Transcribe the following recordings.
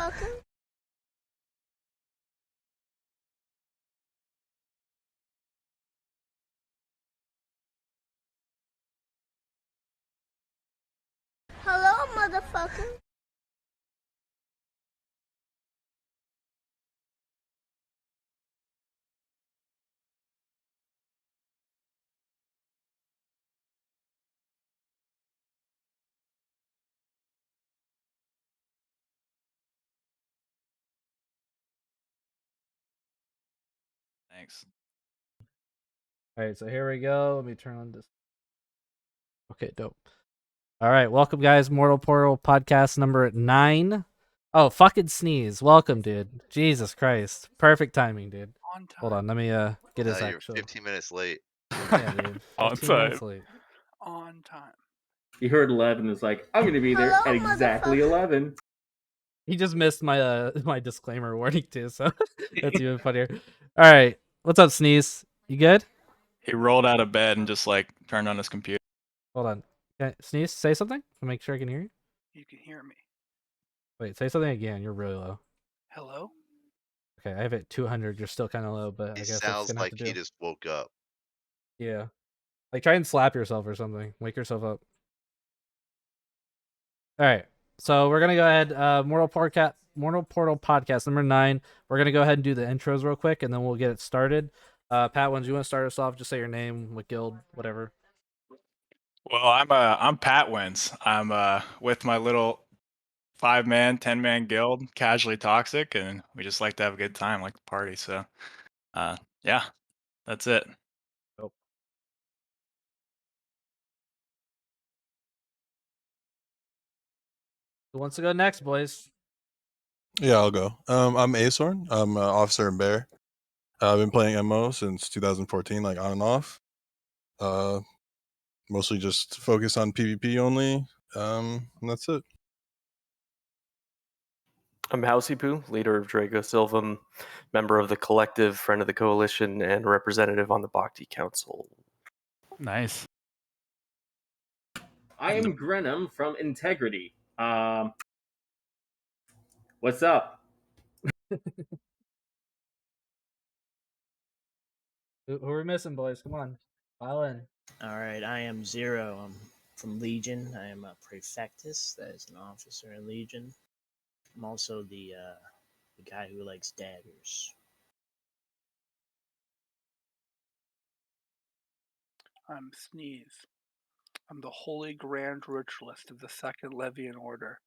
motherfucker. Hello, motherfucker. Thanks. All right, so here we go. Let me turn on this. Okay, dope. All right, welcome guys. Mortal Portal podcast number 9. Oh, fucking sneeze. Welcome, dude. Jesus Christ. Perfect timing, dude. On time. Hold on, let me get his No, you're actual. 15 minutes late. Yeah, dude. On 15 time. minutes late. On time. He heard 11 and was like, I'm going to be there Hello, at exactly motherfucker. 11. He just missed my my disclaimer warning too, so that's even funnier. All right, what's up, Sneeze? You good? He rolled out of bed and just like turned on his computer. Hold on. Sneeze, say something. I'll make sure I can hear you. You can hear me. Wait, say something again. You're really low. Hello? Okay, I have it at 200. You're still kind of low, but I He guess that's sounds gonna have like to he do. just woke up. Yeah, like try and slap yourself or something. Wake yourself up. All right, so we're gonna go ahead. Mortal Portal podcast number 9. We're gonna go ahead and do the intros real quick, and then we'll get it started. PatWins, you want to start us off? Just say your name, what guild, whatever. Well, I'm PatWins. I'm with my little 5-man, 10-man guild, Casually Toxic, and we just like to have a good time, like to party. So, yeah, that's it. Who wants to go next, boys? Yeah, I'll go. I'm Aseorn. I'm an officer in Bear. I've been playing MO since 2014, like on and off. Mostly just focus on PvP only. And that's it. I'm Houseypooh, leader of DracoSilvam, member of the collective, friend of the coalition, and representative on the Bhakti Council. Nice. I am Grenam from Integrity. What's up? Who are we missing, boys? Come on, file in. All right, I am Zero. I'm from Legion. I am a Prefectus, that is an officer in Legion. I'm also the guy who likes daggers. I'm Sneeze. I'm the Holy Grand Ritualist of the Second Levian Order.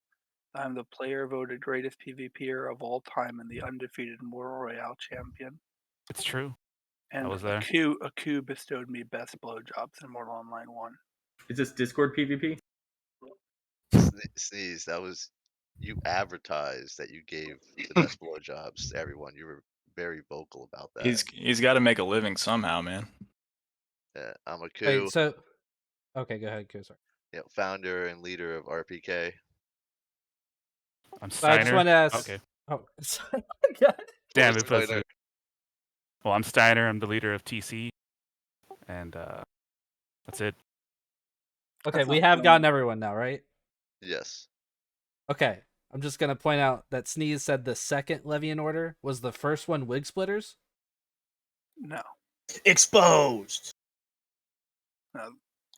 I'm the player voted greatest PvPer of all time and the undefeated Mortal Royale champion. It's true. And I was there. Aku bestowed me best blowjobs in Mortal Online 1. Is this Discord PvP? Sneeze, that was you advertised that you gave the best blowjobs to everyone. You were very vocal about that. He's got to make a living somehow, man. Yeah, I'm Aku. Wait, so okay, go ahead, sorry. Yeah, founder and leader of RPK. I'm So I just Steiner. want to ask. Okay. Oh, sorry. God. Damn it, Steiner. Well, I'm Steiner. I'm the leader of TC, and that's it. Okay, we have gotten everyone now, right? Yes. Okay, I'm just gonna point out that Sneeze said the second Levian Order was the first one. Wig Splitters. No. Exposed! No,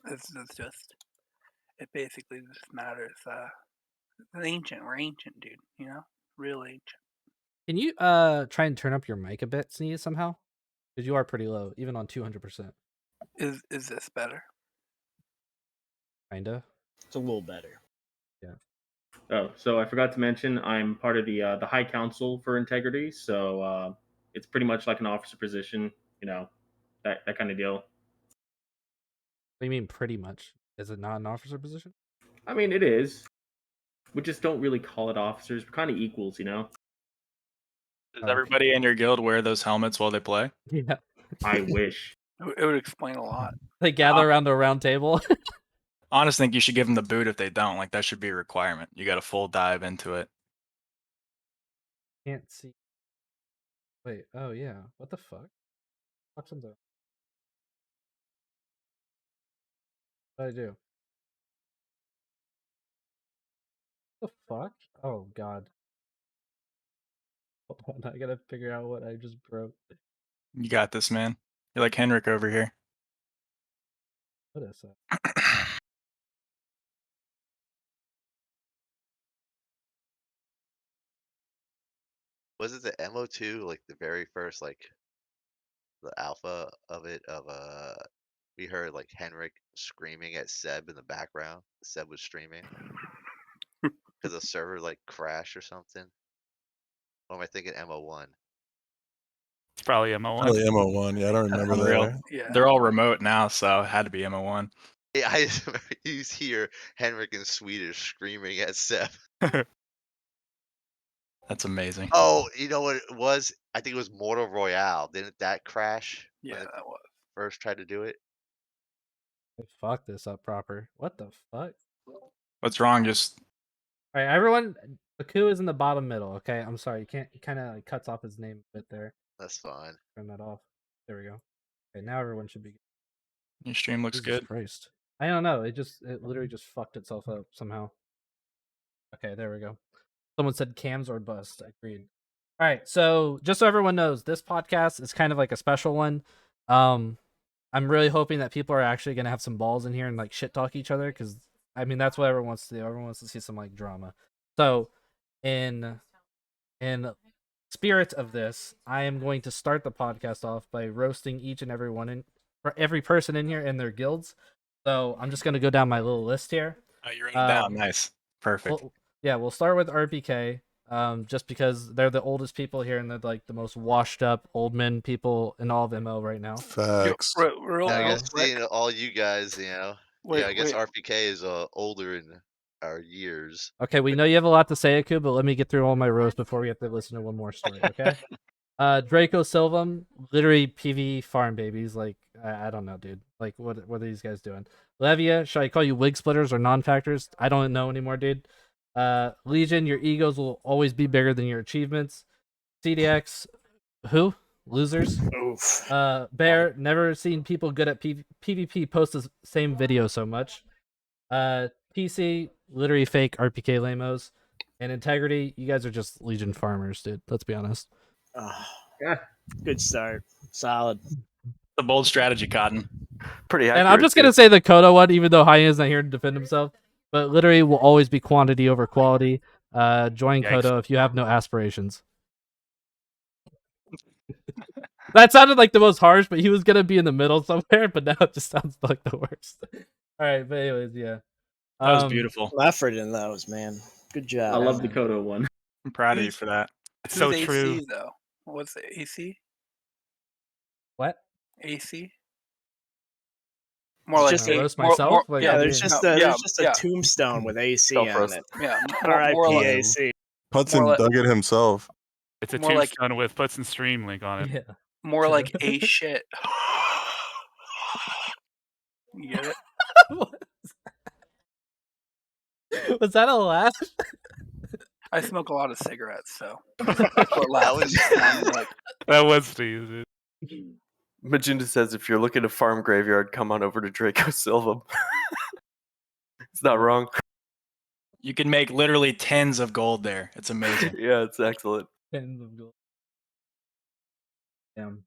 it's just, it basically just matters. We're ancient, dude, you know? Real ancient. Can you try and turn up your mic a bit, Sneeze, somehow? Because you are pretty low, even on 200%. Is this better? Kinda. It's a little better. Yeah. Oh, so I forgot to mention I'm part of the High Council for Integrity, so it's pretty much like an officer position, you know, that kind of deal. What do you mean pretty much? Is it not an officer position? I mean, it is. We just don't really call it officers. We're kind of equals, you know? Does everybody in your guild wear those helmets while they play? Yeah. I wish. It would explain a lot. They gather around a round table. Honestly, think you should give them the boot if they don't. Like, that should be a requirement. You got to full dive into it. Can't see. Wait, oh yeah. What the fuck? What's in there? What did I do? What the fuck? Oh god. Hold on, I gotta figure out what I just broke. You got this, man. You're like Henrik over here. What is that? Was it the MO2, like the very first, like the alpha of it? We heard like Henrik screaming at Seb in the background. Seb was streaming because the server like crashed or something. Or am I thinking MO1? It's probably MO1. Probably MO1. Yeah, I don't remember Unreal. that. Yeah. They're all remote now, so it had to be MO1. Yeah, I just remember you hear Henrik in Swedish screaming at Seb. That's amazing. Oh, you know what it was? I think it was Mortal Royale. Didn't that crash Yeah, when it that was. first tried to do it? I fucked this up proper. What the fuck? What's wrong? Just All right, everyone. Baku is in the bottom middle. Okay, I'm sorry. You can't. He kind of like cuts off his name a bit there. That's fine. Turn that off. There we go. Okay, now everyone should be. your stream looks Jesus good. Christ. I don't know. It literally just fucked itself up somehow. Okay, there we go. Someone said cams or bust. Agreed. All right, so just so everyone knows, this podcast is kind of like a special one. I'm really hoping that people are actually gonna have some balls in here and like shit talk each other, because I mean that's what everyone wants to do. Everyone wants to see some like drama. So, in spirit of this, I am going to start the podcast off by roasting each and every one for every person in here and their guilds. So I'm just gonna go down my little list here. Oh, you wrote it down. Nice. Perfect. We'll start with RPK. Just because they're the oldest people here and they're like the most washed up old men people in all of MO right now. Facts. Real I guess quick. seeing all you guys, Wait, I guess wait. RPK is older in our years. Okay, we know you have a lot to say, Aku, but let me get through all my rows before we have to listen to one more story, okay? DracoSilvam, literally PV farm babies. Like, I don't know, dude. Like, what are these guys doing? Levia, should I call you wig splitters or non-factors? I don't know anymore, dude. Legion, your egos will always be bigger than your achievements. CDX, who? Losers. Oof. Bear, never seen people good at PvP post the same video so much. PC, literally fake RPK lamos. And Integrity, you guys are just Legion farmers, dude. Let's be honest. Yeah. Good start. Solid. The bold strategy, Cotton. Pretty accurate. And I'm just gonna say the Kodo one, even though Hyena's not here to defend himself. But literally will always be quantity over quality. Join Yikes. Kodo if you have no aspirations. That sounded like the most harsh, but he was gonna be in the middle somewhere, but now it just sounds like the worst. Alright, but anyways, yeah. That was beautiful. Effort in those, man. Good job. I love the man. Kodo one. I'm proud of you for that. It's Who's so AC, true. though? What's the AC? What? AC? More Just like roast myself? Like, Yeah, what do there's you just mean? a tombstone with AC on Self-roast. it. Yeah, R.I.P. more like AC. Hudson More like- dug it himself. It's a More like- tombstone with puts and stream link on it. Yeah. more like a shit. You get it? Was that a laugh? I smoke a lot of cigarettes, so that's what laughing sounded like. That was Steve. Dude. Magenta says if you're looking to farm graveyard, come on over to DracoSilvam. It's not wrong. You can make literally tens of gold there. It's amazing. Yeah, it's excellent. Tens of gold. Damn.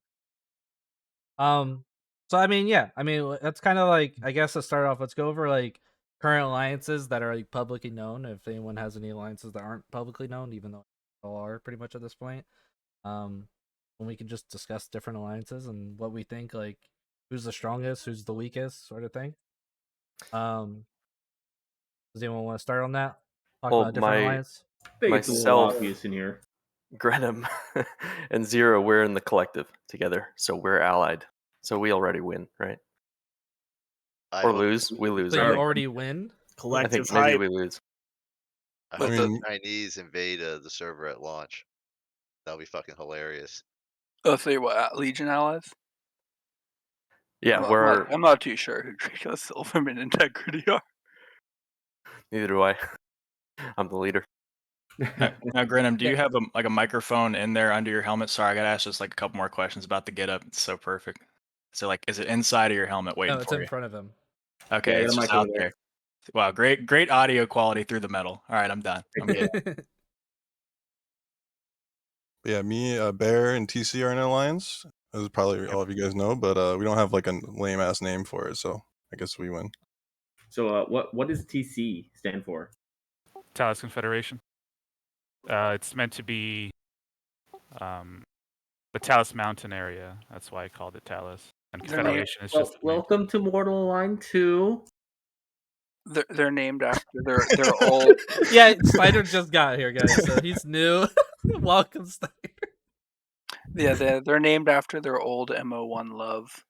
So I mean, yeah, I mean that's kind of like, I guess to start off, let's go over like current alliances that are like publicly known. If anyone has any alliances that aren't publicly known, even though they all are pretty much at this point, and we can just discuss different alliances and what we think, like who's the strongest, who's the weakest, sort of thing. Does anyone want to start on that? Talk Well, about a different alliance. I think it's a little Myself- obvious in here. Grenam and Zero, we're in the collective together, so we're allied. So we already win, right? I Or hope- lose. We lose. So I you think. already win. I Collective think maybe hype. we lose. I hope I the mean- Chinese invade the server at launch. That'll be fucking hilarious. Oh, so you're what, Legion allies? Yeah, we're I'm not too sure who DracoSilvam and Integrity are. neither do I. I'm the leader. Now, Grenam, do you have a microphone in there under your helmet? Sorry, I gotta ask just like a couple more questions about the getup. It's so perfect. So, like, is it inside of your helmet waiting No, it's for in you? front of him. Okay, Yeah, I it's got a just mic out over there. there. Wow, great audio quality through the metal. All right, I'm done. I'm good. Yeah, me, Bear, and TC are in an alliance. As probably all of you guys know, but we don't have like a lame ass name for it, so I guess we win. So what does TC stand for? Talus Confederation. It's meant to be the Talus Mountain area. That's why I called it Talus. And They're named- Confederation is just. Welcome to Mortal Line 2. They're named after their old. Yeah, Steiner just got here, guys, so he's new. Welcome, Steiner. Yeah, they're named after their old MO1 love.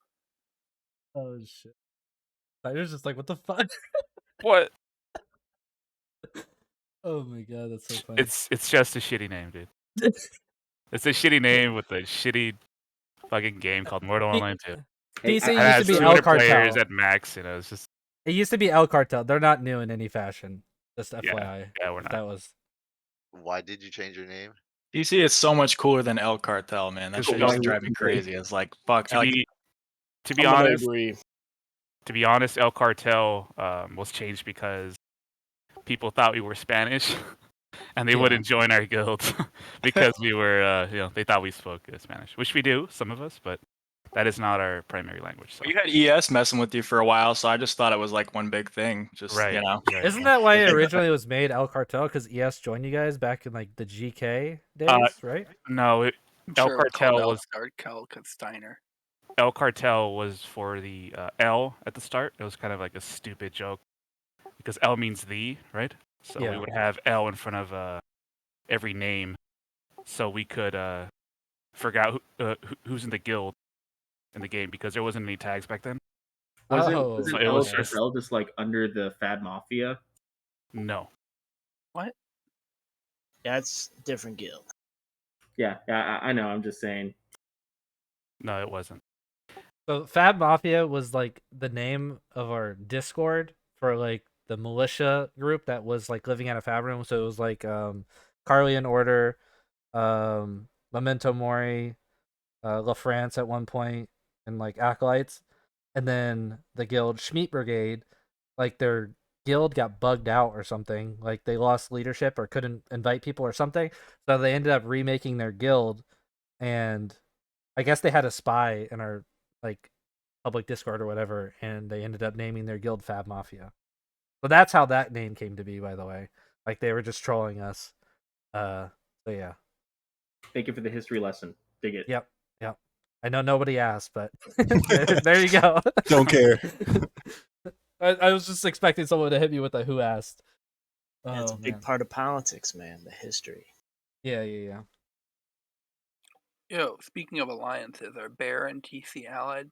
Oh shit! Steiner's just like, what the fuck? What? Oh my god, that's so funny. It's just a shitty name, dude. It's a shitty name with a shitty fucking game called Mortal Online 2. Hey, DC It used to has be El 200 players Cartel. at max. You know, it's just. It used to be El Cartel. They're not new in any fashion. Just Yeah, FYI. yeah, we're if not. That was. Why did you change your name? DC is so much cooler than El Cartel, man. That shit used to drive me crazy. It's like fuck. To Like, be I'm gonna honest, agree. to be honest, El Cartel was changed because people thought we were Spanish, and they Yeah. wouldn't join our guild because we were, they thought we spoke Spanish, which we do, some of us, but that is not our primary language. So. you had ES messing with you for a while, so I just thought it was like one big thing. Just Right. you know. Right. Isn't that why it originally was made El Cartel? Because ES joined you guys back in like the GK days, right? No, I'm El sure it was Cartel called was El Cartel because Steiner. El Cartel was for the L at the start. It was kind of like a stupid joke because L means the, right? So Yeah. we would have L in front of every name, so we could figure out who's in the guild in the game because there wasn't any tags back then. Wasn't So it was LSFL just like under the Fad Mafia? No. What? That's different guild. Yeah, I know. I'm just saying. No, it wasn't. So Fab Mafia was like the name of our Discord for like the militia group that was like living out of Fab Room. So it was like Carly and Order, Memento Mori, La France at one point, and like Acolytes. And then the guild Schmeat Brigade, like their guild got bugged out or something. Like they lost leadership or couldn't invite people or something. So they ended up remaking their guild, and I guess they had a spy in our like public Discord or whatever, and they ended up naming their guild Fab Mafia. So that's how that name came to be, by the way. Like they were just trolling us. So yeah. Thank you for the history lesson. Dig it. Yep. I know nobody asked, but there you go. Don't care. I was just expecting someone to hit me with a who asked. That's Oh, a big man. part of politics, man. The history. Yeah. Yo, speaking of alliances, are Bear and TC allied?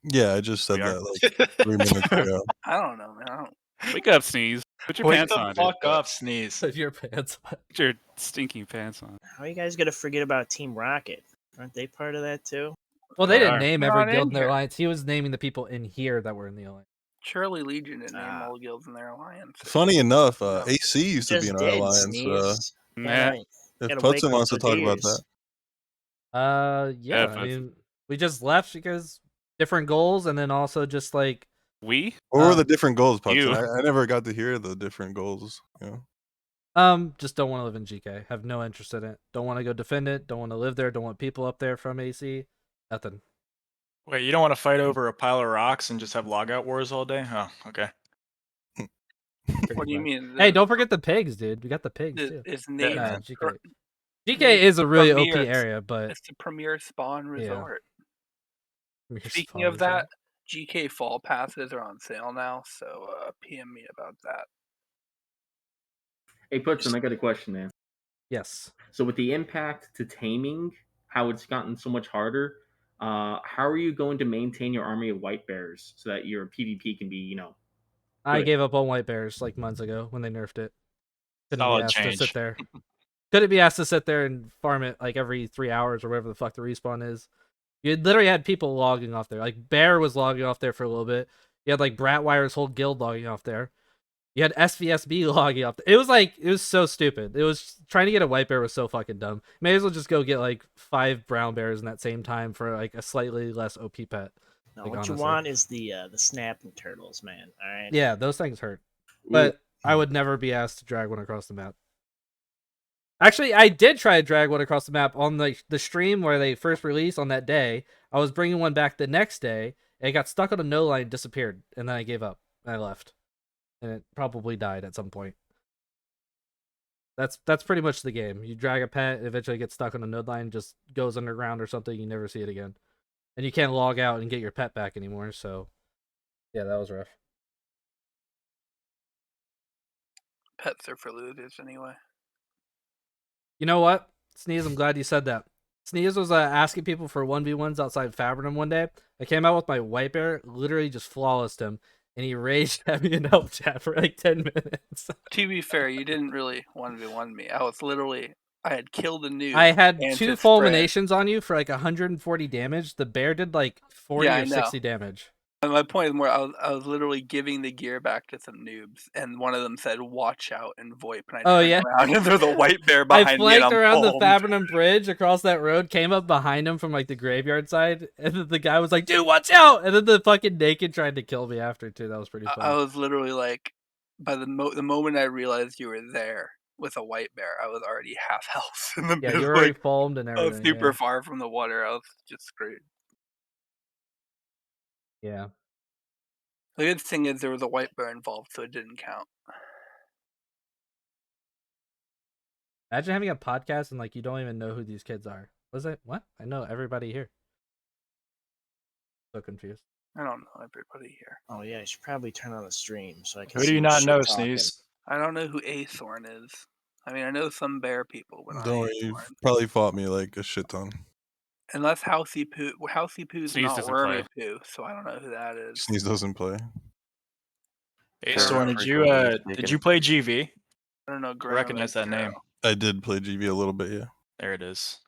Yeah, I just said We are. that like 3 minutes ago. I don't know, man. I don't. Wake up, Sneeze. Put your Wake pants the on. fuck Dude. up, Sneeze. Put your pants on. Put your stinking pants on. How are you guys gonna forget about Team Rocket? Aren't they part of that too? Well, they They didn't are. name They're every not guild in in their here. alliance. He was naming the people in here that were in the alliance. Surely Legion didn't name Ah. all the guilds in their alliance. Funny enough, No. AC used to be Just in our did, alliance. Sneeze. Nah. Yeah, If gotta Putson wake wants to up talk those about ears. that. Yeah. Yeah, I mean, we just left because different goals, and then also just like We? What were the different goals, you. Putson? I never got to hear the different goals. You know? just don't want to live in GK. Have no interest in it. Don't want to go defend it. Don't want to live there. Don't want people up there from AC. Nothing. Wait, you don't want to fight over a pile of rocks and just have logout wars all day? Oh, okay. What do you mean? Hey, don't forget the pigs, dude. We got the pigs too. It's Yeah, named. man. GK. GK is a really OP Premier- area, but It's the premier spawn resort. Your Speaking spawn of that, resort. GK fall passes are on sale now, so PM me about that. Hey, Putson, I got a question, man. Yes. So with the impact to taming, how it's gotten so much harder, how are you going to maintain your army of white bears so that your PvP can be, I Good. gave up on white bears like months ago when they nerfed it. Couldn't Solid be asked to change. sit there. Couldn't be asked to sit there and farm it like every 3 hours or whatever the fuck the respawn is. You literally had people logging off there. Like Bear was logging off there for a little bit. You had like Bratwire's whole guild logging off there. You had SVSB logging off there. It was so stupid. It was trying to get a white bear was so fucking dumb. May as well just go get like 5 brown bears in that same time for like a slightly less OP pet. No, Like, what honestly. you want is the snapping turtles, man. All right. Yeah, those things hurt. But I would never be asked to drag one across the map. Actually, I did try to drag one across the map on the stream where they first released on that day. I was bringing one back the next day, and it got stuck on a no line, disappeared, and then I gave up. And I left, and it probably died at some point. That's pretty much the game. You drag a pet, it eventually gets stuck on a node line, just goes underground or something. You never see it again, and you can't log out and get your pet back anymore. So, yeah, that was rough. Pets are for losers anyway. You know what, Sneeze? I'm glad you said that. Sneeze was asking people for 1v1s outside Fabrinum one day. I came out with my white bear, literally just flawlessed him, and he raged at me in help chat for like 10 minutes. To be fair, you didn't really 1v1 me. I had killed a noob. I had and 2 to spread. fulminations on you for like 140 damage. The bear did like 40 Yeah, I or know. 60 damage. And my point is more, I was literally giving the gear back to some noobs, and one of them said, "Watch out," and VoIP, and I turned around, and there's a white bear behind me, I and flanked I'm around the foamed. Fabrinum bridge across that road, came up behind him from like the graveyard side, and then the guy was like, "Dude, watch out!" And then the fucking naked tried to kill me after too. That was pretty funny. I was literally like, by the moment I realized you were there with a white bear, I was already half health. Yeah, you were already foamed and I everything. was super yeah. far from the water. I was just screwed. Yeah. The good thing is there was a white bear involved, so it didn't count. Imagine having a podcast and like you don't even know who these kids are. Was it what? I know everybody here. So confused. I don't know everybody here. Oh yeah, I should probably turn on the stream so I can. Who see do you who's not shit know, talking. Sneeze? I don't know who Aseorn is. I mean, I know some bear people, but not Don't worry, Aseorn. you've probably fought me like a shit ton. Unless Houseypooh. Houseypooh's Sneeze not doesn't play. Wormy Pooh, so I don't know who that is. Sneeze doesn't play. Aseorn, Fair. did you play GV? I don't know. I Grenam recognize is that Zero. name. I did play GV a little bit, yeah. There it is.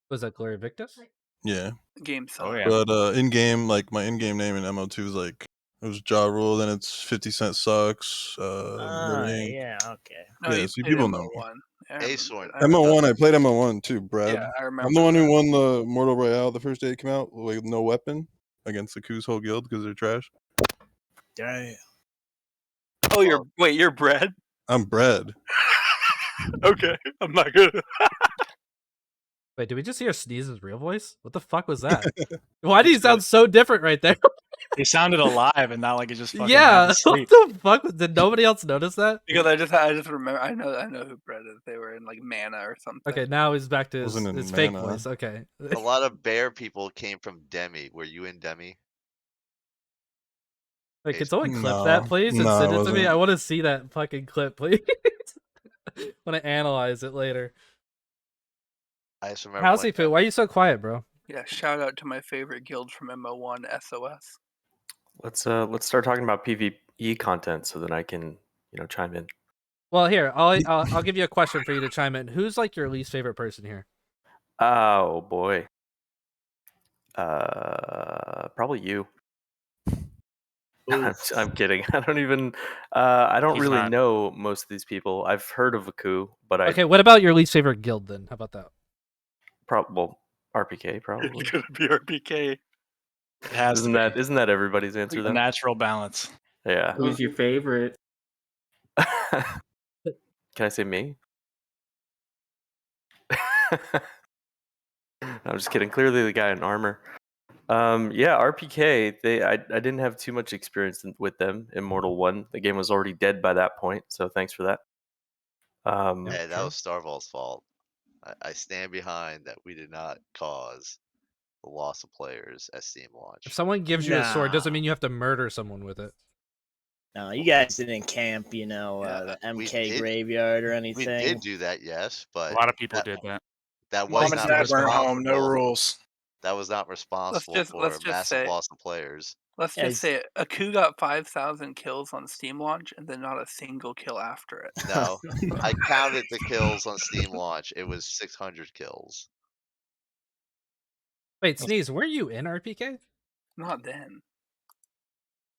Was that Glory Victus? Yeah. Game Oh song. yeah. But in game, like my in game name in MO2 is like it was Ja Rule, then it's 50 Cent Sucks, Murder Inc. Yeah, okay. No, Yeah, you see, played people know me. MO1. Yeah, Aseorn. MO1, I played MO1 too, Brad. Yeah, I remember. I'm the one who won the Mortal Royale the first day it came out with no weapon against the Coos whole guild because they're trash. Damn. Oh, you're Brad? I'm Brad. Okay, I'm not good. Wait, did we just hear Sneeze's real voice? What the fuck was that? Why do you sound so different right there? He sounded alive and not like he just fucking Yeah, half asleep. what the fuck? Did nobody else notice that? Because I just remember. I know who Brad is. They were in like Mana or something. Okay, now he's back to his, Wasn't in his fake Mana. voice. Okay. A lot of bear people came from Demi. Were you in Demi? Wait, can someone clip No, that, please, and no, send it it to me? wasn't. I want to see that fucking clip, please. I want to analyze it later. I just remember. one Houseypooh, time- why are you so quiet, bro? Yeah, shout out to my favorite guild from MO1, SOS. Let's start talking about PvE content so that I can chime in. Well, here, I'll give you a question for you to chime in. Who's like your least favorite person here? Oh boy. Probably you. I'm kidding. I don't even. I don't He's really not. know most of these people. I've heard of Aku, but I Okay, what about your least favorite guild then? How about that? well RPK probably. It's gonna be RPK. It has Isn't that everybody's answer the then? natural balance. Yeah. Who's your favorite? Can I say me? I'm just kidding. Clearly the guy in armor. Yeah, RPK. I didn't have too much experience with them in Mortal 1. The game was already dead by that point, so thanks for that. Hey, that was Starval's fault. I stand behind that we did not cause the loss of players at Steam launch. If someone gives you a sword, Nah. doesn't mean you have to murder someone with it. No, you guys didn't camp, the we MK did- graveyard or We anything. did do that, yes, but A lot of people did that. that Mom was and not dad weren't responsible. home, no rules. That was not responsible let's for a just massive say- loss of players. Let's Yeah, just say it. Aku got 5,000 kills on Steam launch, and then not a single kill after it. No, I counted the kills on Steam launch. It was 600 kills. Wait, Sneeze, were you in RPK? Not then.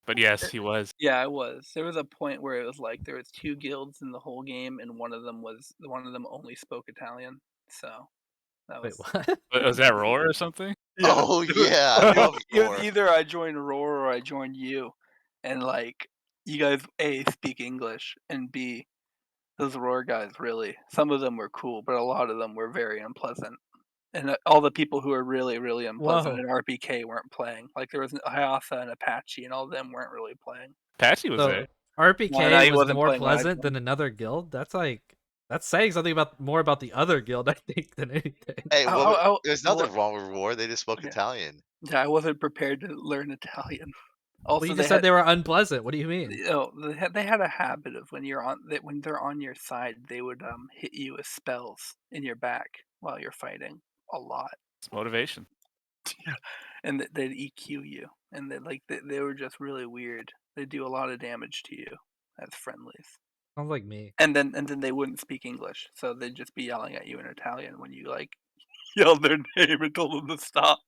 But yes, he was. Yeah, I was. There was a point where it was like there was 2 guilds in the whole game, and one of them only spoke Italian. So that Wait, was. what? Was that Roar or something? Yeah. Oh yeah, I love It Roar. was either I joined Roar or I joined you, and like you guys A speak English and B Those roar guys, really. Some of them were cool, but a lot of them were very unpleasant. And all the people who were really, really unpleasant Whoa. in RPK weren't playing. Like there was Hayasa and Apache, and all of them weren't really playing. Patchy was So there. RPK No, he was wasn't more playing when I pleasant played. than another guild. That's saying something more about the other guild, I think, than anything. Hey, Oh, there's nothing wrong with Roar. They just spoke Yeah. Italian. Yeah, I wasn't prepared to learn Italian. Also, Well, you just said they were unpleasant. What do you mean? they had a habit of when they're on your side, they would hit you with spells in your back while you're fighting a lot, It's motivation. and they'd EQ you, and they were just really weird. They do a lot of damage to you as friendlies, Sounds like me. and then they wouldn't speak English, so they'd just be yelling at you in Italian when you like yelled their name and told them to stop.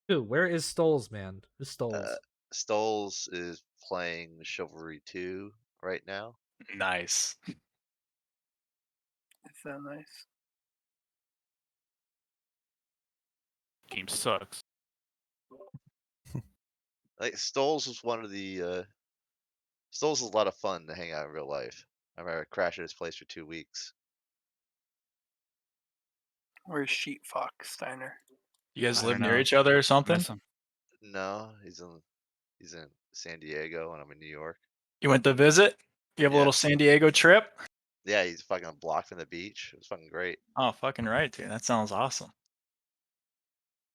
Dude, where is Stoles, man? Who's Stoles? Stoles is playing Chivalry 2 right now. Nice. It's so nice. Game sucks. Like Stoles was one of the Stoles is a lot of fun to hang out in real life. I remember I crashed at his place for 2 weeks. Where's Sheep Fox Steiner? You guys I live don't near know. each other or something? Miss him. No, he's in San Diego and I'm in New York. You went to visit? You have a Yeah. little San Diego trip? Yeah, he's fucking a block from the beach. It was fucking great. Oh, fucking right, dude. That sounds awesome.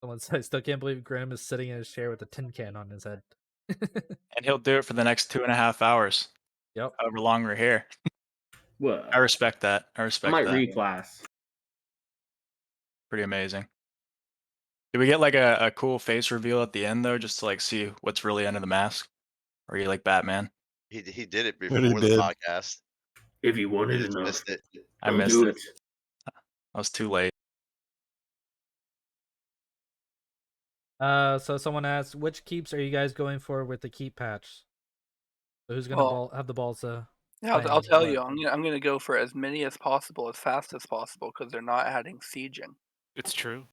Someone said, I still can't believe Grenam is sitting in his chair with a tin can on his head. And he'll do it for the next 2.5 hours. Yep. However long we're here. Well, I respect that. I I respect might that. reclass. Pretty amazing. Did we get like a cool face reveal at the end though, just to like see what's really under the mask? Or are you like Batman? He did it He before already the did. podcast. If you You wanted just enough, missed it. I don't missed do it. I was too late. So someone asked, which keeps are you guys going for with the keep patch? So who's gonna have the balls to? Yeah, I'll claim tell what? you. I'm gonna go for as many as possible, as fast as possible, because they're not adding sieging. It's true.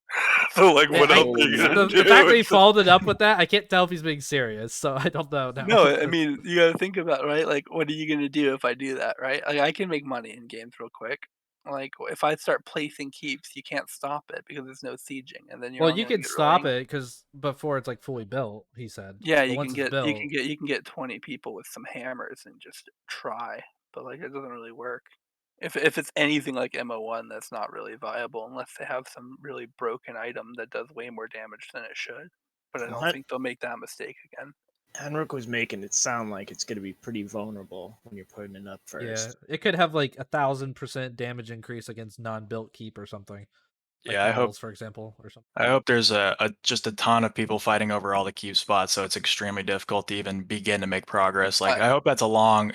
So like, what else Oh, are you gonna The do? fact that he followed it up with that, I can't tell if he's being serious. So I don't know now. No, I mean, you gotta think about it, right? Like, what are you gonna do if I do that, right? Like, I can make money in games real quick. Like, if I start placing keeps, you can't stop it because there's no sieging, and then you're well, only you gonna can get stop really... it because before it's like fully built. He said. Yeah, But you once can it's get built, you can get 20 people with some hammers and just try, but like it doesn't really work. If it's anything like MO1, that's not really viable unless they have some really broken item that does way more damage than it should. But I don't What? think they'll make that mistake again. Henrik was making it sound like it's going to be pretty vulnerable when you're putting it up first. yeah, it could have like 1,000% damage increase against non-built keep or something. Like Yeah, I hope models, for example, or something. I hope there's just a ton of people fighting over all the keep spots, so it's extremely difficult to even begin to make progress. Like I hope that's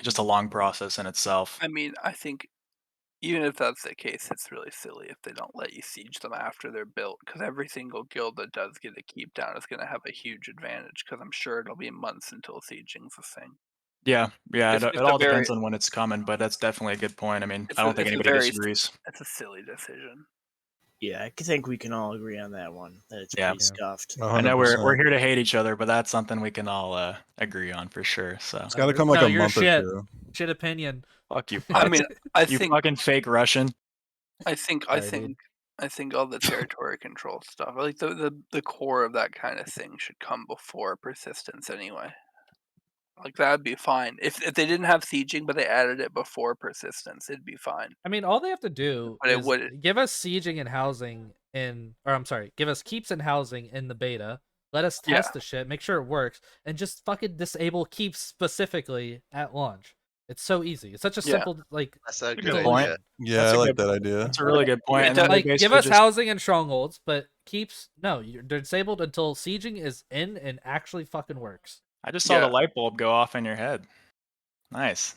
just a long process in itself. I mean, I think even if that's the case, it's really silly if they don't let you siege them after they're built, because every single guild that does get a keep down is going to have a huge advantage, because I'm sure it'll be months until sieging's a thing. Yeah, It's it a all very depends on when it's coming, but that's definitely a good point. I mean, it's I a don't think it's a anybody very disagrees. it's a silly decision. Yeah, I think we can all agree on that one. That it's Yeah. pretty scuffed. I know we're 100%. here to hate each other, but that's something we can all agree on for sure. So It's got to come like No, a you're month shit. or two. Shit opinion. fuck you. I mean, you fucking fake Russian. I think Sorry, dude. all the territory control stuff, like the core of that kind of thing, should come before persistence anyway. Like that'd be fine if they didn't have sieging, but they added it before persistence, it'd be fine. I mean, all they have to do But it is wouldn't. give us sieging and housing give us keeps and housing in the beta. Let us test the shit, make sure it works, and just fucking disable keeps specifically at launch. It's so easy. It's such a simple That's a good good point. idea. Yeah, That's I a like good- that idea. That's a really good point. And then Like, they give basically us just- housing and strongholds, but keeps they're disabled until sieging is in and actually fucking works. I just saw the light bulb go off in your head. Nice.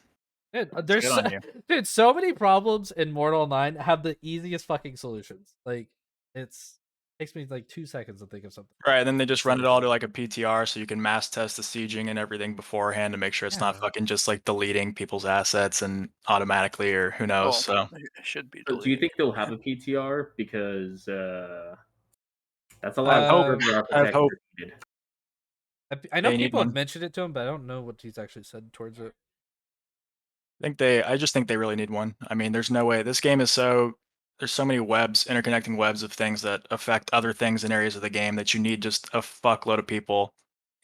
Dude, That's there's good on you. dude, so many problems in Mortal 9 have the easiest fucking solutions. Like, takes me like 2 seconds to think of something. Right, and then they just run it all to like a PTR so you can mass test the sieging and everything beforehand to make sure it's not fucking just like deleting people's assets and automatically or who knows. So it should be. So do you think they'll have a PTR? Because that's a I lot have of hope. server I have hope. architecture needed. I know They need people have one. mentioned it to him, but I don't know what he's actually said towards it. I just think they really need one. I mean, there's no way. This game is there's so many webs, interconnecting webs of things that affect other things in areas of the game that you need just a fuckload of people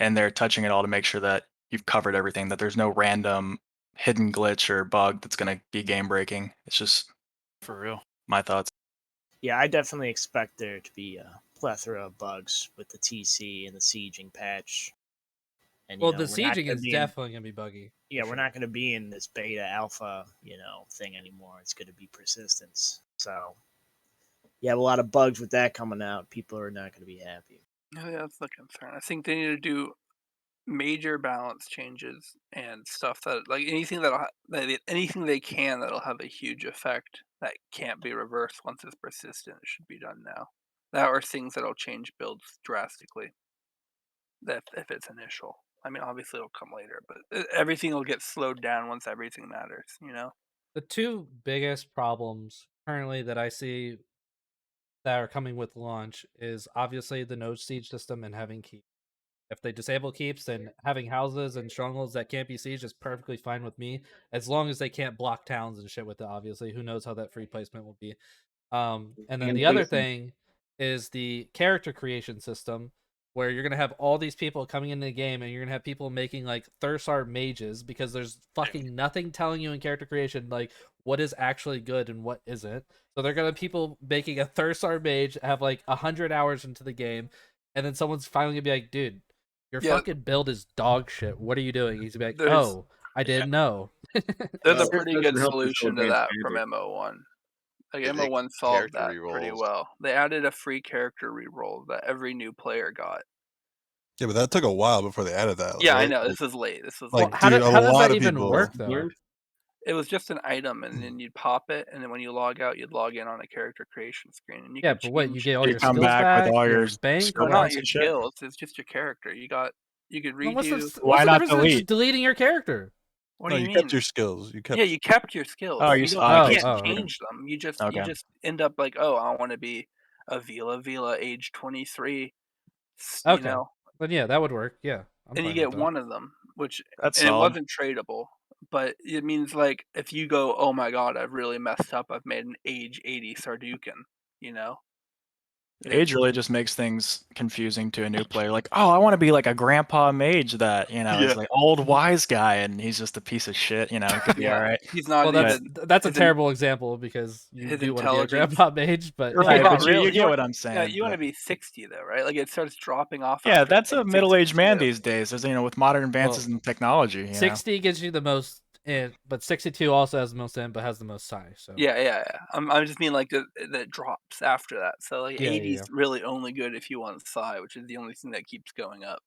and they're touching it all to make sure that you've covered everything, that there's no random hidden glitch or bug that's going to be game breaking. It's just For real. my thoughts. Yeah, I definitely expect there to be a plethora of bugs with the TC and the sieging patch. And Well, the sieging is definitely going to be buggy. Yeah, we're not going to be in this beta alpha, thing anymore. It's going to be persistence. So, you have a lot of bugs with that coming out. People are not going to be happy. Yeah, that's the concern. I think they need to do major balance changes and stuff that, like, anything they can that'll have a huge effect that can't be reversed once it's persistent should be done now. That or things that'll change builds drastically. That if it's initial. I mean, obviously it'll come later, but everything will get slowed down once everything matters. The two biggest problems currently that I see that are coming with launch is obviously the node siege system and having keeps. If they disable keeps, then having houses and strongholds that can't be sieged is perfectly fine with me, as long as they can't block towns and shit with it. Obviously, who knows how that free placement will be. And then the other thing is the character creation system, where you're gonna have all these people coming into the game, and you're gonna have people making like Thursar mages because there's fucking nothing telling you in character creation like what is actually good and what isn't. So they're gonna have people making a Thursar mage have like 100 hours into the game, and then someone's finally gonna be like, "Dude, your fucking build is dog shit. What are you doing?" He's gonna be like, "Oh, I didn't know." There's a pretty good solution to that from MO1. Like MO1 solved that pretty well. They added a free character reroll that every new player got. Yeah, but that took a while before they added that. Yeah, right? I know. This is late. Well, how does that even work though? It was just an item, and then you'd pop it, and then when you log out, you'd log in on a character creation screen. And you Yeah, could but what, you get all You your come skills back with all your your bank? No, skills not your and shit. skills. It's just your character. You could redo. What's Why the not difference in just delete? deleting your character? What No, do you you mean? kept your skills. You kept. Yeah, you kept your skills. Oh, you you can't okay. change them. You just Okay. end up like, oh, I want to be a Vila age 23. Okay. You know, But yeah, that would work. Yeah, and you get one of them, which That's and it solid. wasn't tradable. But it means like if you go, oh my god, I've really messed up. I've made an age 80 Sardukan. Age really just makes things confusing to a new player. Like, oh, I want to be like a grandpa mage that, is like old wise guy, and he's just a piece of shit. It could be all right. He's not. Well, that's a terrible example because you do want to be a grandpa mage, but right, not but really. you get what I'm saying. Yeah, you want to be 60 though, right? Like it starts dropping off. Yeah, after, that's like, a middle-aged 62. man these days. As with modern advances in technology. 60 gives you the most in, but 62 also has the most in, but has the most psi. So yeah. I just mean like that drops after that. So like 80 is really only good if you want psi, which is the only thing that keeps going up.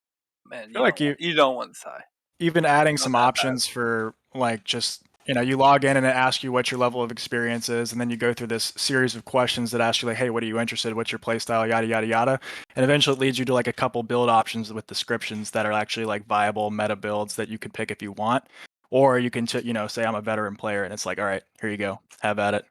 Man, you don't want psi. Even adding some options for like just you log in and it asks you what your level of experience is, and then you go through this series of questions that ask you like, hey, what are you interested in? What's your play style? Yada yada yada, and eventually it leads you to like a couple build options with descriptions that are actually like viable meta builds that you could pick if you want, or you can say I'm a veteran player, and it's like, all right, here you go, have at it.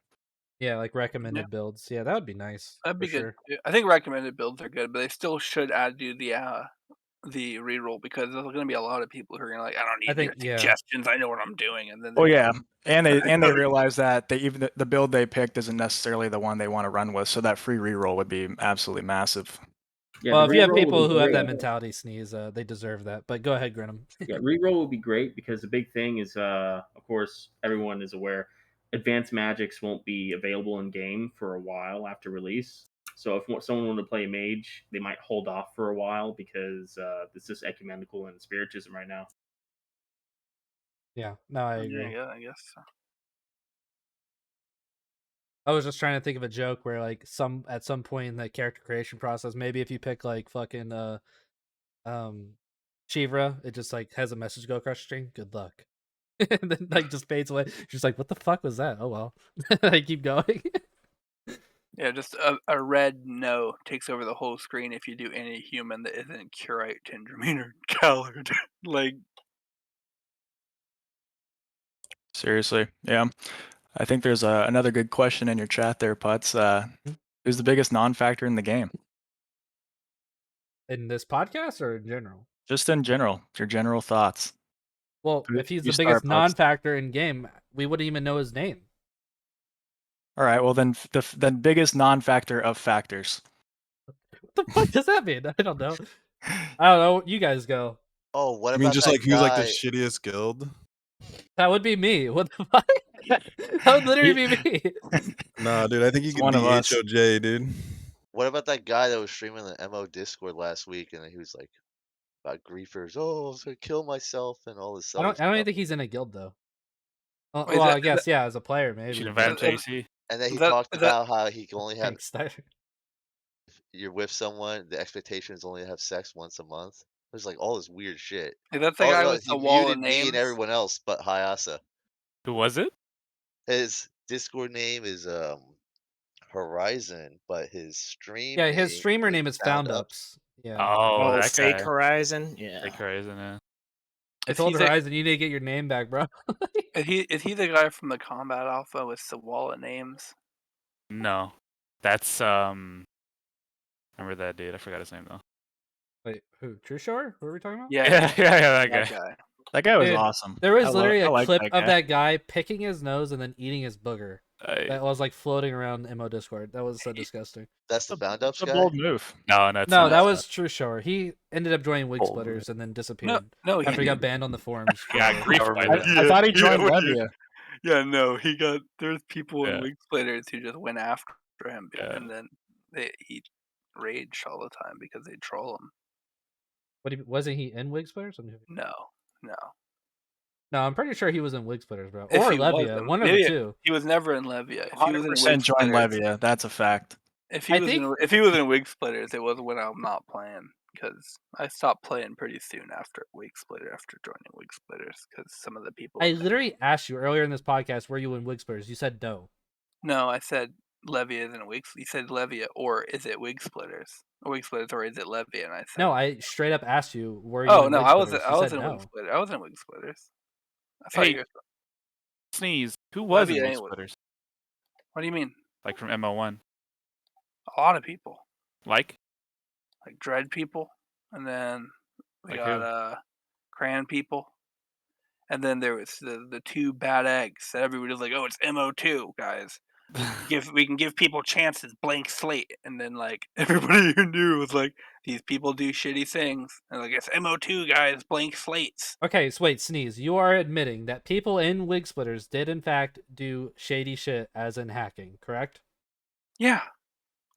Yeah, like recommended builds. Yeah, that would be nice. That'd be good. Sure. I think recommended builds are good, but they still should add the reroll because there's going to be a lot of people who are going to like, I don't need your suggestions. I know what I'm doing, and then. Oh yeah, and they realize that even the build they picked isn't necessarily the one they want to run with, so that free reroll would be absolutely massive. Yeah, well, if you have people who have that mentality, Sneeze, they deserve that. But go ahead, Grenam. Yeah, reroll would be great because the big thing is, of course, everyone is aware, advanced magics won't be available in game for a while after release. So if someone wanted to play mage, they might hold off for a while because it's just ecumenical and spiritism right now. Yeah, no, I agree. Yeah, I guess so. I was just trying to think of a joke where like at some point in the character creation process, maybe if you pick like fucking Shivra, it just like has a message go across the screen, good luck. And then like just fades away. She's like, what the fuck was that? Oh well. I keep going. Yeah, just a red no takes over the whole screen if you do any human that isn't Curite, Tendramine, or Callard. Like, seriously, yeah. I think there's another good question in your chat there, Putz. Who's the biggest non-factor in the game? In this podcast or in general? Just in general, your general thoughts. Well, Who- if he's who the star biggest post? non-factor in game, we wouldn't even know his name. All right. Well, then the biggest non-factor of factors. What the fuck does that mean? I don't know. I don't know. You guys go. Oh, what I mean, about just that like who's like the guy? shittiest guild? That would be me. What the fuck? That would literally be me. Nah, dude, I think you It's could one be of us. HOJ, dude. What about that guy that was streaming the MO Discord last week, and he was like about griefers? Oh, I was gonna kill myself and all this I other don't even stuff. think he's in a guild though. Wait, Well, I guess yeah, as a player You should maybe. invite him but- to AC. And then he Is that- talked is that- about how he can only have Thanks, Steiner. you're with someone, the expectation is only to have sex once a month. There's like all this weird shit. That's the Oh guy no, with he the wall of muted me names. and everyone else but Hayasa. Who was it? His Discord name is Horizon, but his stream Yeah, his name streamer name is Found Found Ups. Ups. Yeah. Oh, that Fake guy. Horizon. Yeah. Fake Horizon. Yeah. I Is told he the- Horizon you need to get your name back, bro. Is he the guy from the Combat Alpha with the wall of names? No, that's Remember that dude? I forgot his name though. Wait, who? True Shore? Who are we talking about? Yeah, that that guy. guy. That guy was Dude, awesome. There was I literally a like clip that of guy. that guy picking his nose and then eating his booger. I- That was like floating around MO Discord. That was so disgusting. That's the Found Ups It's a guy. bold move. No, that's No, not. that was True Shore. He ended up joining Wig Bold Splitters and then disappeared No, after he got banned on the forums. Yeah, for- grief I by remember that. I thought he Yeah, joined when he- Levia. Yeah, no, he got. There's people Yeah. in Wig Splitters who just went after him, Yeah. and then he raged all the time because they troll him. Wasn't he in Wig Splitters? No. No, I'm pretty sure he was in Wig Splitters, bro. If Or he Levia, wasn't, one of maybe the two. He was never in Levia. If he was in 100% Wig joined Splitters, Levia. That's a fact. if he I was think- if he was in Wig Splitters, it was when I'm not playing because I stopped playing pretty soon after Wig Splitter after joining Wig Splitters because some of the people. I literally asked you earlier in this podcast, were you in Wig Splitters? You said no. No, I said Levia isn't Wig. You said Levia, or is it Wig Splitters? Or Wig Splitters, or is it Levia? And I said No, I straight up asked you, were you Oh in no, Wig I was Splitters? I You was said in no. Wig Splitters. I was in Wig Splitters. I thought Hey, you were. Sneeze. Who was Levia in Wig ain't- Splitters? What do you mean? Like from MO1? A lot of people, Like? like Dread people, and then we Like got who? Cran people, and then there was the two bad eggs that everybody was like, oh, it's MO2 guys. We can give people chances, blank slate, and then like everybody who knew was like, these people do shitty things, and like it's MO2 guys, blank slates. Okay, so wait, Sneeze, you are admitting that people in Wig Splitters did in fact do shady shit, as in hacking, correct? Yeah,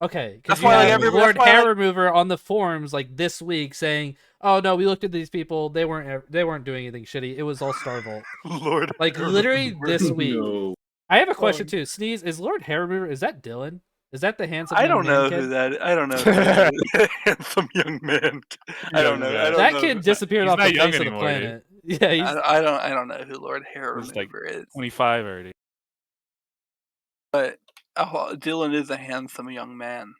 Okay, That's because you why, like, had everybody- Lord that's why, Hair like- Remover on the forums like this week saying, "Oh no, we looked at these people; they weren't doing anything shitty. It was all Starvolt." Lord. Like literally this week. No. I have a question too. Sneeze, is Lord Hair Remover? Is that Dylan? Is that the handsome? I young don't man know kid? who that. I don't know. Who that is. Handsome young man. I don't know. I don't That know kid who- disappeared he's off the not young face of the anymore, dude. planet. Yeah, he's I don't know who Lord Hair He's like Remover is. 25 already. But Dylan is a handsome young man.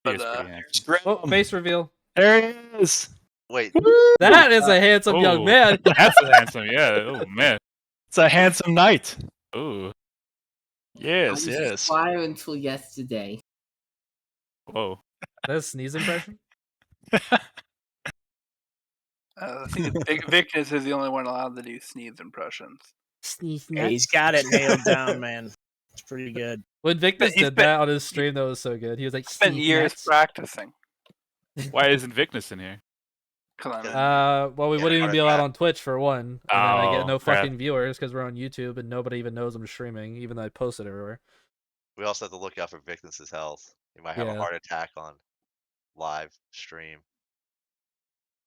He But is pretty handsome. oh, face reveal. There he is. Wait, That is a handsome young Ooh, man. That's handsome, yeah. Oh man. It's a handsome knight. Ooh. Yes, I was yes. fire until yesterday. Whoa. That's a Sneeze impression. I think Victus is the only one allowed to do Sneeze impressions. Sneeze. Hey, he's got it nailed down, man. It's pretty good. When Victus He's did been- that on his stream, that was so good. He was like, Spent "Sneeze years nuts." practicing. Why isn't Vicness in here? Cause Well, we Yeah, wouldn't even be hard allowed back. on Twitch for one, and then I get Oh, no crap. fucking viewers because we're on YouTube and nobody even knows I'm streaming, even though I post it everywhere. we also have to look out for Victus's health. He might have Yeah. a heart attack on live stream.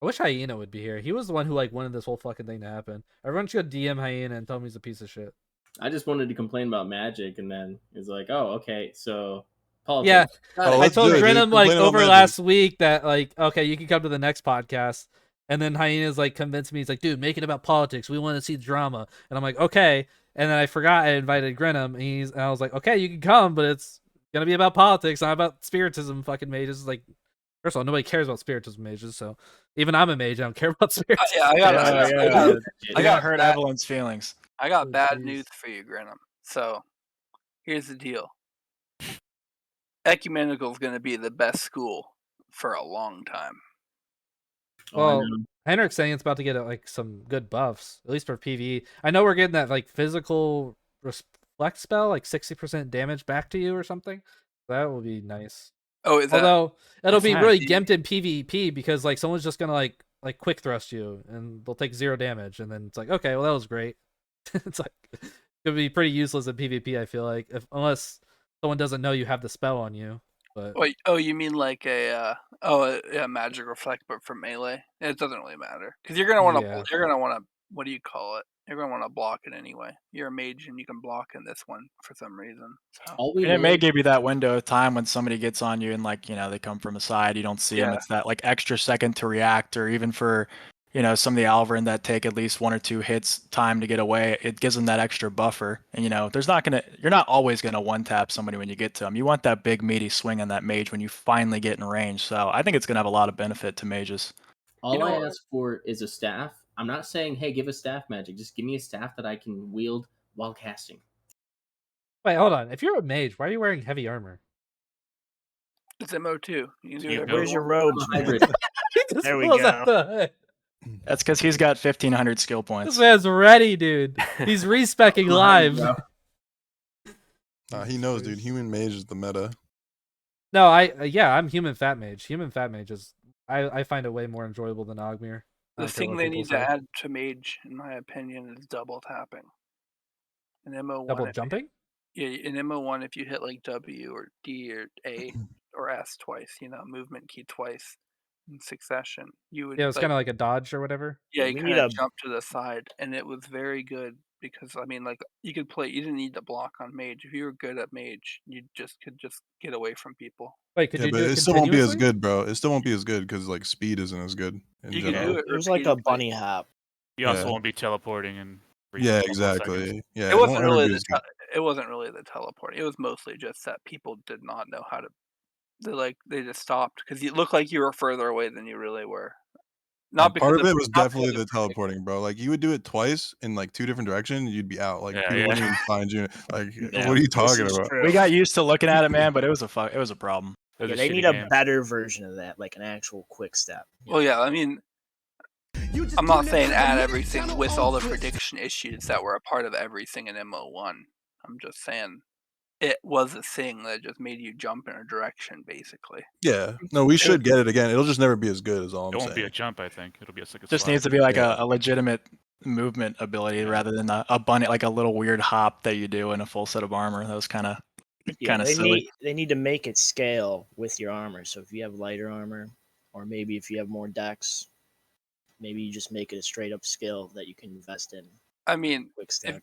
I wish Hyena would be here. He was the one who like wanted this whole fucking thing to happen. Everyone should DM Hyena and tell him he's a piece of shit. I just wanted to complain about Magic, and then it's like, oh, okay, so politics. Yeah, Oh, I let's told do it, dude. Grenam like Complain about over Magic. last week that like, okay, you can come to the next podcast. And then Hyena's like convinced me. He's like, dude, make it about politics. We want to see drama. And I'm like, okay. And then I forgot I invited Grenam. And I was like, okay, you can come, but it's gonna be about politics, not about spiritism. Fucking mages. Like, first of all, nobody cares about spiritism mages. So even I'm a mage. I don't care about spiritism. yeah, I I got got hurt that. Evelyn's feelings. I got Oh, bad jeez. news for you, Grenam. So, here's the deal. Ecumenical is going to be the best school for a long time. Oh, I Well, know. Henrik's saying it's about to get like some good buffs, at least for PvE. I know we're getting that like physical reflect spell, like 60% damage back to you or something. That will be nice. Oh, is that? Although it'll That's be nice. really gimped in PvP because like someone's just gonna like quick thrust you and they'll take 0 damage, and then it's like, okay, well that was great. It's like it could be pretty useless in PvP. I feel like unless someone doesn't know you have the spell on you. But Wait, you mean like a magic reflect, but for melee? It doesn't really matter because you're gonna want to. Yeah. You're gonna want to. What do you call it? You're gonna want to block it anyway. You're a mage and you can block in this one for some reason. So All we And it know may is give you that window of time when somebody gets on you and like, you know, they come from the side, you don't see them. Yeah. It's that like extra second to react, or even for, you know, some of the Alvarin that take at least 1 or 2 hits time to get away. It gives them that extra buffer. And you know, you're not always gonna one tap somebody when you get to them. You want that big meaty swing on that mage when you finally get in range. So I think it's gonna have a lot of benefit to mages. all know I what? ask for is a staff. I'm not saying, hey, give a staff magic. Just give me a staff that I can wield while casting. wait, hold on. If you're a mage, why are you wearing heavy armor? It's MO2. You can do Yeah, whatever Where's you your want. robes, I'm a man? hybrid. There we Pulls go. out the- That's because he's got 1500 skill This points. man's ready, dude. He's respecking I'm a hybrid, live. bro. Nah, he knows, dude. Human mage is the meta. No, I'm human fat mage. Human fat mage is I find it way more enjoyable than Ogmir. I The don't care thing what they people need say. to add to mage, in my opinion, is double tapping. In MO1, Double jumping? Yeah, in MO1, if you hit like W or D or A or S twice, you know, movement key twice in succession, you would Yeah, it's like, kind of like a dodge or whatever. yeah, Yeah, you we kind need of a jump to the side, and it was very good because I mean, like you could play, you didn't need to block on mage. If you were good at mage, you could just get away from people. Wait, could Yeah, you but do it it still won't be as continuously? good, bro. It still won't be as good because like speed isn't as good in You can general. do it. it was like a repeatedly. bunny hop. You also Yeah. won't be teleporting and Yeah, exactly. Yeah, It wasn't won't ever really be the as good. it wasn't really the teleporting. It was mostly just that people did not know how to. They just stopped because you looked like you were further away than you really were. Not because Part of it was not definitely because the teleporting, bro. Like you would do it twice in like 2 different directions, you'd be out. Like Yeah, people yeah. wouldn't even find you. Like, Yeah, what are you this talking is about? true. We got used to looking at it, man, but it was a problem. It was Yeah, a they shitty need a game. better version of that, like an actual quick step. Well, yeah, I mean, I'm not saying add everything with all the prediction issues that were a part of everything in MO1. I'm just saying it was a thing that just made you jump in a direction, basically. Yeah. No, we should get it again. It'll just never be as good as all It I'm won't be a saying. jump, I think. It'll be a Just slide. needs to be like Yeah. a legitimate movement ability rather than a bunny, like a little weird hop that you do in a full set of armor. That was kind of Yeah, they silly. need to make it scale with your armor. So if you have lighter armor, or maybe if you have more dex, maybe you just make it a straight up skill that you can invest in. I mean, Quick step.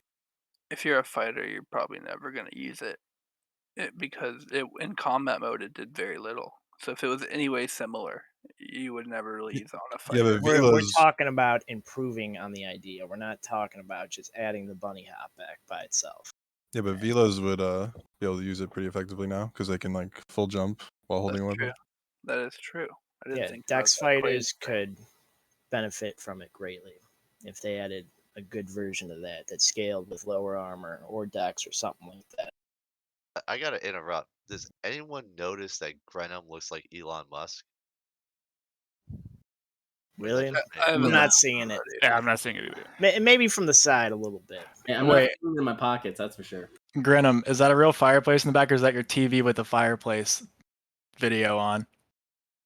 if you're a fighter, you're probably never going to use it, because in combat mode it did very little. So if it was anyway similar, you would never really use it on a Yeah, fighter. but We're Vila's talking about improving on the idea. We're not talking about just adding the bunny hop back by itself. yeah, but Vila's would be able to use it pretty effectively now because they can like full jump while holding a That's weapon. true. That is true. I didn't Yeah, think about dex that quite fighters as- could benefit from it greatly if they added a good version of that scaled with lower armor or dex or something like that. I gotta interrupt. Does anyone notice that Grenam looks like Elon Musk? Really? I I'm haven't not noticed seeing it. Yeah, I'm not seeing it either. Maybe from the side a little bit. Yeah, I'm Wait. not putting it in my pockets, that's for sure. Grenam, is that a real fireplace in the back, or is that your TV with the fireplace video on?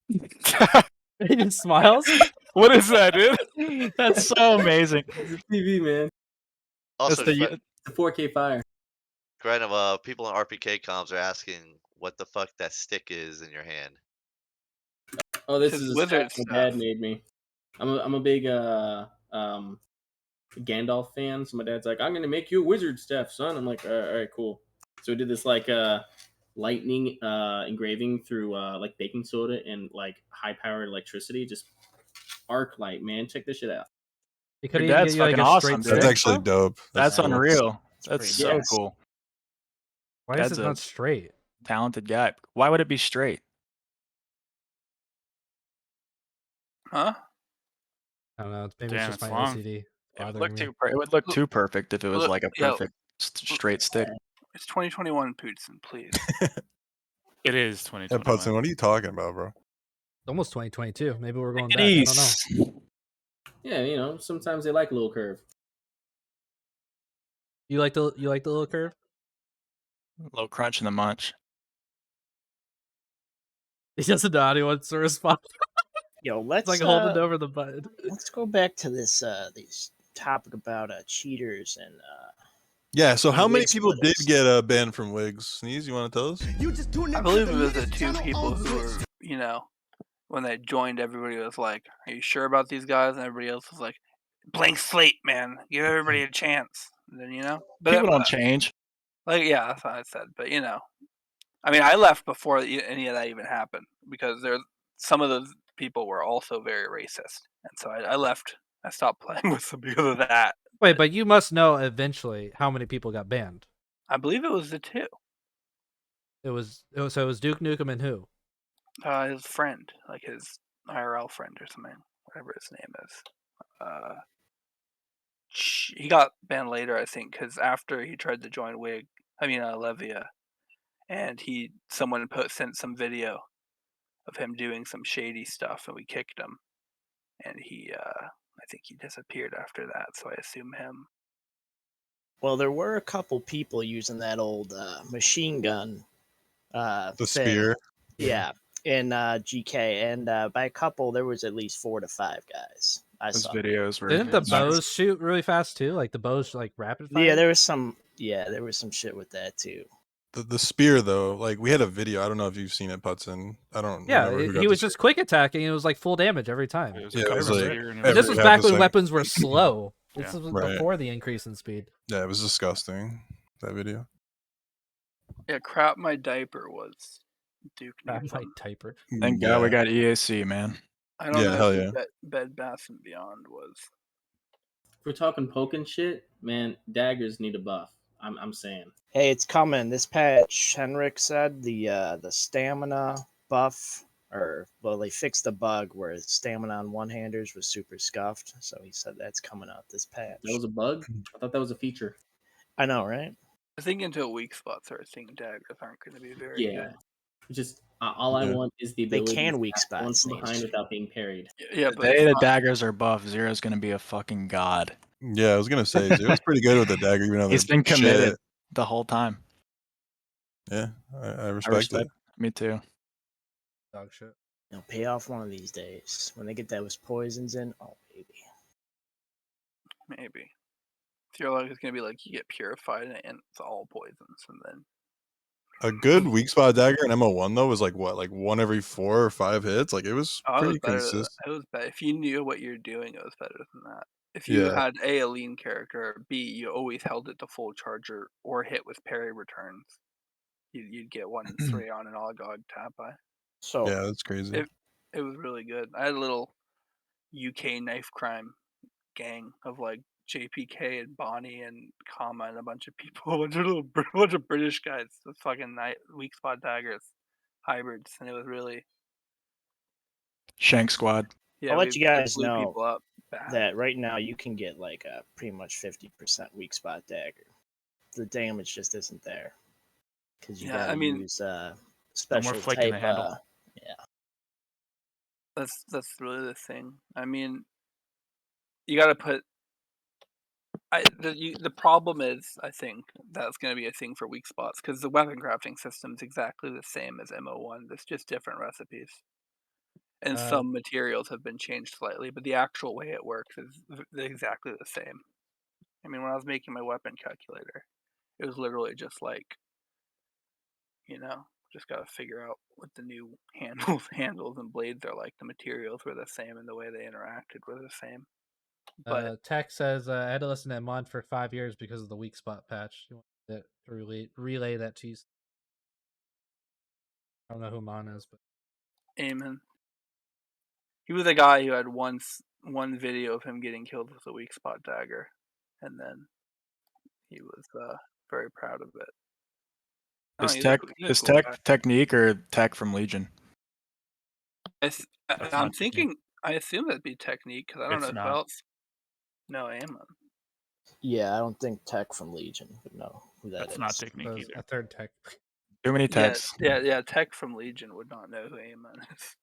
He just smiles. What is that, dude? That's so amazing. It's a TV, man. Also, That's the It's a 4K fire. Grenam, people in RPK comms are asking what the fuck that stick is in your hand. Oh, this His is a wizard staff my dad stuff. made me. I'm a big Gandalf fan, so my dad's like, I'm gonna make you a wizard staff, son. I'm like, all right, cool. So we did this like lightning engraving through like baking soda and like high powered electricity, just arc light, man. Check this shit out. He could Your even dad's get you like fucking a awesome, straight dude. stick. That's actually though? dope. That's cool. unreal. That's pretty so good. cool. Why Dad's is it a not straight? talented guy. Why would it be straight? Huh? I don't know. Maybe Damn, it's just it's my long. OCD It would bothering me. it would look too perfect if it was Look, like a yeah. perfect straight stick. It's 2021, Pootson, please. It is Yeah, 2021. Putson, what are you talking about, bro? almost 2022. Maybe we're going Take back. it I don't know. easy. Yeah, you know, sometimes they like a little curve. You like the little curve? A little crunch in the munch. He doesn't know how he wants to respond. Yo, It's let's like holding over the button. let's go back to this topic about cheaters and Yeah. So how many wig people did splitters. get banned from Wigs? Sneeze, you want to tell us? I believe it was the two people who were, you know, when they joined, everybody was like, "Are you sure about these guys?" And everybody else was like, "Blank slate, man. Give everybody a chance." And then, you know, but People don't change. like, yeah, that's what I said. But you know, I mean, I left before any of that even happened because some of those people were also very racist, and so I left. I stopped playing with them because of that. Wait, but you must know eventually how many people got banned. I believe it was the two. It was Duke Nukem and who? His friend, like his IRL friend or something, whatever his name is. He got banned later, I think, because after he tried to join Levia, and someone sent some video of him doing some shady stuff, and we kicked him, and I think he disappeared after that. So I assume him. Well, there were a couple people using that old machine gun. The thing. spear. Yeah, in GK, and by a couple, there was at least 4 to 5 guys. I Those saw. videos were. Didn't the nuts. bows shoot really fast too? Like the bows like rapid fire? Yeah, there was some. Yeah, there was some shit with that too. The spear though, like we had a video. I don't know if you've seen it, Putson. I don't. Yeah, remember who got he the was just quick attacking. And it was like full damage every time. It was Yeah, a it was cover like spear, and it And this was half back a when second. weapons were slow. This Yeah. was Right. before the increase in speed. Yeah, it was disgusting. That video. Yeah, crap. My diaper was Duke Grab my Nukem. diaper. Thank God we got EAC, man. I don't Yeah, know hell who yeah. Bed Bath and Beyond was. If we're talking poking shit, man, daggers need a buff. I'm saying. Hey, it's coming. This patch, Henrik said the stamina buff, they fixed the bug where stamina on one-handers was super scuffed. So he said that's coming out this patch. That was a bug? I thought that was a feature. I know, right? I think until weak spots are seeing daggers aren't going to be very good. Just all I Yeah. want is the They ability can to weak stab one spot from behind sneeze. without being parried. Yeah, The but day it's the not- daggers are buff, Zero's gonna be a fucking god. Yeah, I was gonna say Zero's pretty good with the dagger, even though He's they're been committed shit. the whole time. Yeah, I I respect it. Me too. Dog shit. They'll pay off one of these days when they get those poisons in. Oh baby. maybe. You're like, it's going to be like you get purified and it's all poisons, and then A good weak spot dagger in MO1 though was like what, like 1 every 4 or 5 hits. Like it was it was pretty better. consistent. It was better. If you knew what you're doing, it was better than that. If you Yeah. had a lean character, or B, you always held it to full charger or hit with parry returns, you'd get 1 in 3 on an Olgog tap by. So Yeah, that's crazy. It was really good. I had a little UK knife crime gang of like JPK and Bonnie and Kama and a bunch of people, a bunch of British guys with fucking weak spot daggers, hybrids, and it was really Shank Squad. I'll let you guys blew know people up bad. that right now you can get like a pretty much 50% weak spot dagger. The damage just isn't there because you Yeah, gotta I mean, use more special flake in type. the handle. That's really the thing. I mean, you got to put. The problem is, I think that's going to be a thing for weak spots because the weapon crafting system is exactly the same as MO1. It's just different recipes, and some materials have been changed slightly, but the actual way it works is exactly the same. I mean, when I was making my weapon calculator, it was literally just like, just got to figure out what the new handles and blades are like. The materials were the same, and the way they interacted were the same. But Tech says I had to listen to Mon for 5 years because of the weak spot patch. You want to relay that to you? I don't know who Mon is, but Amen. He was a guy who had one video of him getting killed with a weak spot dagger, and then he was very proud of it. Is technique or tech from Legion? I'm thinking. I assume that'd be technique because I don't know who else. No, Amon. Yeah, I don't think Tech from Legion would know who that is. That's not technique either. A third Tech. Too many techs. Yeah, Tech from Legion would not know who Amon is.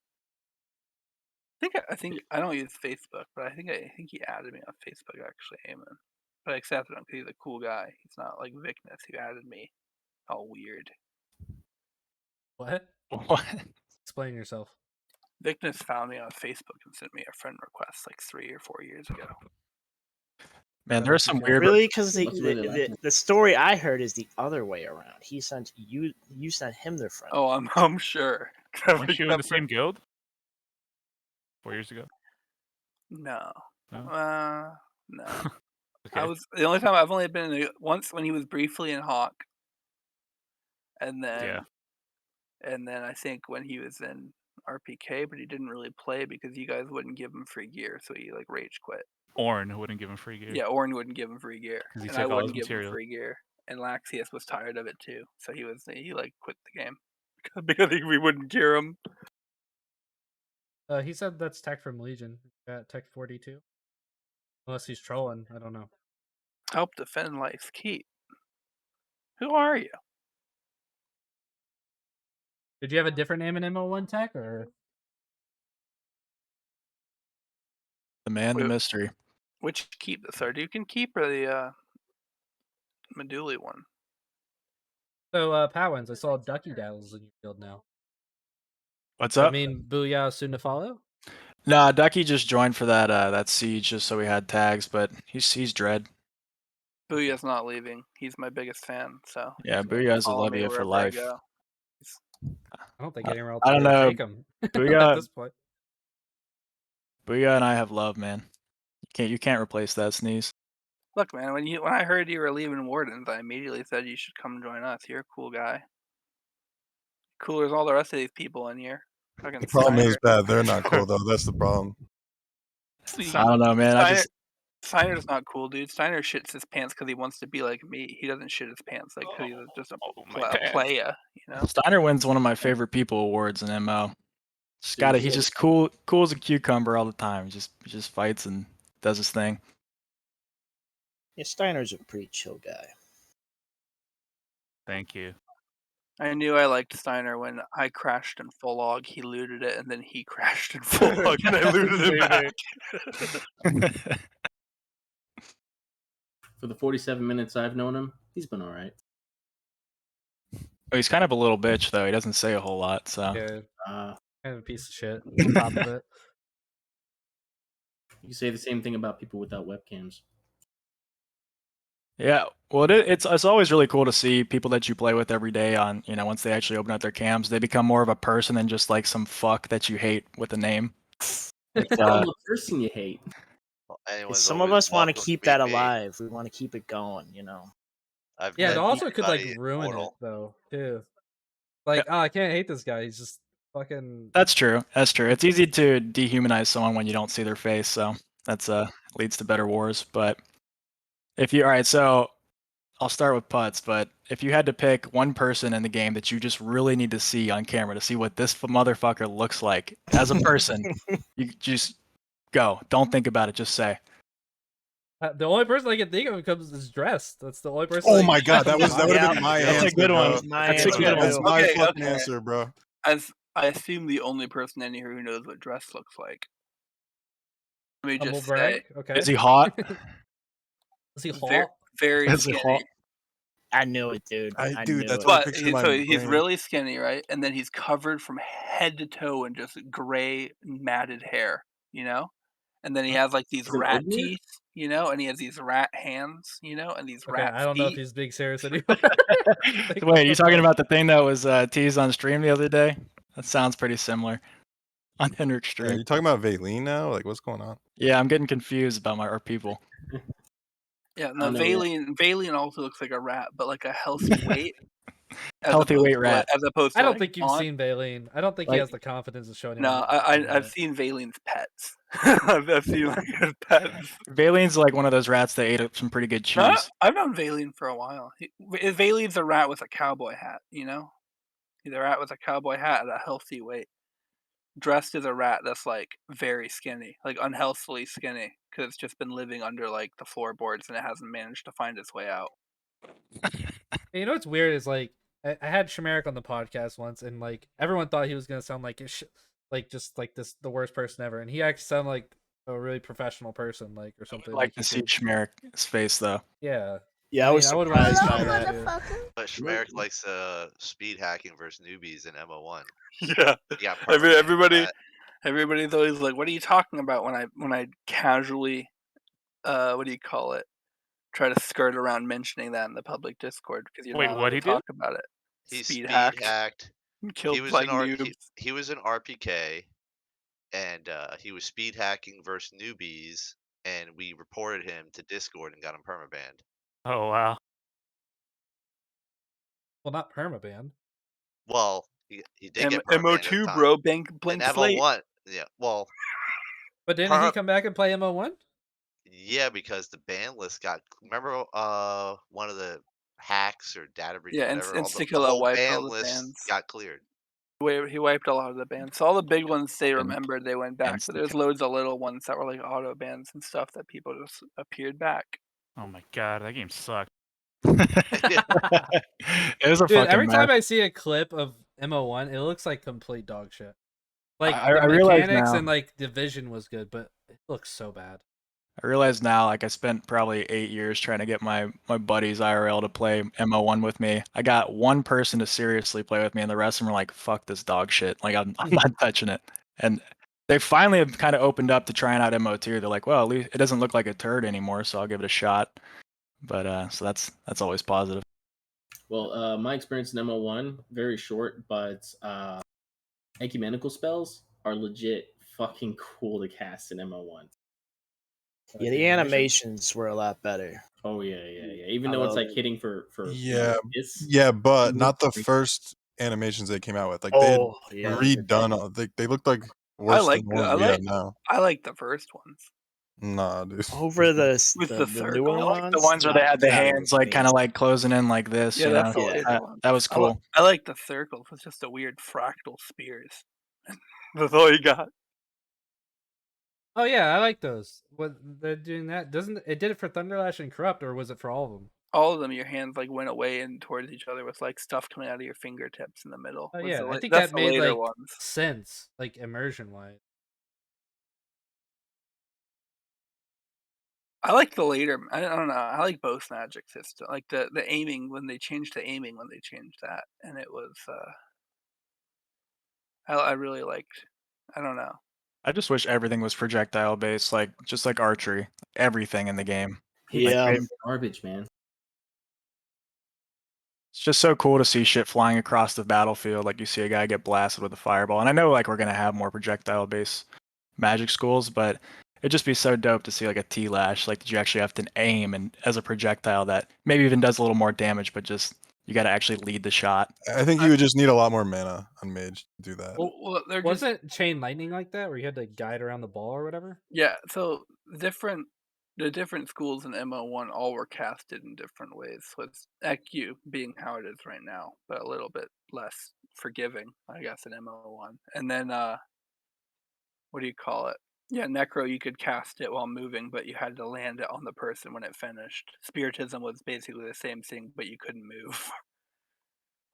I think I don't use Facebook, but I think he added me on Facebook actually, Eamon. But I accepted him because he's a cool guy. He's not like Vicness who added me. All weird. What? What? Explain yourself. Vicness found me on Facebook and sent me a friend request like 3 or 4 years ago. Man, there's some weird. Really? Because Must really like the story I heard is the other way around. He sent you sent him their friend. Oh, I'm sure. Weren't you in the same guild 4 years ago? No. No? No. Okay. I was the only time I've only been in once when he was briefly in Hawk, and then I think when he was in RPK, but he didn't really play because you guys wouldn't give him free gear, so he like rage quit. Orn wouldn't give him free gear. Yeah, Orn wouldn't give him free gear, 'Cause he and took I all his wouldn't give him material. free gear. And Laxius was tired of it too, so he like quit the game because we wouldn't gear him. He said that's tech from Legion. At tech 42. Unless he's trolling, I don't know. Help defend life's keep. Who are you? Did you have a different name in MO1 tech or? The man, the Wait. mystery. Which keep, the Sardukan keep or the Meduli one? So, PatWins, I saw Ducky Daddles in your field now. What's I up? mean, Booyah soon to follow? Nah, Ducky just joined for that siege just so we had tags, but he's dread. Booyah's not leaving. He's my biggest fan, so Yeah, he's gonna Booyah's a follow me Levia for wherever I life. go. I don't think anyone else I would don't know. take him at Booyah, this point. Booyah and I have love, man. You can't replace that sneeze. Look, man, when I heard you were leaving Wardens, I immediately said you should come join us. You're a cool guy. Cooler as all the rest of these people in here. Fucking The problem is, Steiner. They're not cool though. That's the problem. I don't know, man. Steiner's not cool, dude. Steiner shits his pants because he wants to be like me. He doesn't shit his pants like because he's just a playa, you know. Steiner wins one of my favorite people awards in MO. He's just cool as a cucumber all the time. He just fights and does his thing. Yeah, Steiner's a pretty chill guy. Thank you. I knew I liked Steiner when I crashed in full log. He looted it, and then he crashed in full log, and I looted it back. For the 47 minutes I've known him, he's been all right. Oh, he's kind of a little bitch though. He doesn't say a whole lot, so. Yeah, kind of a piece of shit. On top of it, you can say the same thing about people without webcams. Yeah, well, it's always really cool to see people that you play with every day on, once they actually open up their cams, they become more of a person than just like some fuck that you hate with a name. Like, Tell them the person you hate. Well, some of us want to keep that alive. We want to keep it going, you know. Yeah, it also could like ruin it though, too. Like, oh, I can't hate this guy. He's just fucking. That's true. It's easy to dehumanize someone when you don't see their face, so that's leads to better wars. But all right, so I'll start with putts, but if you had to pick one person in the game that you just really need to see on camera to see what this motherfucker looks like as a person, you just go. Don't think about it. Just say. The only person I can think of comes is dressed. That's the only person. Oh my god, that would have been my answer. That's a good one. That's my fucking answer, bro. As I assume the only person in here who knows what dress looks like. Let me just say. Okay. Is he hot? Is he hot? Very skinny. I knew it, dude. That's what I pictured in my brain. He's really skinny, right? And then he's covered from head to toe in just gray matted hair, you know? And then he has like these rat teeth, you know, and he has these rat hands, you know, and these rat feet. I don't know if he's being serious anymore. Wait, you talking about the thing that was teased on stream the other day? That sounds pretty similar. On Henrik's stream. Yeah, you talking about Valine now? Like, what's going on? Yeah, I'm getting confused about our people. Yeah, no, Valine also looks like a rat, but like a healthy weight. Healthy weight rat. As opposed to I don't think you've seen Valine. I don't think he has the confidence of showing. No, I've seen Valine's pets. I've seen like his pets. Valine's like one of those rats that ate up some pretty good cheese. No, I've known Valine for a while. Valine's a rat with a cowboy hat, you know? He's a rat with a cowboy hat at a healthy weight. Dressed as a rat that's like very skinny, like unhealthily skinny, because it's just been living under like the floorboards and it hasn't managed to find its way out. You know what's weird is like I had Shimeric on the podcast once, and like everyone thought he was gonna sound like like just like the worst person ever, and he actually sounded like a really professional person, like or I something. would like he to see could- Schmerik's face though. Yeah. Yeah, I was would want to surprised see by Hello, that. that. too. motherfucker. But Schmerik likes speed hacking versus newbies in MO1. Yeah. He got permanent for that. Everybody's always like, "What are you talking about?" When I casually, what do you call it? Try to skirt around mentioning that in the public Discord because you're Wait, not allowed what'd to he do? talk about it. He Speed speed hacked. hacked. Killed He was like in noobs. he was in RPK, and he was speed hacking versus newbies, and we reported him to Discord and got him permabanned. Oh wow. Well, not permaban. Well, he did get permabanned at the MO2, time. bro. In Blank slate. MO1, yeah. Well, But didn't he come back and play MO1? yeah, because the ban list got. Remember, one of the hacks or data breach, Yeah, whatever. All the Instakilla whole wiped ban all the list bans. got cleared. He wiped a lot of the bans. So all the big ones they And- remembered, they went back. But there's loads of little ones that were like auto bans and stuff that people just appeared back. Oh my god, that game sucked. It was a Dude, fucking every mess. time I see a clip of MO1, it looks like complete dog shit. Like I the realize mechanics now. and like the vision was good, but it looks so bad. I realize now, like I spent probably 8 years trying to get my buddies IRL to play MO1 with me. I got one person to seriously play with me, and the rest of them were like, "Fuck this dog shit! Like I'm not touching it." And they finally have kind of opened up to trying out MO2. They're like, "Well, at least it doesn't look like a turd anymore, so I'll give it a shot." But so that's always positive. Well, my experience in MO1 very short, but ecumenical spells are legit fucking cool to cast in MO1. Yeah, the animations were a lot better. Oh yeah. Even though it's like hitting for Yeah, this, yeah, but Mhm. not the first animations they came out with. Like they had yeah. redone. They looked like worse than the ones we have now. I like the first ones. Nah, dude. Over the With the, the the circle? newer I like ones, The ones where they had the gotta be hands like kind of like closing in like this. Yeah, you that's know? the later one. That was cool. I like the circles. It's just a weird fractal spears. That's all you got. Oh yeah, I like those. What they're doing that doesn't it did it for Thunderlash and Corrupt, or was it for all of them? All of them, your hands like went away and towards each other with like stuff coming out of your fingertips in the middle. Oh Was yeah, the I think that's that the made later like ones. sense, like immersion wise. I like the later. I don't know. I like both magic system. Like the aiming when they changed the aiming when they changed that, and it was. I really liked. I don't know. I just wish everything was projectile based, like just like archery. Everything in the game. Yeah. Like, garbage, man. it's just so cool to see shit flying across the battlefield. Like you see a guy get blasted with a fireball. And I know like we're gonna have more projectile based magic schools, but it'd just be so dope to see like a T-Lash, like that you actually have to aim and as a projectile that maybe even does a little more damage, but just you gotta actually lead the shot. I think you would just need a lot more mana on Mage to do that. Well, they're just Wasn't Chain Lightning like that, where you had to guide around the ball or whatever? yeah. So the different schools in MO1 all were casted in different ways. So it's EQ being how it is right now, but a little bit less forgiving, I guess, in MO1. And then what do you call it? Yeah, Necro, you could cast it while moving, but you had to land it on the person when it finished. Spiritism was basically the same thing, but you couldn't move.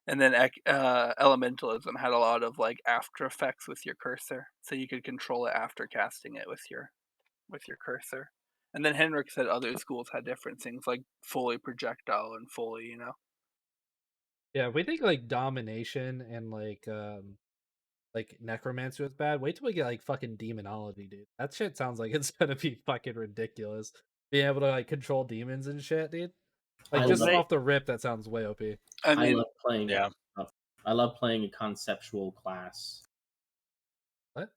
And then Elementalism had a lot of like after effects with your cursor, so you could control it after casting it with your cursor. And then Henrik said other schools had different things like fully projectile and fully, you know. Yeah, we think like domination and like necromancy was bad. Wait till we get like fucking demonology, dude. That shit sounds like it's gonna be fucking ridiculous. Being able to like control demons and shit, dude. Like just off the rip, that sounds way OP. I love playing. Yeah. I love playing a conceptual class. What?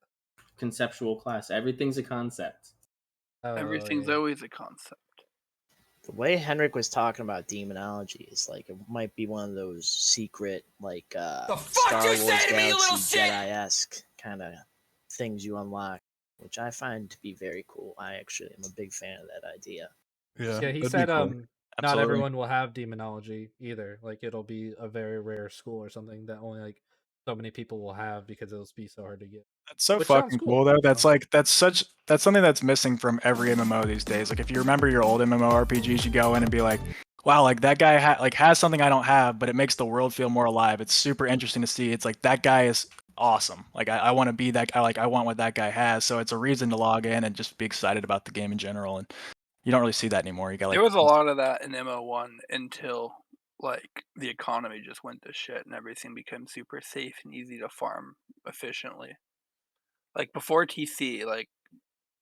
Conceptual class. Everything's a concept. Everything's always a concept. The way Henrik was talking about demonology is like it might be one of those secret like Star Wars Galaxy Jedi-esque kind of things you unlock, which I find to be very cool. I actually am a big fan of that idea. Yeah, Yeah, he that'd be said cool. not Absolutely. everyone will have demonology either. Like it'll be a very rare school or something that only like so many people will have because it'll be so hard to get. That's so Which sounds fucking cool. cool though. That's like that's something that's missing from every MMO these days. Like if you remember your old MMORPGs, you go in and be like, wow, like that guy has something I don't have, but it makes the world feel more alive. It's super interesting to see. It's like that guy is awesome. Like I want to be that guy. Like I want what that guy has. So it's a reason to log in and just be excited about the game in general. And you don't really see that anymore. You got like There was a lot of that in MO1 until like the economy just went to shit and everything became super safe and easy to farm efficiently. Like before TC, like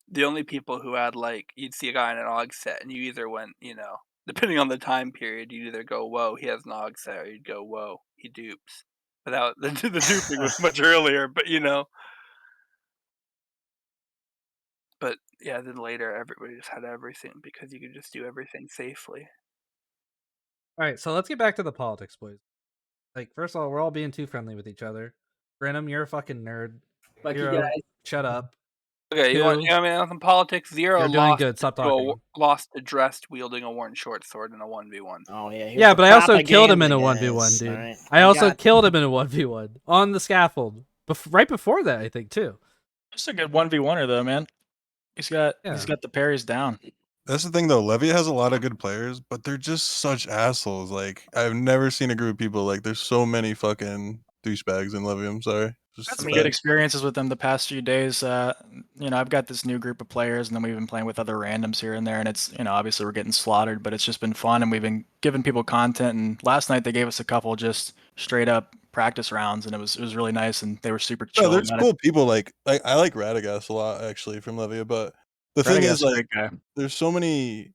the only people who had like you'd see a guy in an og set and you either went, depending on the time period, you'd either go, whoa, he has an og set, or you'd go, whoa, he dupes. But that, the duping was much earlier, but But yeah, then later everybody just had everything because you could just do everything safely. All right, so let's get back to the politics, boys. Like, first of all, we're all being too friendly with each other. Grenam, you're a fucking nerd. Fuck you Hero, guys. shut up. Okay, you want me on politics? Zero You're doing lost good. Stop to a- talking. lost to Dressed wielding a worn short sword in a 1v1. Oh yeah. here's Yeah, the but I also killed him in a propaganda, 1v1, guys, dude. alright? I You also got- killed him in a 1v1 on the scaffold. Right before that, I think, too. Just a good 1v1er though, man. He's got the parries down. That's the thing though. Levia has a lot of good players, but they're just such assholes. Like I've never seen a group of people like. There's so many fucking douchebags in Levia. I'm sorry. Just Had the some fact. good experiences with them the past few days. I've got this new group of players, and then we've been playing with other randoms here and there, and it's obviously we're getting slaughtered, but it's just been fun, and we've been giving people content. And last night they gave us a couple just straight up practice rounds, and it was really nice, and they were super chill. No, there's about cool it. people. Like I like Radagast a lot actually from Levia, but the thing Radagast's is a like great guy. there's so many.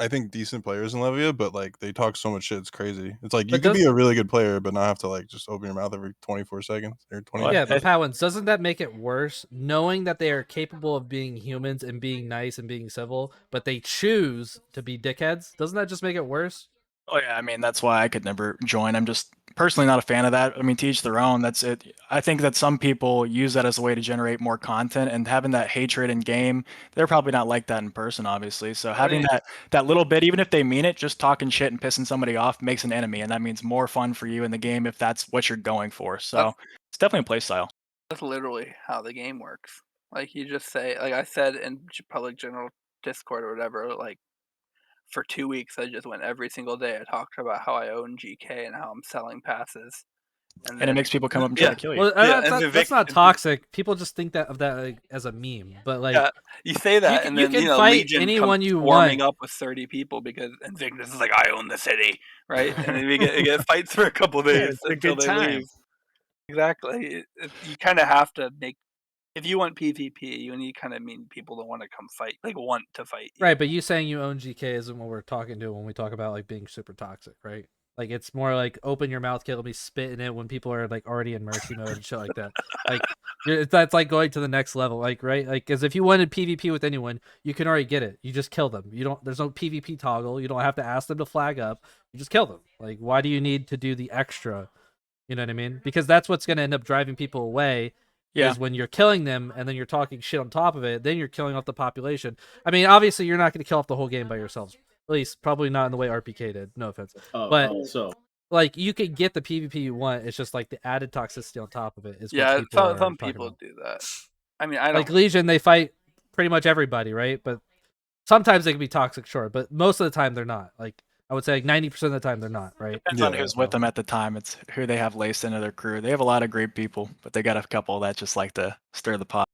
I think decent players in Levia, but like they talk so much shit, it's crazy. It's like you But could be a really good player, but not have to like just open your mouth every 24 seconds or 20. Yeah, but PatWins, doesn't that make it worse? Knowing that they are capable of being humans and being nice and being civil, but they choose to be dickheads, doesn't that just make it worse? Oh yeah, I mean that's why I could never join. I'm just personally not a fan of that. I mean, to each their own. That's it. I think that some people use that as a way to generate more content, and having that hatred in game, they're probably not like that in person, obviously. So having that little bit, even if they mean it, just talking shit and pissing somebody off makes an enemy, and that means more fun for you in the game if that's what you're going for. So it's definitely a play style. That's literally how the game works. Like you just say, like I said in public general Discord or whatever, like for 2 weeks I just went every single day. I talked about how I own GK and how I'm selling passes. And it makes people come up and try to kill you. Well, and that's not toxic. People just think of that like, as a meme. But like, yeah, you say that, you and can then fight Legion anyone comes you swarming want. up with 30 people because Invictus is like, I own the city, right? And then we get fights for a couple days it's a until good they time. leave. Exactly. You kind of have to make. If you want PvP, you need kind of mean people to want to come fight, like want to fight. Right, but you saying you own GK isn't what we're talking to when we talk about like being super toxic, right? Like it's more like open your mouth, kill me, spit in it when people are like already in mercy mode and shit like that. Like that's like going to the next level, like right? Like because if you wanted PvP with anyone, you can already get it. You just kill them. You don't. There's no PvP toggle. You don't have to ask them to flag up. You just kill them. Like why do you need to do the extra? You know what I mean? Because that's what's going to end up driving people away. Yeah. Is when you're killing them and then you're talking shit on top of it, then you're killing off the population. I mean, obviously you're not going to kill off the whole game by yourselves. At least probably not in the way RPK did. No offense. But like you can get the PvP you want. It's just like the added toxicity on top of it is Yeah, what people some people do that. I mean, I don't like Legion. They fight pretty much everybody, right? But sometimes they can be toxic, sure. But most of the time they're not. Like I would say like 90% of the time they're not, right? Depends on who's with them at the time. It's who they have laced into their crew. They have a lot of great people, but they got a couple that just like to stir the pot.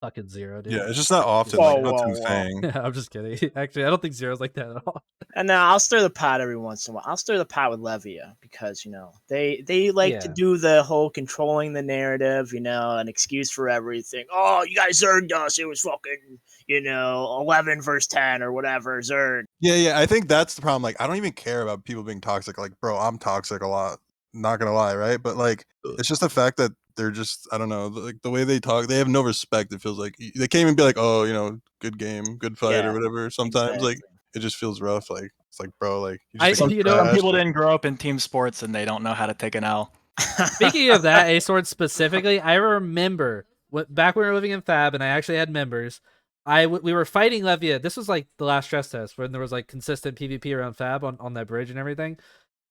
Fucking Zero, dude. Yeah, it's just not often. Whoa, Like, that's whoa, insane. Yeah, I'm just kidding. Actually, I don't think Zero's like that at all. And now I'll stir the pot every once in a while. I'll stir the pot with Levia because they like to do the whole controlling the narrative, an excuse for everything. Oh, you guys earned us. It was fucking 11 versus 10 or whatever. Zerd. Yeah. I think that's the problem. Like, I don't even care about people being toxic. Like, bro, I'm toxic a lot. Not gonna lie, right? But like, it's just the fact that they're just, I don't know, like the way they talk, they have no respect. It feels like they can't even be like, oh, good game, good fight, or whatever. Sometimes like it just feels rough. Like it's like, bro, like Some people didn't grow up in team sports and they don't know how to take an L. Speaking of that, Aseorn specifically, I remember back when we were living in Fab and I actually had members. We were fighting Levia. This was like the last stress test when there was like consistent PvP around Fab on that bridge and everything.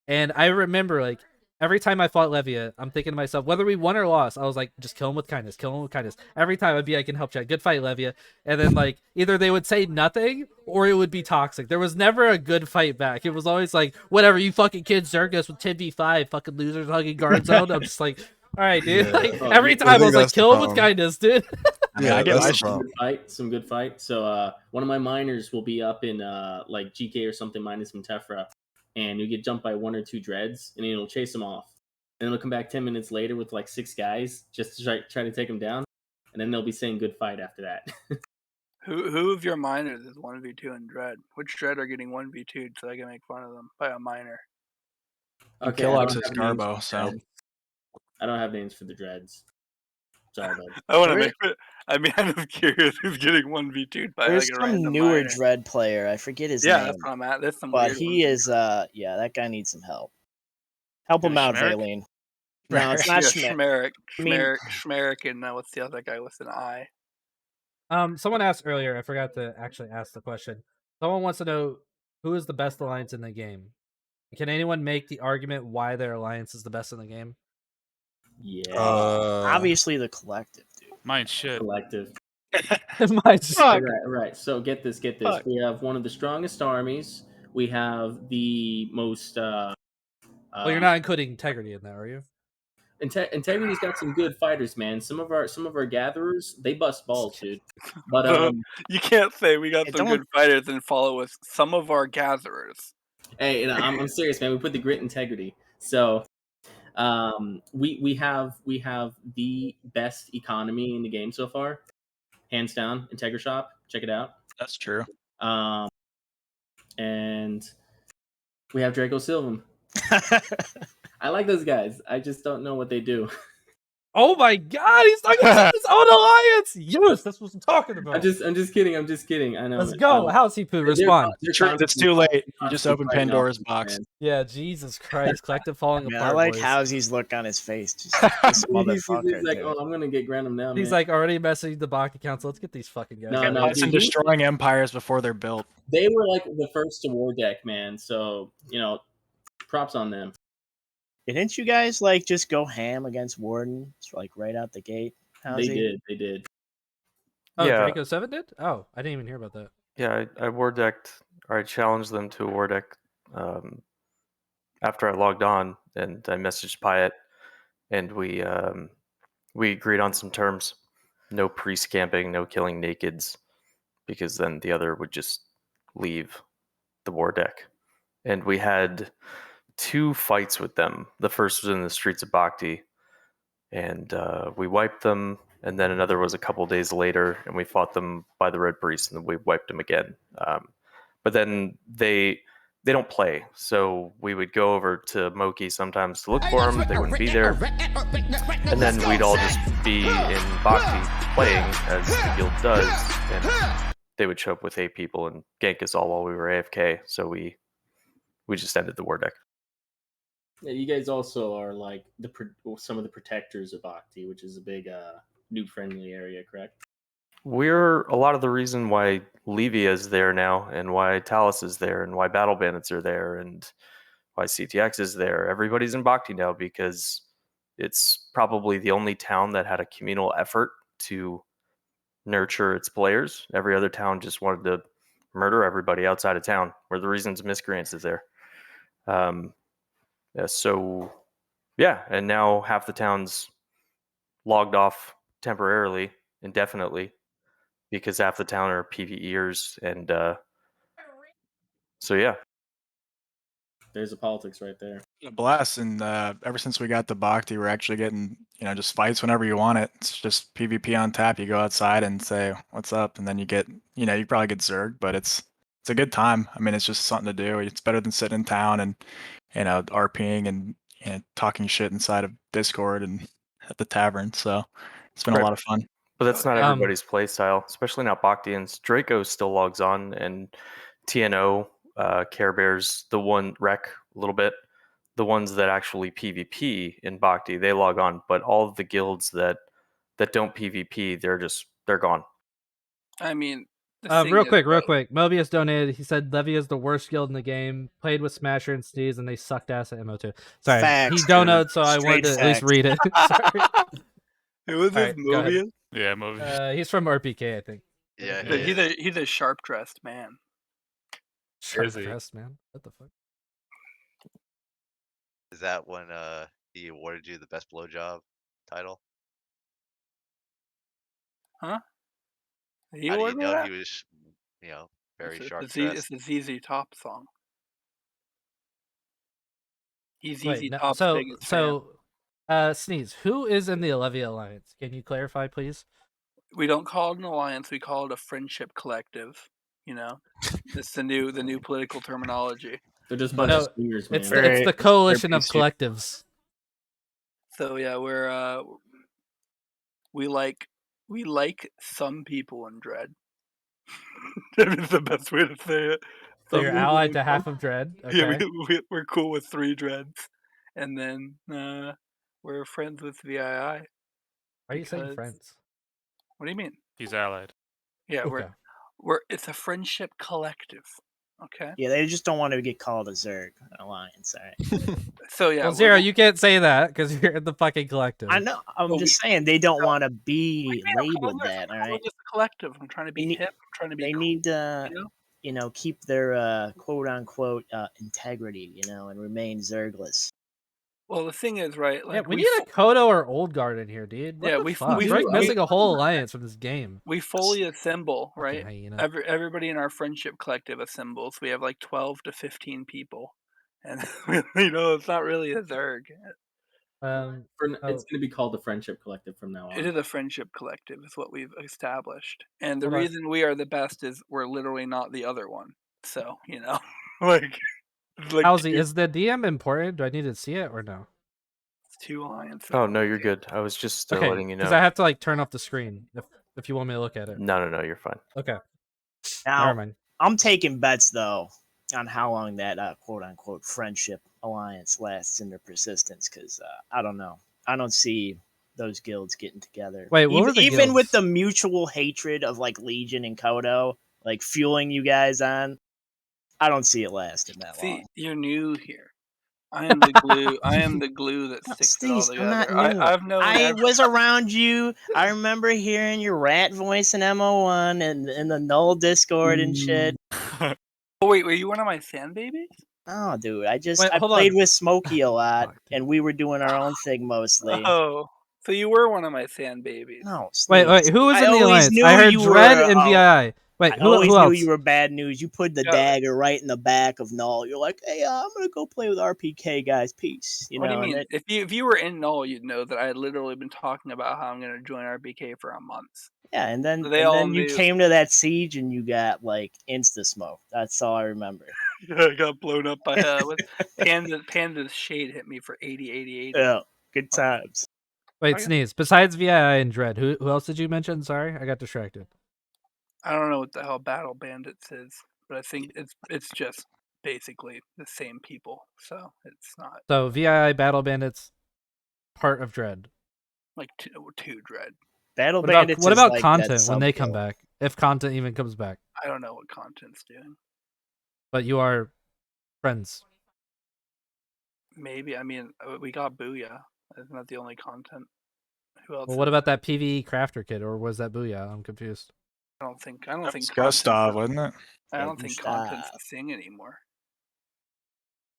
And I remember like every time I fought Levia, I'm thinking to myself, whether we won or lost, I was like, just kill him with kindness, kill him with kindness. Every time I'd be like, I can help chat, good fight, Levia. And then like either they would say nothing or it would be toxic. There was never a good fight back. It was always like, whatever, you fucking kids zerg us with 10v5, fucking losers hugging guard zone. I'm just like, All right, dude. Yeah. Like, Oh, every I time I think was like, that's the kill him with problem. kindness, dude. I mean, I Yeah, get that's my the problem. some good fight. So one of my miners will be up in like GK or something minus some Tefra, and you get jumped by 1 or 2 dreads, and it'll chase them off. And it'll come back 10 minutes later with like 6 guys just to try to take them down, and then they'll be saying good fight after that. Who of your miners is 1v2 in Dread? Which Dread are getting 1v2'd so I can make fun of them by a miner? And Okay, I Killox don't is have names Garbo, for so dreads. I don't have names for the dreads. Sorry, bud. I want to There make it. I mean, I'm curious who's getting 1v2'd by There's like a some random newer miner. Dread player. I forget his Yeah, name. that's what I'm at. There's some But weird he ones. is yeah, that guy needs some help. Help Is him it out, Schmerich? Valine. No, it's not Yeah, Schmidt. I mean- Schmerich, and what's the other guy with an I? Someone asked earlier. I forgot to actually ask the question. Someone wants to know who is the best alliance in the game. Can anyone make the argument why their alliance is the best in the game? Yeah, Obviously the collective, dude. Mine's shit. collective. Mine's Fuck. Right. So get this. Fuck. We have one of the strongest armies. We have the most. Well, you're not including integrity in that, are you? Integrity's got some good fighters, man. Some of our gatherers, they bust balls, dude. But You can't say we got Hey, some don't- good fighters and follow with some of our gatherers. hey, I'm serious, man. We put the grit integrity. So we have the best economy in the game so far, hands down. Integra Shop, check it out. that's true. And we have DracoSilvam. I like those guys. I just don't know what they do. Oh my god, he's talking about his own alliance! Yes, that's what I'm talking about. I'm just kidding. I know. Let's go. Houseypooh, respond. It's too late. You just opened Pandora's box. Yeah, Jesus Christ. Collective falling Man, apart, I like boys. Housey's look on his face. Just this motherfucker. He's like, dude. oh, I'm gonna get Grenam now. He's man. like already messaging the Baki Council. Let's get these fucking guys. No, out of no, here. It's in dude, destroying empires before they're built. they were like the first to war deck, man. So props on them. Didn't you guys like just go ham against Warden like right out the gate? Housey? They did. Oh, Yeah. Draco 7 did? Oh, I didn't even hear about that. Yeah, I war decked, or I challenged them to a war deck after I logged on, and I messaged Pyatt, and we agreed on some terms. No pre-scamping, no killing nakeds, because then the other would just leave the war deck. And we had 2 fights with them. The first was in the streets of Bhakti, and we wiped them. And then another was a couple days later, and we fought them by the Red Priest, and then we wiped them again. But then they don't play, so we would go over to Moki sometimes to look for them. They wouldn't be there, and then we'd all just be in Bhakti playing as the guild does, and they would show up with 8 people and gank us all while we were AFK. So we just ended the war deck. Yeah, you guys also are like some of the protectors of Bhakti, which is a big noob friendly area, correct? We're a lot of the reason why Levia is there now, and why Talus is there, and why Battle Bandits are there, and why CTX is there. Everybody's in Bhakti now because it's probably the only town that had a communal effort to nurture its players. Every other town just wanted to murder everybody outside of town. We're the reasons Miscreants is there. And now half the town's logged off temporarily, indefinitely, because half the town are PvEers, and so yeah. There's the politics right there. A blast, and ever since we got the Bhakti, we're actually getting just fights whenever you want it. It's just PvP on tap. You go outside and say what's up, and then you get you probably get zerged, but it's a good time. I mean, it's just something to do. It's better than sitting in town and RPing and talking shit inside of Discord and at the tavern. So it's been a lot of fun. But that's not everybody's play style, especially not Bhaktians. Draco still logs on, and TNO, Care Bears, the one Rec a little bit, the ones that actually PvP in Bhakti, they log on. But all of the guilds that don't PvP, they're gone. I mean, real quick. Mobius donated. He said Levia is the worst guild in the game. Played with Smasher and Sneeze, and they sucked ass at MO2. Sorry, Facts, he donated, so I wanted to Straight at least read it. Sorry. Who was this All right, Mobius? Yeah, Mobius. He's from RPK, I think. Yeah, He's a sharp dressed man. Sharp dressed man. What the fuck? Is that when he awarded you the best blowjob? title? Huh? You How do you ordered know that? he was, very It's sharp a dressed? ZZ Top song. He's Wait, ZZ no, Top's biggest fan. Sneeze, who is in the Levia Alliance? Can you clarify, please? We don't call it an alliance. We call it a friendship collective. It's the new political terminology. They're just a But bunch No, of swingers, man. it's the coalition of collectives. So yeah, we like some people in Dread. That is the best way to say it. So Some you're people allied in to half Dread. of Dread. Yeah, Okay. we're cool with 3 Dreads, and then we're friends with VII. Why are you saying because- friends? What do you mean? He's allied. Yeah, Okay. it's a friendship collective. Okay. Yeah, they just don't want to get called a Zerg alliance. All right. So yeah. Well, Zero, you can't say that because you're in the fucking collective. I know. I'm Well, just saying they don't want to be I'm labeled that. All right. just a collective. I'm trying to be They need- hip. I'm trying to be They cool. need to, You know? keep their quote unquote integrity, and remain Zergless. Well, the thing is, right? Yeah, Like we need a Kodo or Old Guard in here, dude. What Yeah, the we- fuck? we- We're we- missing a whole alliance from this game. we fully assemble, right? hyena. Everybody in our friendship collective assembles. We have like 12 to 15 people, and it's not really a Zerg. It's going to be called the Friendship Collective from now on. It is a friendship collective, is what we've established. And the Hold on. reason we are the best is we're literally not the other one. So, like Halsey, is the DM important? Do I need to see it or no? 2 alliances. Oh no, you're good. I was just Okay, letting you know. because I have to turn off the screen if you want me to look at it. No, you're fine. Okay. Now, Never mind. I'm taking bets though on how long that quote unquote friendship alliance lasts in their persistence, because I don't know. I don't see those guilds getting together. Wait, what were the even with guilds? the mutual hatred of Legion and Kodo, fueling you guys on, I don't see it lasting that long. See, you're new here. I am the glue. I am the glue that sticks it all Steve, I'm together. not new. I've known. I was around you. I remember hearing your rat voice in MO1 and in the Null Discord and shit. Oh wait, were you one of my fan babies? Oh, dude, I hold played on. with Smokey a lot, and we were doing our own thing mostly. Oh, so you were one of my fan babies. No, Wait, Steve, who was I in the always alliance? knew I heard you Dread were, and VI. Wait, I who always else? knew you were bad news. You put the dagger right in the back of Null. You're like, hey, I'm gonna go play with RPK guys. Peace. What do you and mean? If you were in Null, you'd know that I had literally been talking about how I'm going to join RBK for a month. Yeah, and then So they all you knew. came to that siege and you got insta smoke. That's all I remember. Yeah, I got blown up by with Panda's shade hit me for 80. Yeah, good times. Wait, Sneeze. Besides VI and Dread, who else did you mention? Sorry, I got distracted. I don't know what the hell Battle Bandits is, but I think it's just basically the same people. So it's not So VI Battle Bandits, part of Dread. like two Dread. Battle What about, Bandits. what is about like content that when they come subkill. back? If content even comes back, I don't know what content's doing. but you are friends. Maybe. I mean, we got Booyah. Isn't that the only content? Who else? Well, what about that PvE crafter kid, or was that Booyah? I'm confused. I don't think. It's Gustav, wasn't it? I don't think content's Gustav. a thing anymore.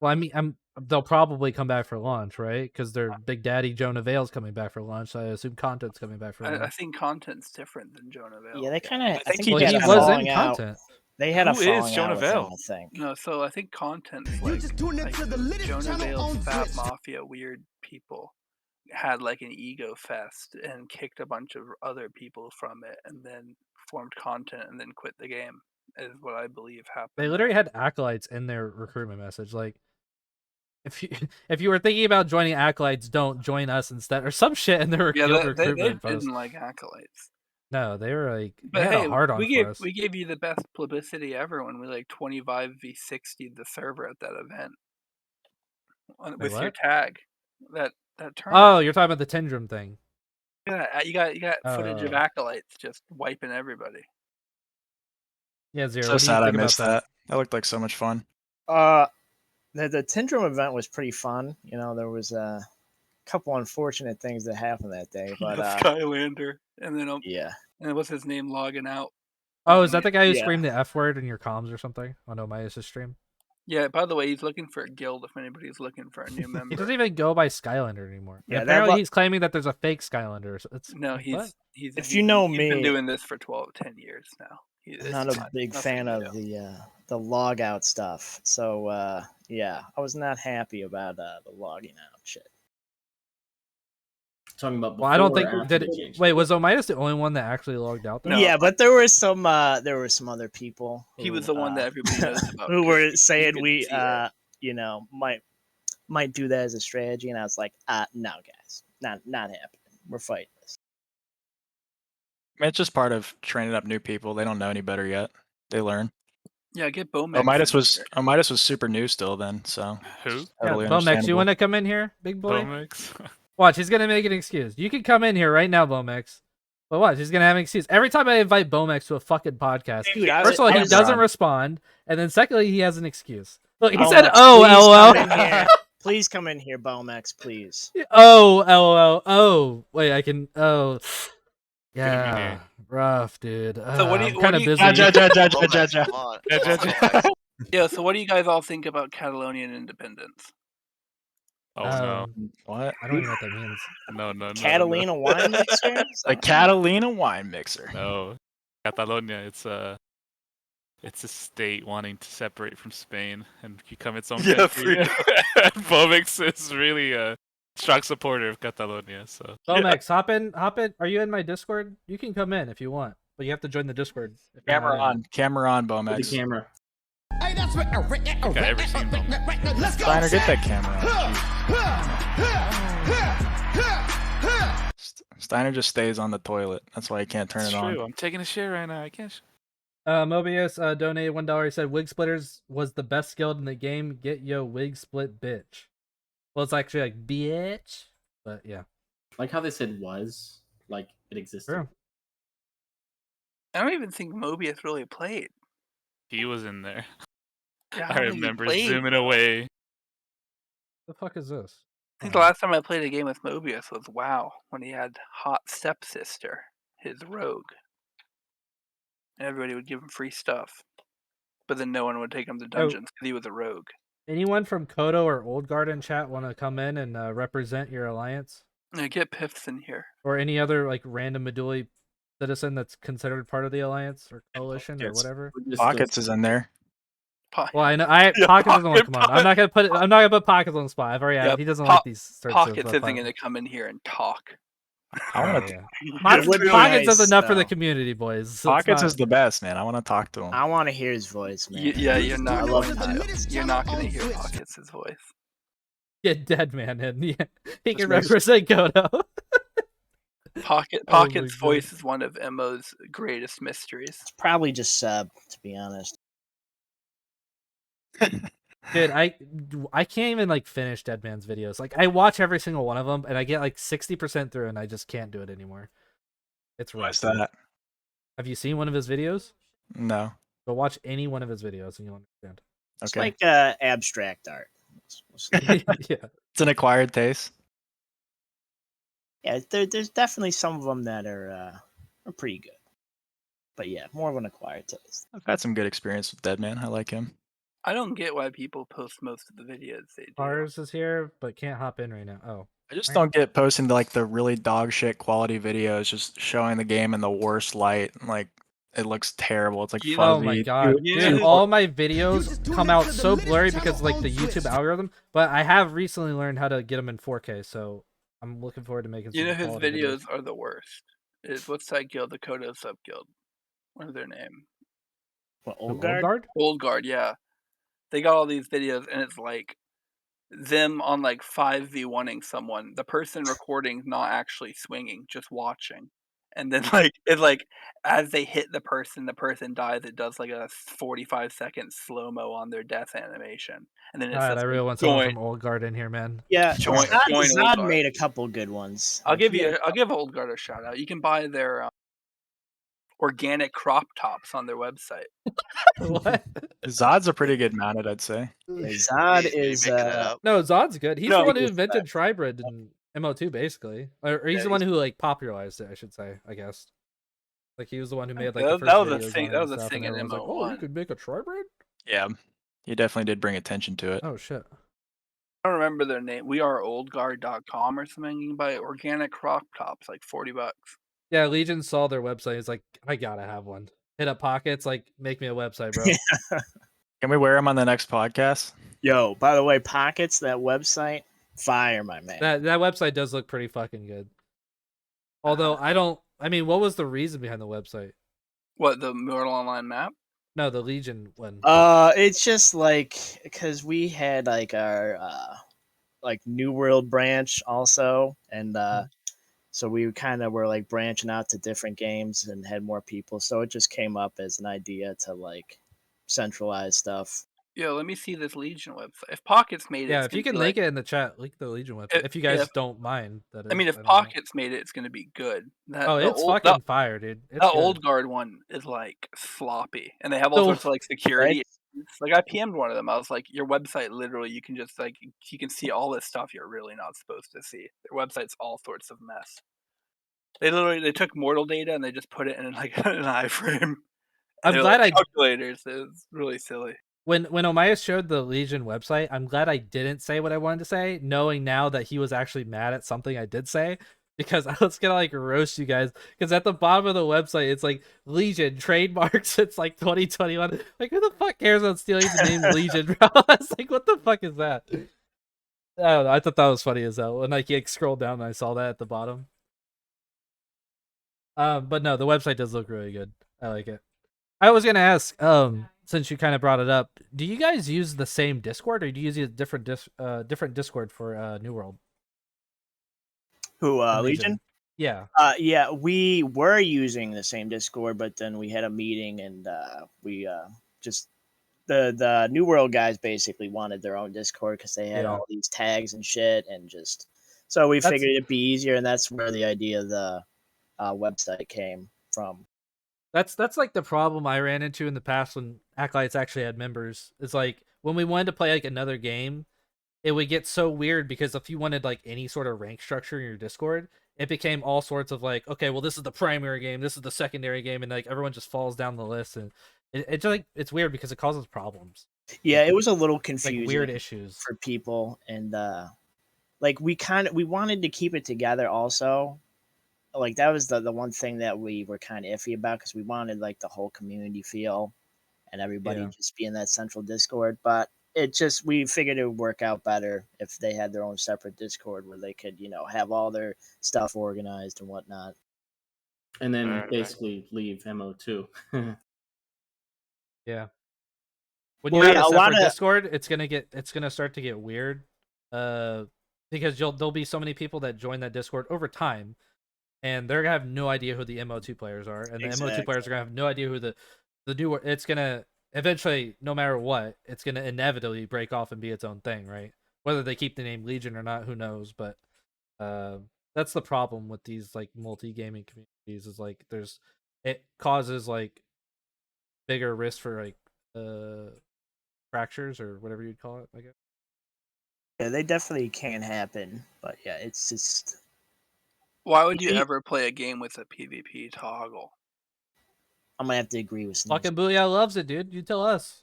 Well, I mean, they'll probably come back for launch, right? Because their Big Daddy Jonah Vale's coming back for launch, so I assume content's coming back for launch. I think content's different than Jonah Vale. Yeah, they kind of. I think Well, they he had a was in falling out. content. They had a Who is falling Jonah out with him, Vale? I think. No, so I think content's like Jonah Vale's Fab Mafia weird people had like an ego fest and kicked a bunch of other people from it, and then formed content and then quit the game. Is what I believe happened. They literally had acolytes in their recruitment message, like, if you were thinking about joining acolytes, don't join us instead, or some shit in their guild they recruitment post. didn't like acolytes. No, they were like, But they had hey, a hard on for us. we gave you the best publicity ever when we 25v60 the server at that event with your what? tag. That tournament. Oh, you're talking about the Tindrum thing. Yeah, you got footage of acolytes just wiping everybody. Yeah, Zero. So what do you sad I think about missed that. That looked like so much fun. The Tindrum event was pretty fun. There was a couple unfortunate things that happened that day, but Skylander, and then yeah. And what's his name logging out? Oh, is that the guy who Yeah. screamed the F word in your comms or something on Omias' stream? Yeah, by the way, he's looking for a guild if anybody's looking for a new He member. doesn't even go by Skylander anymore. Yeah, And that apparently lo- he's claiming that there's a fake Skylander. So it's No, what? he's If you know he's been me- doing this for 10 years now. I'm not a big fan of the log out stuff. So yeah, I was not happy about the logging out shit. Talking about Well, I don't before or think after did they changed wait it? was Omidas the only one that actually logged out there? Yeah, but there were some other people. He was the one that everybody knows about. who 'cause were you saying could we see it. might do that as a strategy, and I was like, no, guys, not happening. We're fighting this. I mean, it's just part of training up new people. They don't know any better yet. They learn. Yeah, get Bomex. Omidas was super new still then, so Who? totally Yeah, Bomex, you understandable. want to come in here, big boy? Bomex? Watch, he's gonna make an excuse. You can come in here right now, Bomex. But watch, he's gonna have an excuse. Every time I invite Bomex to a fucking podcast, Dude, first of all, he was- doesn't respond, and then secondly, he has an excuse. Look, he Bomex, said, please "Oh, come in lol." here. Please come in here, Bomex, please. Oh, lol. Oh, wait, I can. Oh, yeah, here. rough, dude. So what do you- I'm what kind do of you- busy. Bomex, come on. Come on, Bomex. Yeah, so what do you guys all think about Catalonian independence? Oh no. What? I don't even know what that means. No. Catalina wine mixer? The Catalina wine mixer. No. Catalonia, it's a state wanting to separate from Spain and become its own Yeah, country. And Bomex is really a strong supporter of Catalonia, so Bomex, hop in. Are you in my Discord? You can come in if you want, but you have to join the Discord. if you're not in it. Camera on, With Bomex. the camera. I think I ever seen Bomex. Steiner, get that camera on. Steiner just stays on the toilet. That's why he can't turn It's it on. true. I'm taking a shit right now. I can't. Mobius donated $1. He said Wig Splitters was the best guild in the game. Get yo wig split, bitch. Well, it's actually like bitch, but yeah. Like how they said was, like it existed. True. I don't even think Mobius really played. He was in there. Yeah, I don't think he remember played. zooming away. The fuck is this? I think the last time I played a game with Mobius was WoW, when he had Hot Stepsister, his rogue. And everybody would give him free stuff. But then no one would take him to dungeons because he was a rogue. Anyone from Kodo or Old Garden chat want to come in and represent your alliance? Yeah, get Piffs in here. Or any other like random Meduli citizen that's considered part of the alliance or coalition or Pockets. whatever? Pockets is in there. Well, I know. Pockets doesn't want to come on. I'm not gonna put Pockets on the spot. I've already Yeah, he doesn't like these sorts Pockets of isn't plat- going to come in here and talk. I want Yeah. to. Pockets, would be Pockets nice, does enough for the though. community, boys. So it's Pockets not- is the best, man. I want to talk to him. I want to hear his voice, man. Yeah, you're not I love going Kyle. to. You're not going to hear Pockets' voice. get dead man in. Yeah, he can makes- represent Kodo. Pockets' God. voice is one of Emo's greatest mysteries. It's probably just Seb, to be honest. Dude, I can't even like finish Dead Man's videos. Like I watch every single one of them, and I get like 60% through, and I just can't do it anymore. It's What's rough. that? Have you seen one of his videos? No. Go watch any one of his videos, and you'll understand. It's Okay. like abstract art. Yeah. It's an acquired taste. Yeah, there's definitely some of them that are pretty good. But yeah, more of an acquired taste. I've had some good experience with Deadman. I like him. I don't get why people post most of the videos they do. Ours is here, but can't hop in right now. Oh. I just don't get posting like the really dog shit quality videos, just showing the game in the worst light. Like it looks terrible. It's like You- fuzzy. Oh my god, dude! All my videos come out so blurry because like the YouTube algorithm. But I have recently learned how to get them in 4K, so I'm looking forward to making. You know some his quality videos are the worst. What's that guild? The Kodo sub guild. What is their name? What, Old Guard? Old Guard, yeah. They got all these videos, and it's like them on like 5v1ing someone. The person recording not actually swinging, just watching. And then like it's like as they hit the person dies. It does like a 45-second slow mo on their death animation, and then it God, says I really like, want someone join. from Old Guard in here, man. Yeah, Join Zod Old Guard. made a couple good ones. I'll give Old Guard a shout out. You can buy their organic crop tops on their website. What? Zod's a pretty good mounted, I'd say. Zod is No, Zod's good. He's No, the one who he's invented Tribrid in MO2, basically. Or he's Yeah, the one who like popularized it, I should say. I guess. Like he was the one who made like That- the that first was a videos thing- on that it was and a stuff, thing and in everyone's like, "Oh, you MO1. could make a Tribrid?" Yeah. He definitely did bring attention to it. Oh shit. I don't remember their name. We are oldguard.com or something. You can buy organic crop tops like $40. Yeah, Legion saw their website. He's like, I gotta have one. Hit up Pockets, like, make me a website, bro. Can we wear him on the next podcast? Yo, by the way, Pockets, that website, fire, my man. That website does look pretty fucking good. Although I mean, what was the reason behind the website? What, the Mortal Online map? No, the Legion one. It's just like because we had like our like New World branch also, and so we kind of were like branching out to different games and had more people. So it just came up as an idea to like centralize stuff. Yeah, let me see this Legion website. If Pockets made it, Yeah, it's if you gonna can be link like, it in the chat, link the Legion website. If you guys don't mind, that is. I mean, if don't know. Pockets made it, it's gonna be good. Oh, it's fucking fire, dude. It's that good. old guard one is like sloppy, and they have all sorts of like security. Like I PM'd one of them. I was like, your website literally, you can just like you can see all this stuff you're really not supposed to see. Their website's all sorts of mess. They took mortal data and they just put it in like an iframe. I'm glad I calculators. It's really silly. When Omaya showed the Legion website, I'm glad I didn't say what I wanted to say, knowing now that he was actually mad at something I did say, because I was gonna like roast you guys. Because at the bottom of the website, it's like Legion trademarks. It's like 2021. Like, who the fuck cares about stealing the name Legion, bro? It's like, what the fuck is that? I don't know. I thought that was funny as hell. When like you scrolled down and I saw that at the bottom. But no, the website does look really good. I like it. I was gonna ask, since you kind of brought it up, do you guys use the same Discord, or do you use a different Discord for New World? Who, Legion? Yeah. Yeah, we were using the same Discord, but then we had a meeting and we just the New World guys basically wanted their own Discord because they had all these tags and shit, and just so we figured it'd be easier, and that's where the idea of the website came from. That's like the problem I ran into in the past when Acolytes actually had members. It's like when we wanted to play like another game, it would get so weird because if you wanted like any sort of rank structure in your Discord, it became all sorts of like, okay, well this is the primary game, this is the secondary game, and like everyone just falls down the list, and it's like it's weird because it causes problems. Yeah, it was a little confusing, like weird issues for people, and like we wanted to keep it together also. Like that was the one thing that we were kind of iffy about because we wanted like the whole community feel and everybody just be in that central Discord. But it just, we figured it would work out better if they had their own separate Discord where they could, you know, have all their stuff organized and whatnot. And then basically leave MO2. Yeah. When you have a separate Discord, it's gonna start to get weird. Because there'll be so many people that join that Discord over time, and they're gonna have no idea who the MO2 players are, and the MO2 players are gonna have no idea who the new. It's gonna eventually, no matter what, it's gonna inevitably break off and be its own thing, right? Whether they keep the name Legion or not, who knows? But that's the problem with these like multi-gaming communities, is like it causes like bigger risk for like fractures or whatever you'd call it, I guess. Yeah, they definitely can happen, but yeah, it's just. Why would you ever play a game with a PvP toggle? I'm gonna have to agree with Sneeze. Fucking Booyah loves it, dude. You tell us.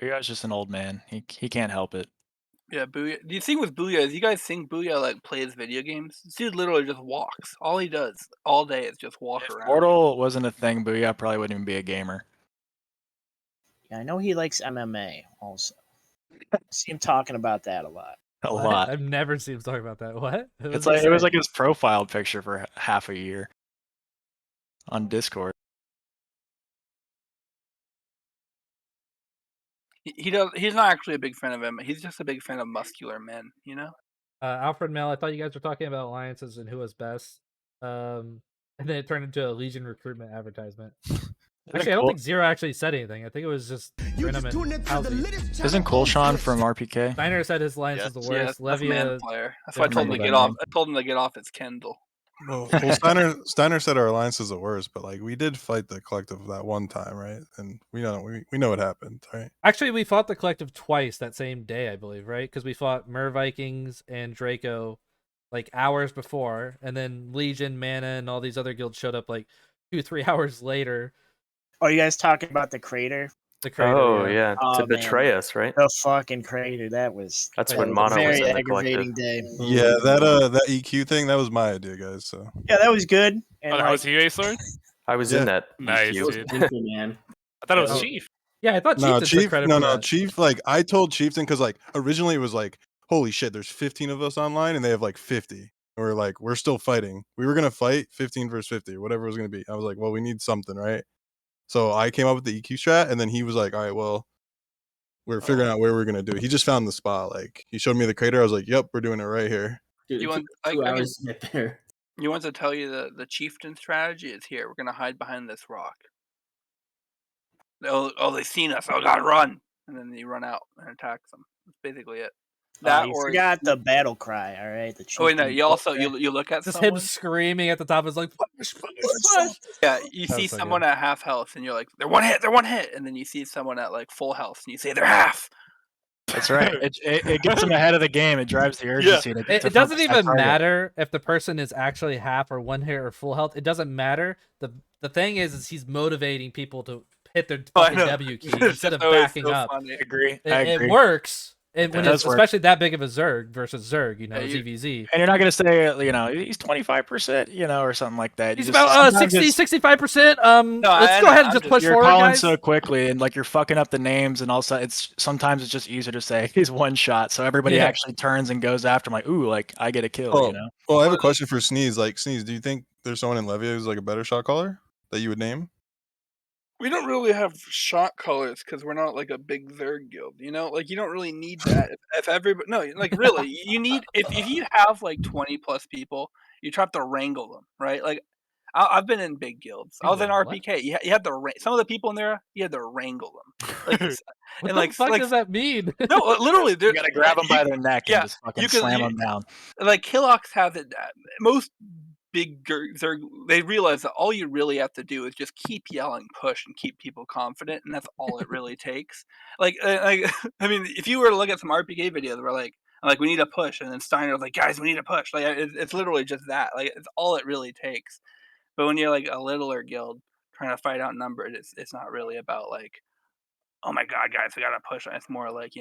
Booyah's just an old man. He can't help it. Yeah, Booyah. Do you think with Booyah, do you guys think Booyah like plays video games? This dude literally just walks. All he does all day is just walk around. Mortal wasn't a thing, Booyah probably wouldn't even be a gamer. Yeah, I know he likes MMA also. I see him talking about that a lot. A lot. I've never seen him talk about that. What? It was like his profile picture for half a year on Discord. He's not actually a big fan of MMA. He's just a big fan of muscular men, you know? Alfred Mel, I thought you guys were talking about alliances and who was best. And then it turned into a Legion recruitment advertisement. Actually, I don't think Zero actually said anything. I think it was just Grenam and Housey. Isn't Colshawn from RPK? Steiner said his alliance is the worst. Yeah, that's Levia. player. That's why I told him to get off. I told him to get off his Kindle. Well, Steiner said our alliance is the worst, but like we did fight the collective that one time, right? And we know what happened, right? Actually, we fought the collective twice that same day, I believe, right? Because we fought Mer Vikings and Draco like hours before, and then Legion, Mana, and all these other guilds showed up like 2-3 hours later. Are you guys talking about the crater? The crater. Oh yeah. yeah, Oh, to betray us, right? The fucking crater. That was That's Wait, when the Mono was very in the aggravating collective. day. Yeah, that EQ thing, that was my idea, guys. So Yeah, that was good. And Oh, that was you, Aseorn? I was Yeah. in that Nice, EQ. dude. Thankful, man. I thought it was Oh. Chief. Yeah, I thought no, Chieftain took Chief, credit no, for no, that. Chief. Like I told Chieftain because like originally it was like, holy shit, there's 15 of us online and they have like 50. We're like, we're still fighting. We were gonna fight 15 versus 50, or whatever it was gonna be. I was like, well, we need something, right? So I came up with the EQ strat, and then he was like, all right, well, we're figuring out where we're gonna do it. He just found the spot. Like he showed me the crater. I was like, yep, we're doing it right here. Dude, it You took want 2 I can hours to get there. you want to tell you the chieftain strategy is here. We're gonna hide behind this rock. Oh, they've seen us. Oh God, run! And then you run out and attack them. That's basically it. That you or forgot the battle cry. All right, the oh wait, no. chieftain You also battle you look at Just someone. him screaming at the top is like, push. Yeah, you That see was so someone good. at half health, and you're like, they're one hit, and then you see someone at like full health, and you say they're half. That's right. It gets them ahead of the game. It drives the urgency. To It to doesn't focus that even target. matter if the person is actually half or one hit or full health. It doesn't matter. The thing is he's motivating people to hit their Oh, I fucking know. W keys It's instead of just always backing so up. funny. I agree. It works. And when does it's work. especially that big of a Zerg versus Zerg, you know, Yeah, ZVZ. And you're not gonna say, he's 25%, or something like that. He's You just- about sometimes 60, it's- 65%. No, Let's go ahead and just push You're forward, calling guys. so quickly, and like you're fucking up the names, and also sometimes it's just easier to say he's one shot, so everybody Yeah. actually turns and goes after him. Like, ooh, like I get a kill, Oh, well, I have a question for Sneeze. Like Sneeze, do you think there's someone in Levia who's like a better shot caller that you would name? We don't really have shot callers because we're not like a big Zerg guild, Like you don't really need that. If everybody, no, like really, you need if you have like 20 plus people, you try to wrangle them, right? Like I've been in big guilds. I was in RPK. You had to some of the people in there. You had to wrangle them. Like, What the fuck does that mean? No, literally, You gotta grab them by their neck and yeah, just fucking you can- slam you- them down. Like Killox have it. Most big Zerg, they realize that all you really have to do is just keep yelling push and keep people confident, and that's all it really takes. Like I mean, if you were to look at some RPG videos where like we need a push, and then Steiner was like, guys, we need a push. Like it's literally just that. Like it's all it really takes. But when you're like a littler guild trying to fight outnumbered, it's not really about like, oh my god, guys, we gotta push. It's more like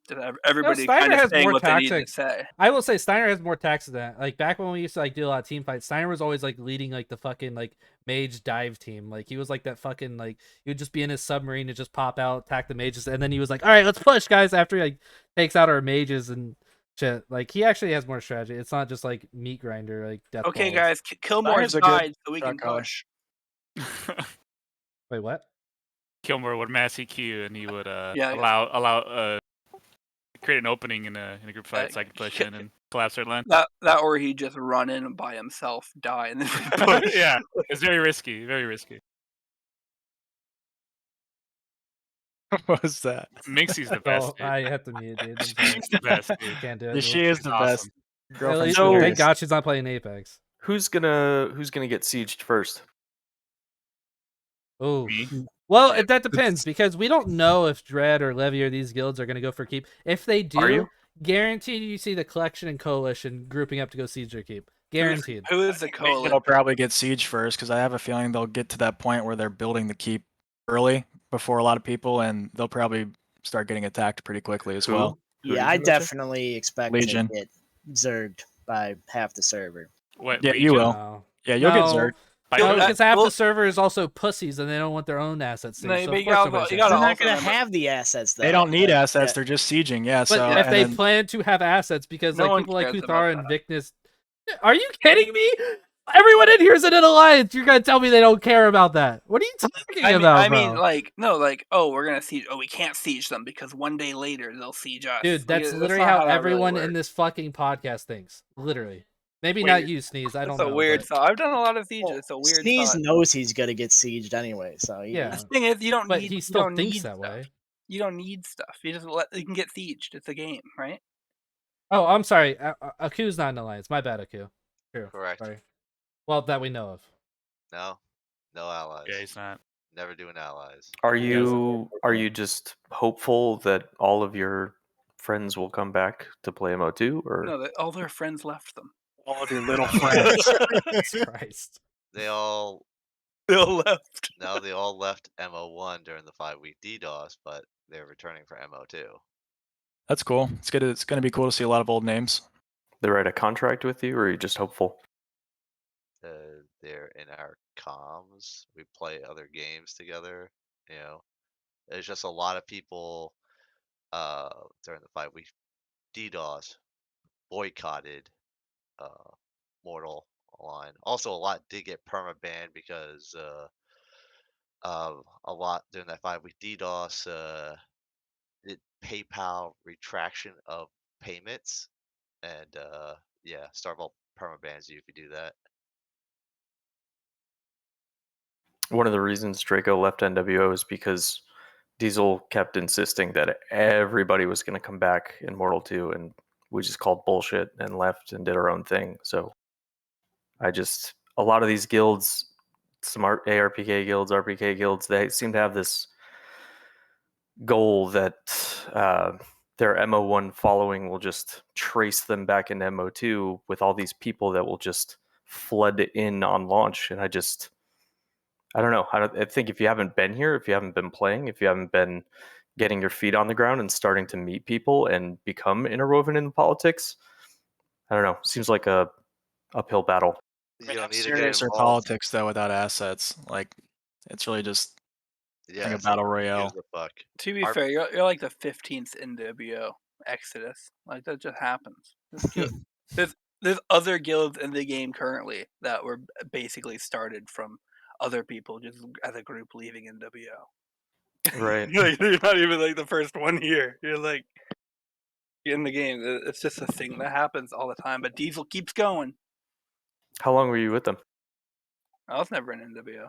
just everybody Steiner kind of has saying more what they need to tactics. say. I will say Steiner has more tactics than that. Like back when we used to like do a lot of team fights, Steiner was always like leading like the fucking like mage dive team. Like he was like that fucking like he would just be in his submarine and just pop out, attack the mages, and then he was like, all right, let's push, guys. After he like takes out our mages and shit. Like he actually has more strategy. It's not just like meat grinder like death. Okay, balls. guys, Killmore's Steiner's a good died, so we shot can caller. push. Wait, what? Kilmer would mass EQ and he would Yeah. allow create an opening in a group fight so I could push in and collapse their line. That or he just run in by himself, die, and then we push. Yeah, it's very risky, very risky. What was that? Minxie's the best. Oh, I have to mute, dude. She's the best, dude. Can't do it. She is She's the awesome. best. At least, Girlfriend's thank God she's not playing Apex. Who's gonna get sieged first? Oh, Me? well, that depends because we don't know if Dread or Levy or these guilds are going to go for keep. If they Are do, you? guaranteed you see the collection and coalition grouping up to go siege their keep. Guaranteed. Who is the coalition? They'll probably get siege first because I have a feeling they'll get to that point where they're building the keep early before a lot of people, and they'll probably start getting attacked pretty quickly as Who? well. Who Yeah, did I you mention? definitely expect Legion. to get zerged by half the server. What? Yeah, you Legion? will. No. Yeah, you'll get No. zerged. No, that- because half well- the server is also pussies and they don't want their own assets. No, So but of you course gotta- nobody's you gonna gotta They're do it. not also going to remember- have the assets, though. They don't need assets; Yeah. they're just sieging. Yeah. But So if they and then- plan to have assets, because No like one people like cares Kuthara about and Vicnus, are you kidding me? Everyone in here is in an alliance. You're gonna tell me they don't care about that? What are you talking about, bro? like no, like we're gonna siege. Oh, we can't siege them because one day later they'll siege us. Dude, Like, that's literally not how that really everyone in works. this fucking podcast thinks. Literally, maybe Weird. not you, Sneeze. I don't It's know. a weird but- thought. I've done a lot of sieges. Well, It's a weird Sneeze thought. knows he's going to get sieged anyway, so he, Yeah. The thing is, you don't But need. he you still don't thinks need that stuff. way. You don't need stuff. You can get sieged. It's a game, right? Oh, I'm sorry. Aku's not in alliance. My bad, Aku. True. Correct. Sorry. Well, that we know of. No allies. Yeah, he's not. Never doing allies. Are you just hopeful that all of your friends will come back to play MO2, or No, all their friends left them. all of your little friends. Jesus Christ. They all They all left. No, they all left MO1 during the 5-week DDoS, but they're returning for MO2. That's cool. It's good. It's going to be cool to see a lot of old names. They write a contract with you, or are you just hopeful? They're in our comms. We play other games together. You know, there's just a lot of people during the 5-week DDoS boycotted Mortal Online. Also, a lot did get perma-banned because a lot during that 5-week DDoS did PayPal retraction of payments, and yeah, Starvault perma-bans you if you do that. One of the reasons Draco left NWO is because Diesel kept insisting that everybody was going to come back in Mortal 2, and we just called bullshit and left and did our own thing. So a lot of these guilds, some ARPK guilds, RPK guilds, they seem to have this goal that their MO1 following will just trace them back into MO2 with all these people that will just flood in on launch. And I don't know. I think if you haven't been here, if you haven't been playing, if you haven't been getting your feet on the ground and starting to meet people and become interwoven in politics, I don't know. Seems like a uphill battle. You don't need to Serious get or involved. politics though without assets. Like, it's really just Yeah, like a it's like, battle who royale. gives a fuck? To be fair, you're like the 15th NWO Exodus. Like that just happens. There's other guilds in the game currently that were basically started from other people just as a group leaving NWO. Right. You're not even like the first one here. You're like in the game. It's just a thing that happens all the time. But Diesel keeps going. How long were you with them? I was never in NWO.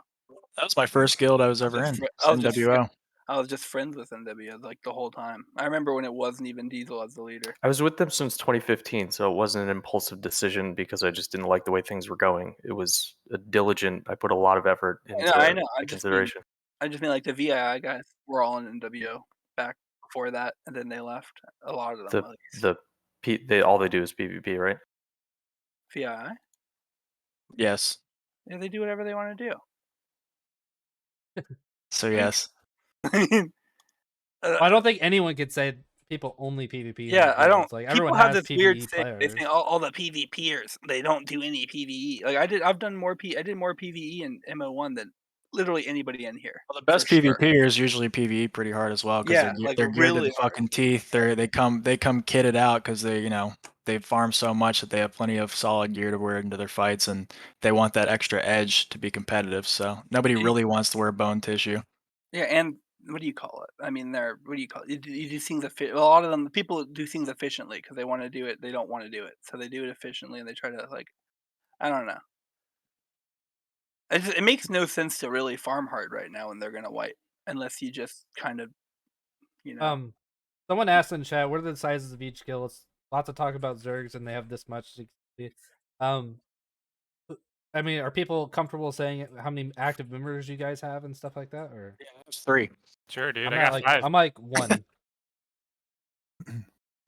That was my first guild I was ever in. NWO. I was just friends with NWO like the whole time. I remember when it wasn't even Diesel as the leader. I was with them since 2015, so it wasn't an impulsive decision because I just didn't like the way things were going. It was I put a lot of effort into I know. the consideration. I just mean like the VII guys were all in NWO back before that, and then they left. A lot of them. All they do is PvP, right? VII? Yes. Yeah, they do whatever they want to do. So yes. I don't think anyone could say people only PvP. Yeah, I don't. Like People everyone have has this weird PvE thing. They players. think all the PvPers they don't do any PvE. Like I did more PvE in MO1 than literally anybody in here. Well, the best PvPers usually PvE pretty hard as well because they're geared really to the fucking teeth. They come kitted out because they farm so much that they have plenty of solid gear to wear into their fights, and they want that extra edge to be competitive. So nobody really wants to wear bone tissue. Yeah, and what do you call it? I mean, what do you call it? You do things a lot of them. The people do things efficiently because they want to do it. They don't want to do it, so they do it efficiently, and they try to I don't know. It makes no sense to really farm hard right now when they're gonna wipe, unless you just kind of, Someone asked in chat, what are the sizes of each guild? It's lots of talk about Zergs, and they have this much. I mean, are people comfortable saying how many active members you guys have and stuff like that? Or There's 3. Sure, dude. I'm I got like 5. I'm like 1.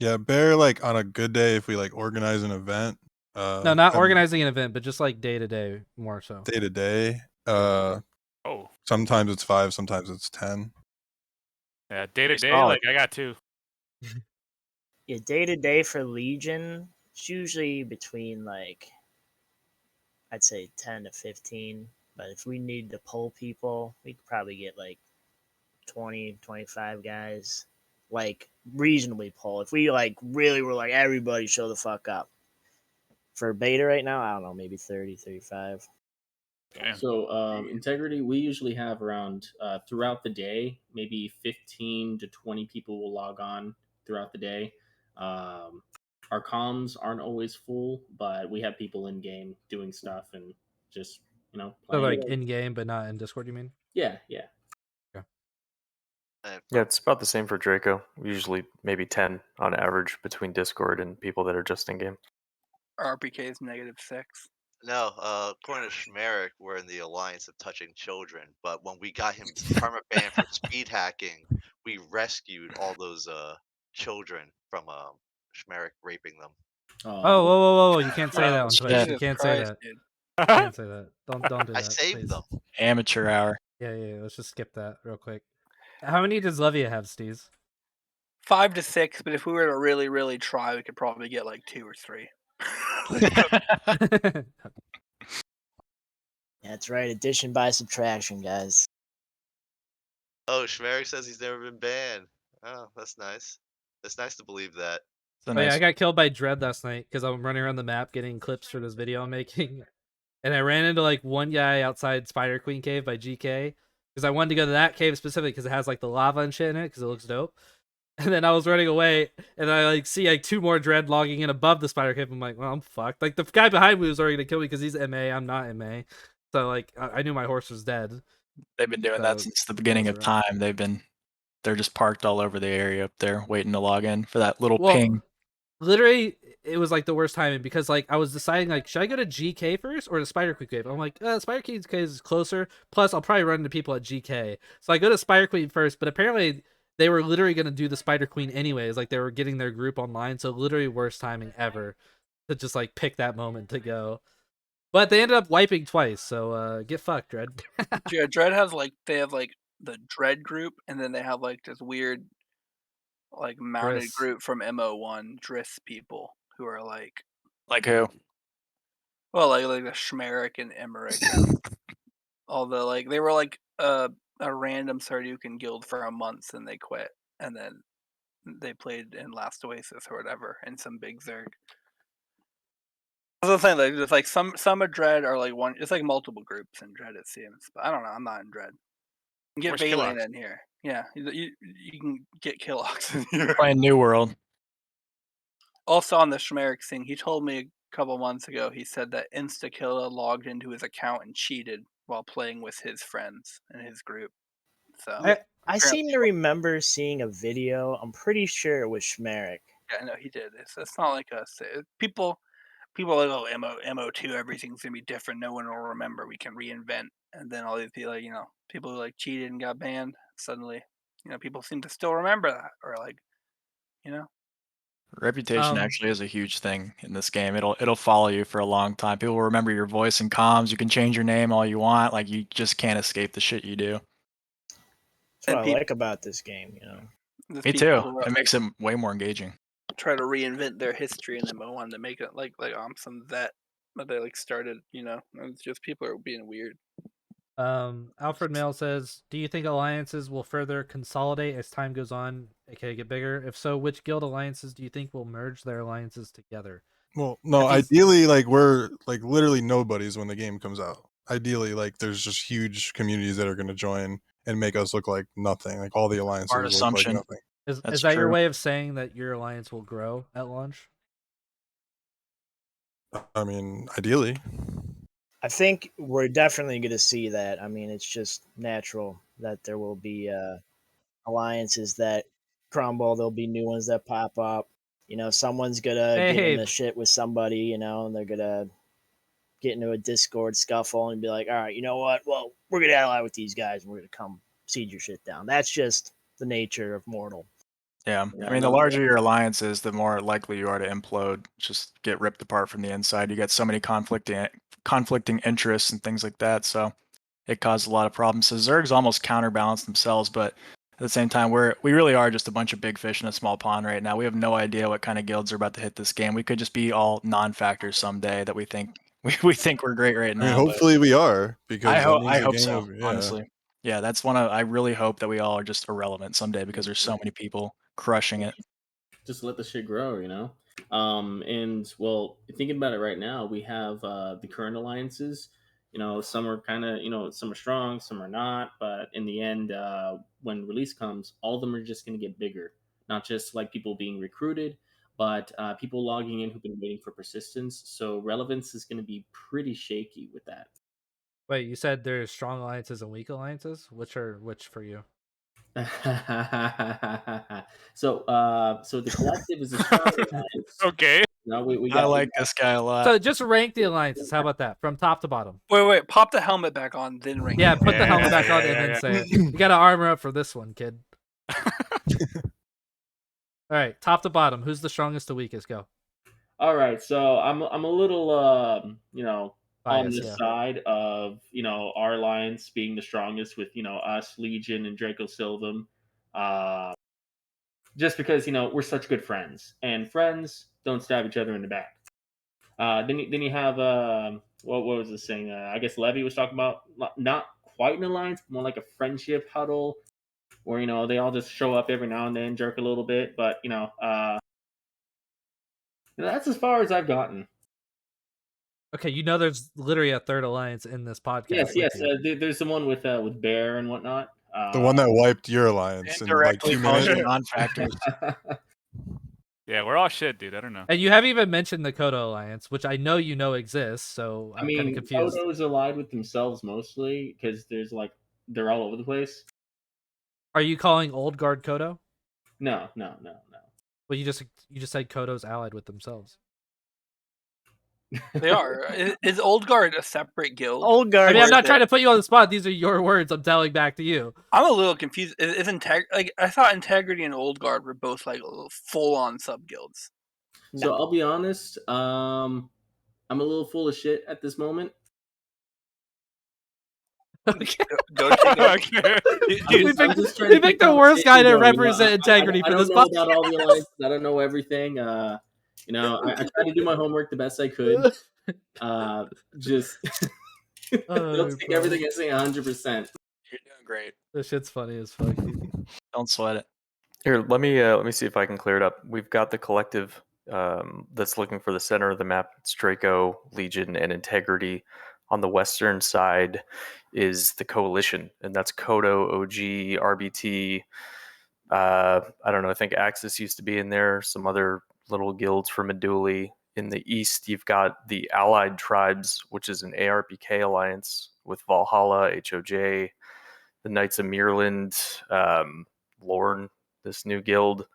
Yeah, Bear, like on a good day, if we like organize an event. No, not organizing an event, but just like day to day, more so. Day to day. Oh. Sometimes it's 5, sometimes it's 10. Yeah, day to day, solid. like I got 2. Yeah, day to day for Legion, it's usually between like I'd say 10 to 15. But if we need to pull people, we could probably get like 20, 25 guys. Like reasonably pull. If we like really were like everybody show the fuck up. For beta right now, I don't know, maybe 30, 35. Damn. So integrity, we usually have around throughout the day, maybe 15 to 20 people will log on throughout the day. Our comms aren't always full, but we have people in game doing stuff and just So playing. like in game, but not in Discord. You mean? Yeah. Yeah, it's about the same for Draco. Usually maybe 10 on average between Discord and people that are just in game. RPK is -6. No, according to Schmerich, we're in the Alliance of Touching Children, but when we got him perma-banned for speed hacking, we rescued all those children from Schmerich raping them. Oh, whoa! You can't say that on Twitch. You Jesus can't Christ, say that. dude. I didn't say that. Don't do that. I saved please. them. Amateur hour. Yeah. Let's just skip that real quick. How many does Levia have, Steez? 5 to 6, but if we were to really, really try, we could probably get like 2 or 3. That's right. Addition by subtraction, guys. Oh, Schmerich says he's never been banned. Oh, that's nice. It's nice to believe that. Oh yeah, I got killed by Dread last night because I'm running around the map getting clips for this video I'm making, and I ran into like one guy outside Spider Queen Cave by GK because I wanted to go to that cave specifically because it has like the lava and shit in it because it looks dope. And then I was running away, and I like see like 2 more Dread logging in above the Spider Cave. I'm like, well, I'm fucked. Like the guy behind me was already gonna kill me because he's MA. I'm not MA, so like I knew my horse was dead. They've been doing that since the beginning of time. They're just parked all over the area up there waiting to log in for that little ping. Literally, it was like the worst timing because like I was deciding like should I go to GK first or to Spider Queen Cave? I'm like Spider Queen Cave is closer. Plus, I'll probably run into people at GK. So I go to Spider Queen first, but apparently they were literally going to do the Spider Queen anyways. Like they were getting their group online, so literally worst timing ever to just like pick that moment to go. But they ended up wiping twice, so get fucked, Dread. Yeah, Dread has like they have like the Dread group, and then they have like this weird like mounted Driss. group from MO1 Driss people who are like who? Well, like the Schmerich and Emmerich. And although like they were like a random Sardukan guild for a month and they quit, and then they played in Last Oasis or whatever in some big Zerg. I was saying like it's like some of Dread are like one. It's like multiple groups in Dread it seems, but I don't know. I'm not in Dread. Get Where's Valen Killox? in here. Yeah, you can get Killox in here. Playing New World. Also on the Schmerich thing, he told me a couple months ago. He said that Instakilla logged into his account and cheated while playing with his friends in his group. So I seem to remember seeing a video. I'm pretty sure it was Schmerich. Yeah, no, he did. It's not like us. People are like, oh, MO2, everything's gonna be different. No one will remember. We can reinvent. And then all these people, like, people who like cheated and got banned, suddenly, people seem to still remember that, or like, Reputation actually is a huge thing in this game. It'll follow you for a long time. People will remember your voice in comms. You can change your name all you want. Like you just can't escape the shit you do. That's what I like about this game, Me too. It makes it way more engaging. Try to reinvent their history in MO1 to make it like I'm some vet, but they like started. It's just people are being weird. Alfred Mail says, do you think alliances will further consolidate as time goes on, aka get bigger? If so, which guild alliances do you think will merge their alliances together? Well, no, ideally, like we're like literally nobodies when the game comes out. Ideally, like there's just huge communities that are going to join and make us look like nothing. Like all the alliances Smart look assumption. like nothing. Is that your way of saying that your alliance will grow at launch? I mean, ideally. I think we're definitely going to see that. I mean, it's just natural that there will be alliances that crumble. There'll be new ones that pop up. Someone's going to get in the shit with somebody, and they're going to get into a Discord scuffle and be like, all right, you know what? Well, we're going to ally with these guys and we're going to come siege your shit down. That's just the nature of mortal. Yeah, I mean, the larger your alliance is, the more likely you are to implode, just get ripped apart from the inside. You get so many conflicting interests and things like that, so it caused a lot of problems. So Zergs almost counterbalance themselves, but at the same time, we really are just a bunch of big fish in a small pond right now. We have no idea what kind of guilds are about to hit this game. We could just be all non-factors someday that we think we're great right now. I mean, hopefully we are, because I hope so. Honestly, yeah, that's I really hope that we all are just irrelevant someday because there's so many people crushing it. Just let the shit grow, and well, thinking about it right now, we have the current alliances. Some are kind of, some are strong, some are not, but in the end, when release comes, all of them are just going to get bigger. Not just like people being recruited, but people logging in who've been waiting for persistence. So relevance is going to be pretty shaky with that. Wait, you said there's strong alliances and weak alliances? Which for you? So the collective is a strong alliance. Okay. No, we I like this guy a lot. So just rank the alliances. How about that? From top to bottom. Wait. Pop the helmet back on, then rank. Yeah, put the helmet back on and then say it. You got to armor up for this one, kid. All right, top to bottom. Who's the strongest, the weakest? Go. All right, so I'm a little on Bias, the yeah. side of our alliance being the strongest with us, Legion, and DracoSilvam. Just because we're such good friends, and friends don't stab each other in the back. Then you have what was this thing? I guess Levia was talking about not quite an alliance, but more like a friendship huddle, where they all just show up every now and then, jerk a little bit, but that's as far as I've gotten. Okay, there's literally a third alliance in this podcast. Yes. There's the one with Bear and whatnot. The one that wiped your alliance in like Indirectly 2 calls you minutes. non-factors. Yeah, we're all shit, dude. I don't know. And you haven't even mentioned the Kodo alliance, which I know exists. So I'm kind of confused. Kodo's allied with themselves mostly because they're all over the place. Are you calling Old Guard Kodo? No. Well, you just said Kodo's allied with themselves. They are. Is Old Guard a separate guild? Old Guard. I mean, I'm not trying to put you on the spot. These are your words. I'm telling back to you. I'm a little confused. Is I thought Integrity and Old Guard were both like full-on sub guilds. So I'll be honest. I'm a little full of shit at this moment. Okay. Go check it. We picked the worst guy to represent Integrity for this podcast. I don't know about all the alliances. I don't know everything. I tried to do my homework the best I could. Just don't take everything I say 100%. You're doing great. This shit's funny as fuck. Don't sweat it. Here, let me see if I can clear it up. We've got the collective that's looking for the center of the map. It's Draco, Legion, and Integrity. On the western side is the Coalition, and that's Kodo, OG, RBT. I don't know. I think Axis used to be in there. Some other little guilds from Meduli. In the east, you've got the Allied Tribes, which is an ARPK alliance with Valhalla, HOJ, the Knights of Mirland, Lorne, this new guild.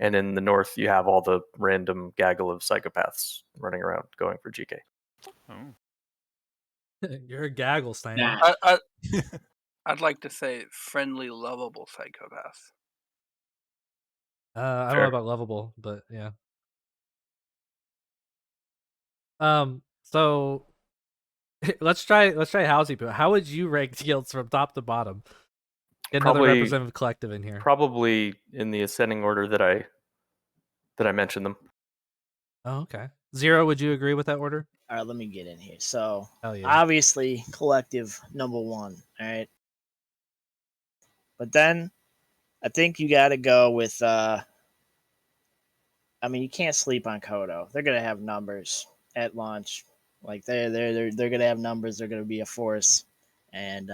And in the north, you have all the random gaggle of psychopaths running around going for GK. Oh. You're a gaggle, Steiner. I'd like to say friendly, lovable psychopaths. I don't know about lovable, but yeah. So let's try Houseypooh. How would you rank guilds from top to bottom? Get another representative collective in here. Probably in the ascending order that I mentioned them. Oh, okay. Zero, would you agree with that order? All right, let me get in here. So, yeah. Obviously, collective number 1, all right? But then, I think you got to go with, you can't sleep on Kodo. They're going to have numbers at launch. Like, they're going to have numbers. They're going to be a force. And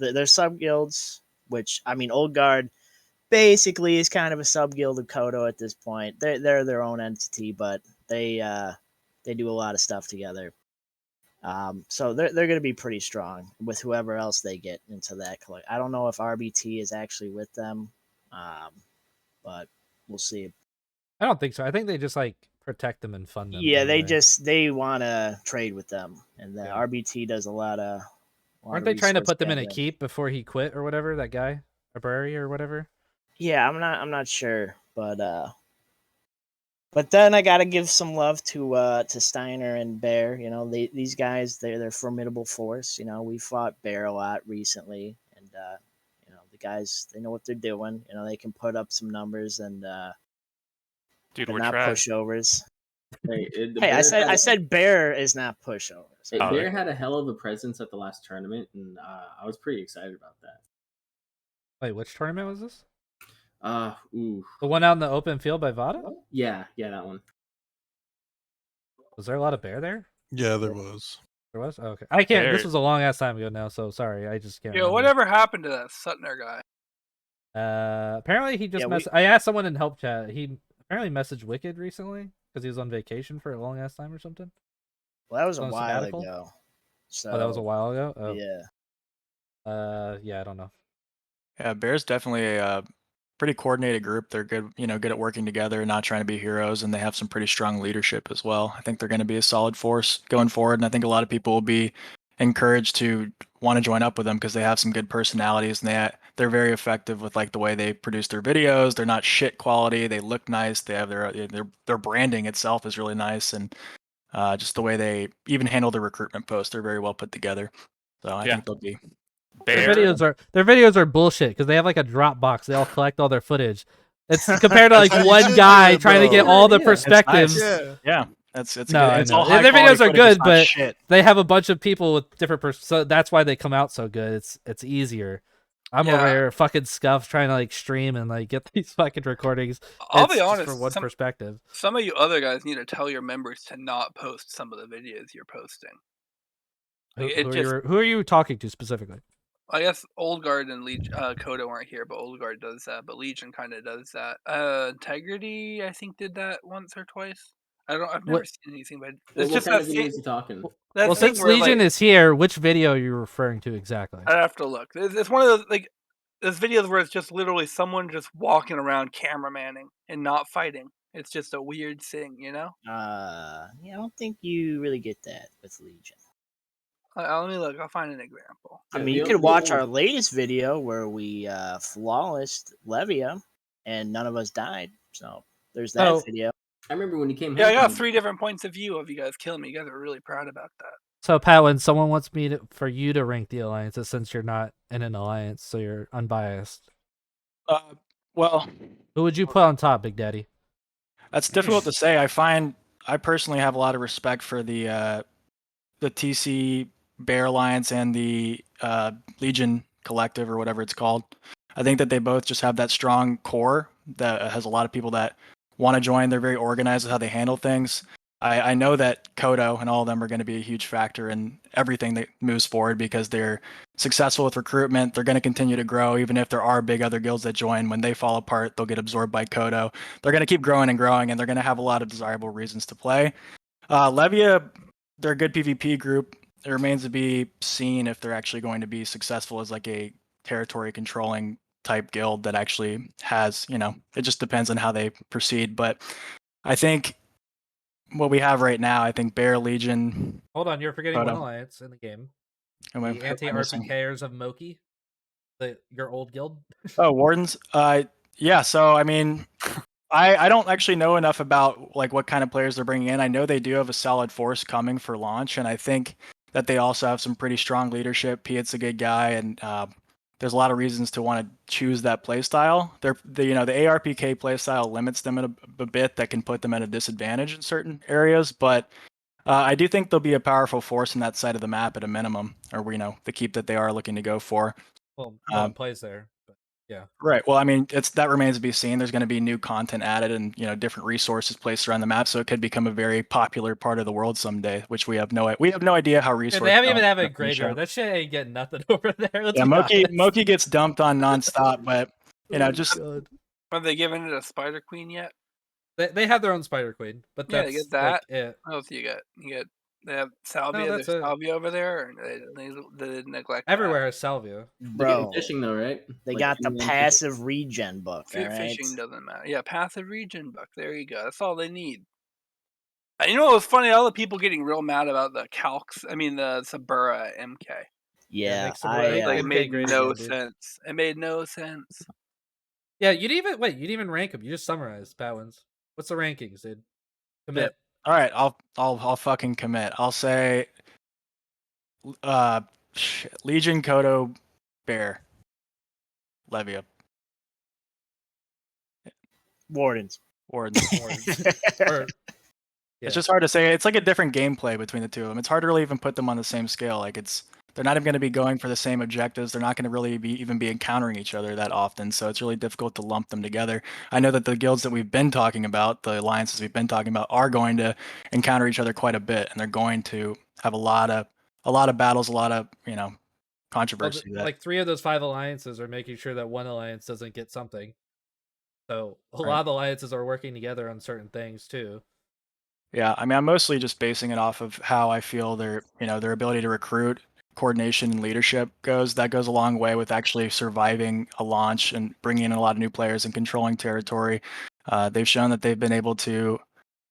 they're sub-guilds, which, Old Guard basically is kind of a sub-guild of Kodo at this point. They're their own entity, but they do a lot of stuff together. So they're going to be pretty strong with whoever else they get into that collect. I don't know if RBT is actually with them, but we'll see. I don't think so. I think they just protect them and fund them. Yeah, they want to trade with them, and the RBT does a lot of. Aren't they trying to put them in a keep before he quit or whatever? That guy, Abrari or whatever. Yeah, I'm not sure, but then I gotta give some love to Steiner and Bear. These guys, they're a formidable force. We fought Bear a lot recently, and the guys, they know what they're doing. They can put up some numbers, and dude, they're we're not trash. pushovers. Hey, I said Bear is not pushovers. Hey, Bear had a hell of a presence at the last tournament, and I was pretty excited about that. Wait, which tournament was this? The one out in the open field by Vada? Yeah, that one. Was there a lot of Bear there? Yeah, there was. There was? Oh, okay. I can't. Bear. This was a long ass time ago now, so sorry. I just can't. Yeah, whatever happened to that Sutner guy? Apparently he just I asked someone in help chat. He apparently messaged Wicked recently because he was on vacation for a long ass time or something. Well, that was a while ago. So that was a while ago. Oh. Yeah. Yeah, I don't know. Yeah, Bear's definitely a pretty coordinated group. They're good, good at working together, not trying to be heroes, and they have some pretty strong leadership as well. I think they're going to be a solid force going forward, and I think a lot of people will be encouraged to want to join up with them because they have some good personalities, and they're very effective with the way they produce their videos. They're not shit quality. They look nice. They have their branding itself is really nice, and Just the way they even handle the recruitment posts, they're very well put together. So I Yeah. think they'll be. Their Bear. videos are bullshit because they have like a Dropbox. They all collect all their footage. It's compared to like That's how you one should do guy it, trying to get bro. all the It's nice. perspectives. Yeah. Yeah, it's No, good. I It's know. all And high their videos quality are footage, good, it's not but shit. they have a bunch of people with different so that's why they come out so good. It's easier. I'm over Yeah. here fucking scuffed trying to like stream and like get these fucking recordings. I'll It's be just honest. for one perspective. Some of you other guys need to tell your members to not post some of the videos you're posting. Like, Who are you talking to specifically? I guess Old Guard and Coda weren't here, but Old Guard does that. But Legion kind of does that. Integrity, I think, did that once or twice. I've never What- seen anything, but What it's just kind that of thing. videos you talking? That Well, thing since where, Legion like, is here, which video are you referring to exactly? I'd have to look. It's one of those like there's videos where it's just literally someone just walking around cameramanning and not fighting. It's just a weird thing, you know. Yeah, I don't think you really get that with Legion. Let me look. I'll find an example. I mean, you could watch our latest video where we flawless Levia, and none of us died. So there's that video. I remember when you came. Yeah, I got 3 different points of view of you guys killing me. You guys are really proud about that. So Pat, when someone wants me for you to rank the alliances, since you're not in an alliance, so you're unbiased. Well, who would you put on top, Big Daddy? That's difficult to say. I personally have a lot of respect for the TC Bear Alliance and the Legion Collective or whatever it's called. I think that they both just have that strong core that has a lot of people that want to join. They're very organized with how they handle things. I know that Kodo and all of them are going to be a huge factor in everything that moves forward because they're successful with recruitment. They're going to continue to grow, even if there are big other guilds that join. When they fall apart, they'll get absorbed by Kodo. They're going to keep growing and growing, and they're going to have a lot of desirable reasons to play. Levia, they're a good PvP group. It remains to be seen if they're actually going to be successful as like a territory controlling type guild that actually has, it just depends on how they proceed. But I think what we have right now, I think Bear Legion. Hold on, you're forgetting one Kodo. alliance in the game. Am I The anti-RPKers of Moki, your old guild. Oh, Wardens. Yeah. So I mean, I don't actually know enough about like what kind of players they're bringing in. I know they do have a solid force coming for launch, and I think that they also have some pretty strong leadership. Piet's a good guy, and there's a lot of reasons to want to choose that playstyle. The ARPK playstyle limits them a bit that can put them at a disadvantage in certain areas, but I do think they'll be a powerful force in that side of the map at a minimum, or the keep that they are looking to go for. Well, no one plays there, but yeah. Right. Well, I mean, that remains to be seen. There's going to be new content added and different resources placed around the map, so it could become a very popular part of the world someday. Which we have no idea how resources. They haven't even have a graveyard. That shit ain't getting nothing over there. Yeah, Moki gets dumped on nonstop, but just. Are they giving it a Spider Queen yet? They have their own Spider Queen, but that's they get that. Like it. What else you get? They have Salvia. No, There's Salvia over there, and they neglect. Everywhere has Salvia. Bro, fishing though, right? They got the passive regen book. Fishing doesn't matter. Yeah, passive regen book. There you go. That's all they need. And you know what was funny? All the people getting real mad about the calcs. I mean the Sabura MK. Yeah, it made no sense. It made no sense. Yeah, you didn't even rank them. You just summarized PatWins. What's the rankings, dude? Commit. All right, I'll fucking commit. I'll say, Legion, Kodo, Bear, Levia, Wardens. It's just hard to say. It's like a different gameplay between the two of them. It's hard to really even put them on the same scale. Like they're not even going to be going for the same objectives. They're not going to really even be encountering each other that often. So it's really difficult to lump them together. I know that the guilds that we've been talking about, the alliances we've been talking about, are going to encounter each other quite a bit, and they're going to have a lot of battles, a lot of controversy. Well, like 3 of those 5 alliances are making sure that one alliance doesn't get something. So a lot of alliances are working together on certain things too. Yeah, I mean, I'm mostly just basing it off of how I feel their ability to recruit, coordination, and leadership goes. That goes a long way with actually surviving a launch and bringing in a lot of new players and controlling territory. They've shown that they've been able to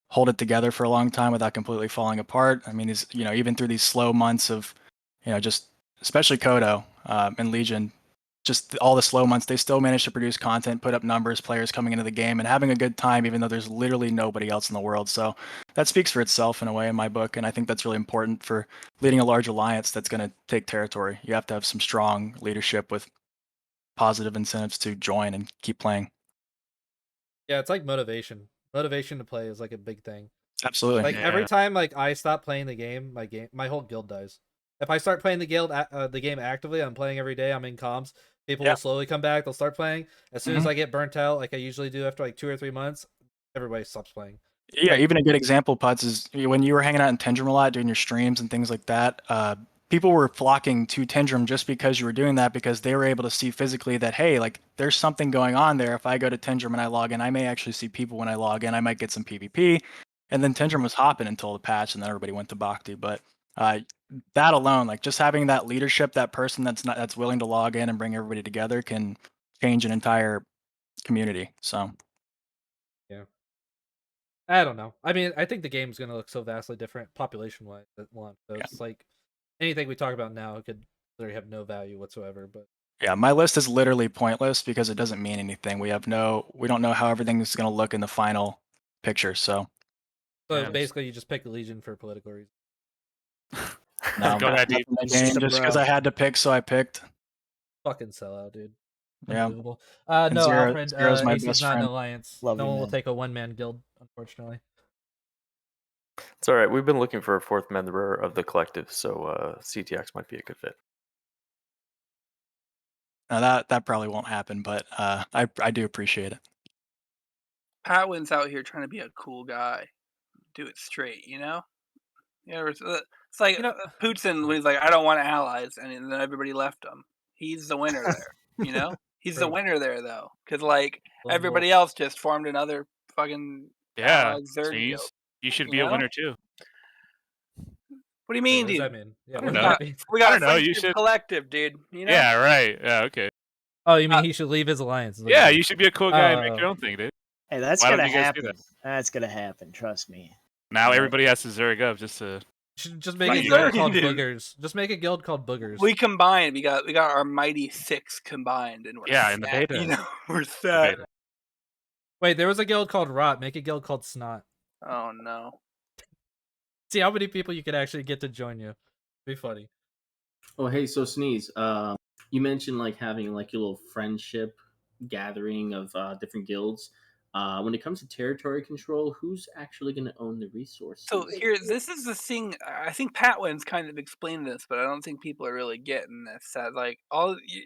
hold it together for a long time without completely falling apart. I mean, even through these slow months of, just especially Kodo and Legion, just all the slow months, they still manage to produce content, put up numbers, players coming into the game, and having a good time, even though there's literally nobody else in the world. So that speaks for itself in a way in my book, and I think that's really important for leading a large alliance that's going to take territory. You have to have some strong leadership with positive incentives to join and keep playing. Yeah, it's like motivation. Motivation to play is like a big thing. Absolutely. Like every time like I stop playing the game, my whole guild dies. If I start playing the game actively, I'm playing every day. I'm in comms. People will slowly come back. They'll start playing. As soon as I get burnt out, like I usually do after like 2 or 3 months, everybody stops playing. Yeah, even a good example, Putz, is when you were hanging out in Tendrum a lot, doing your streams and things like that. People were flocking to Tendrum just because you were doing that, because they were able to see physically that, hey, like there's something going on there. If I go to Tendrum and I log in, I may actually see people when I log in. I might get some PvP. And then Tendrum was hopping until the patch, and then everybody went to Bhakti. But that alone, like just having that leadership, that person that's willing to log in and bring everybody together, can change an entire community. So yeah. I don't know. I mean, I think the game's going to look so vastly different population-wise at launch. So it's like anything we talk about now could literally have no value whatsoever. But yeah, my list is literally pointless because it doesn't mean anything. We don't know how everything is going to look in the final picture. So basically, you just pick the Legion for political reasons. No, Go ahead, dude. just because I had to pick, so I picked. Fucking sellout, dude. Yeah. Unbelievable. No, Alfred, Zero's my AC's best not an friend. alliance. Love no you, one will man. take a one-man guild, unfortunately. It's all right. We've been looking for a fourth member of the collective, so CTX might be a good fit. Now that probably won't happen, but I do appreciate it. PatWins out here trying to be a cool guy, do it straight, you know. Yeah, it's like Putin when he's like, I don't want allies, and then everybody left him. He's the winner there, you know. He's the winner there though, because like everybody else just formed another fucking allied Zerg guild. You should be a winner too. What do you mean, What does dude? that mean? Yeah, I what don't does know. that mean? We got I a don't know, you friendship should- collective, dude. You know? Yeah, right. Yeah, okay. Oh, you mean he should leave his alliance? is what Yeah, mean. you should be a cool guy and make your own thing, dude. Hey, that's Why don't gonna you guys do happen. that? That's gonna happen. Trust me. Now Yeah. everybody has to Zerg up just to. Should just make What a are you guild doing, called dude? Boogers. Just make a guild called Boogers. We combined. We got our mighty 6 combined, and we're Yeah, in the set, beta. You know, we're set. Wait, there was a guild called Rot. Make a guild called Snot. Oh no. See how many people you could actually get to join you. Be funny. Oh, hey, so Sneeze, you mentioned like having like your little friendship gathering of different guilds. When it comes to territory control, who's actually going to own the resources? So here, this is the thing. I think PatWins kind of explained this, but I don't think people are really getting this. That like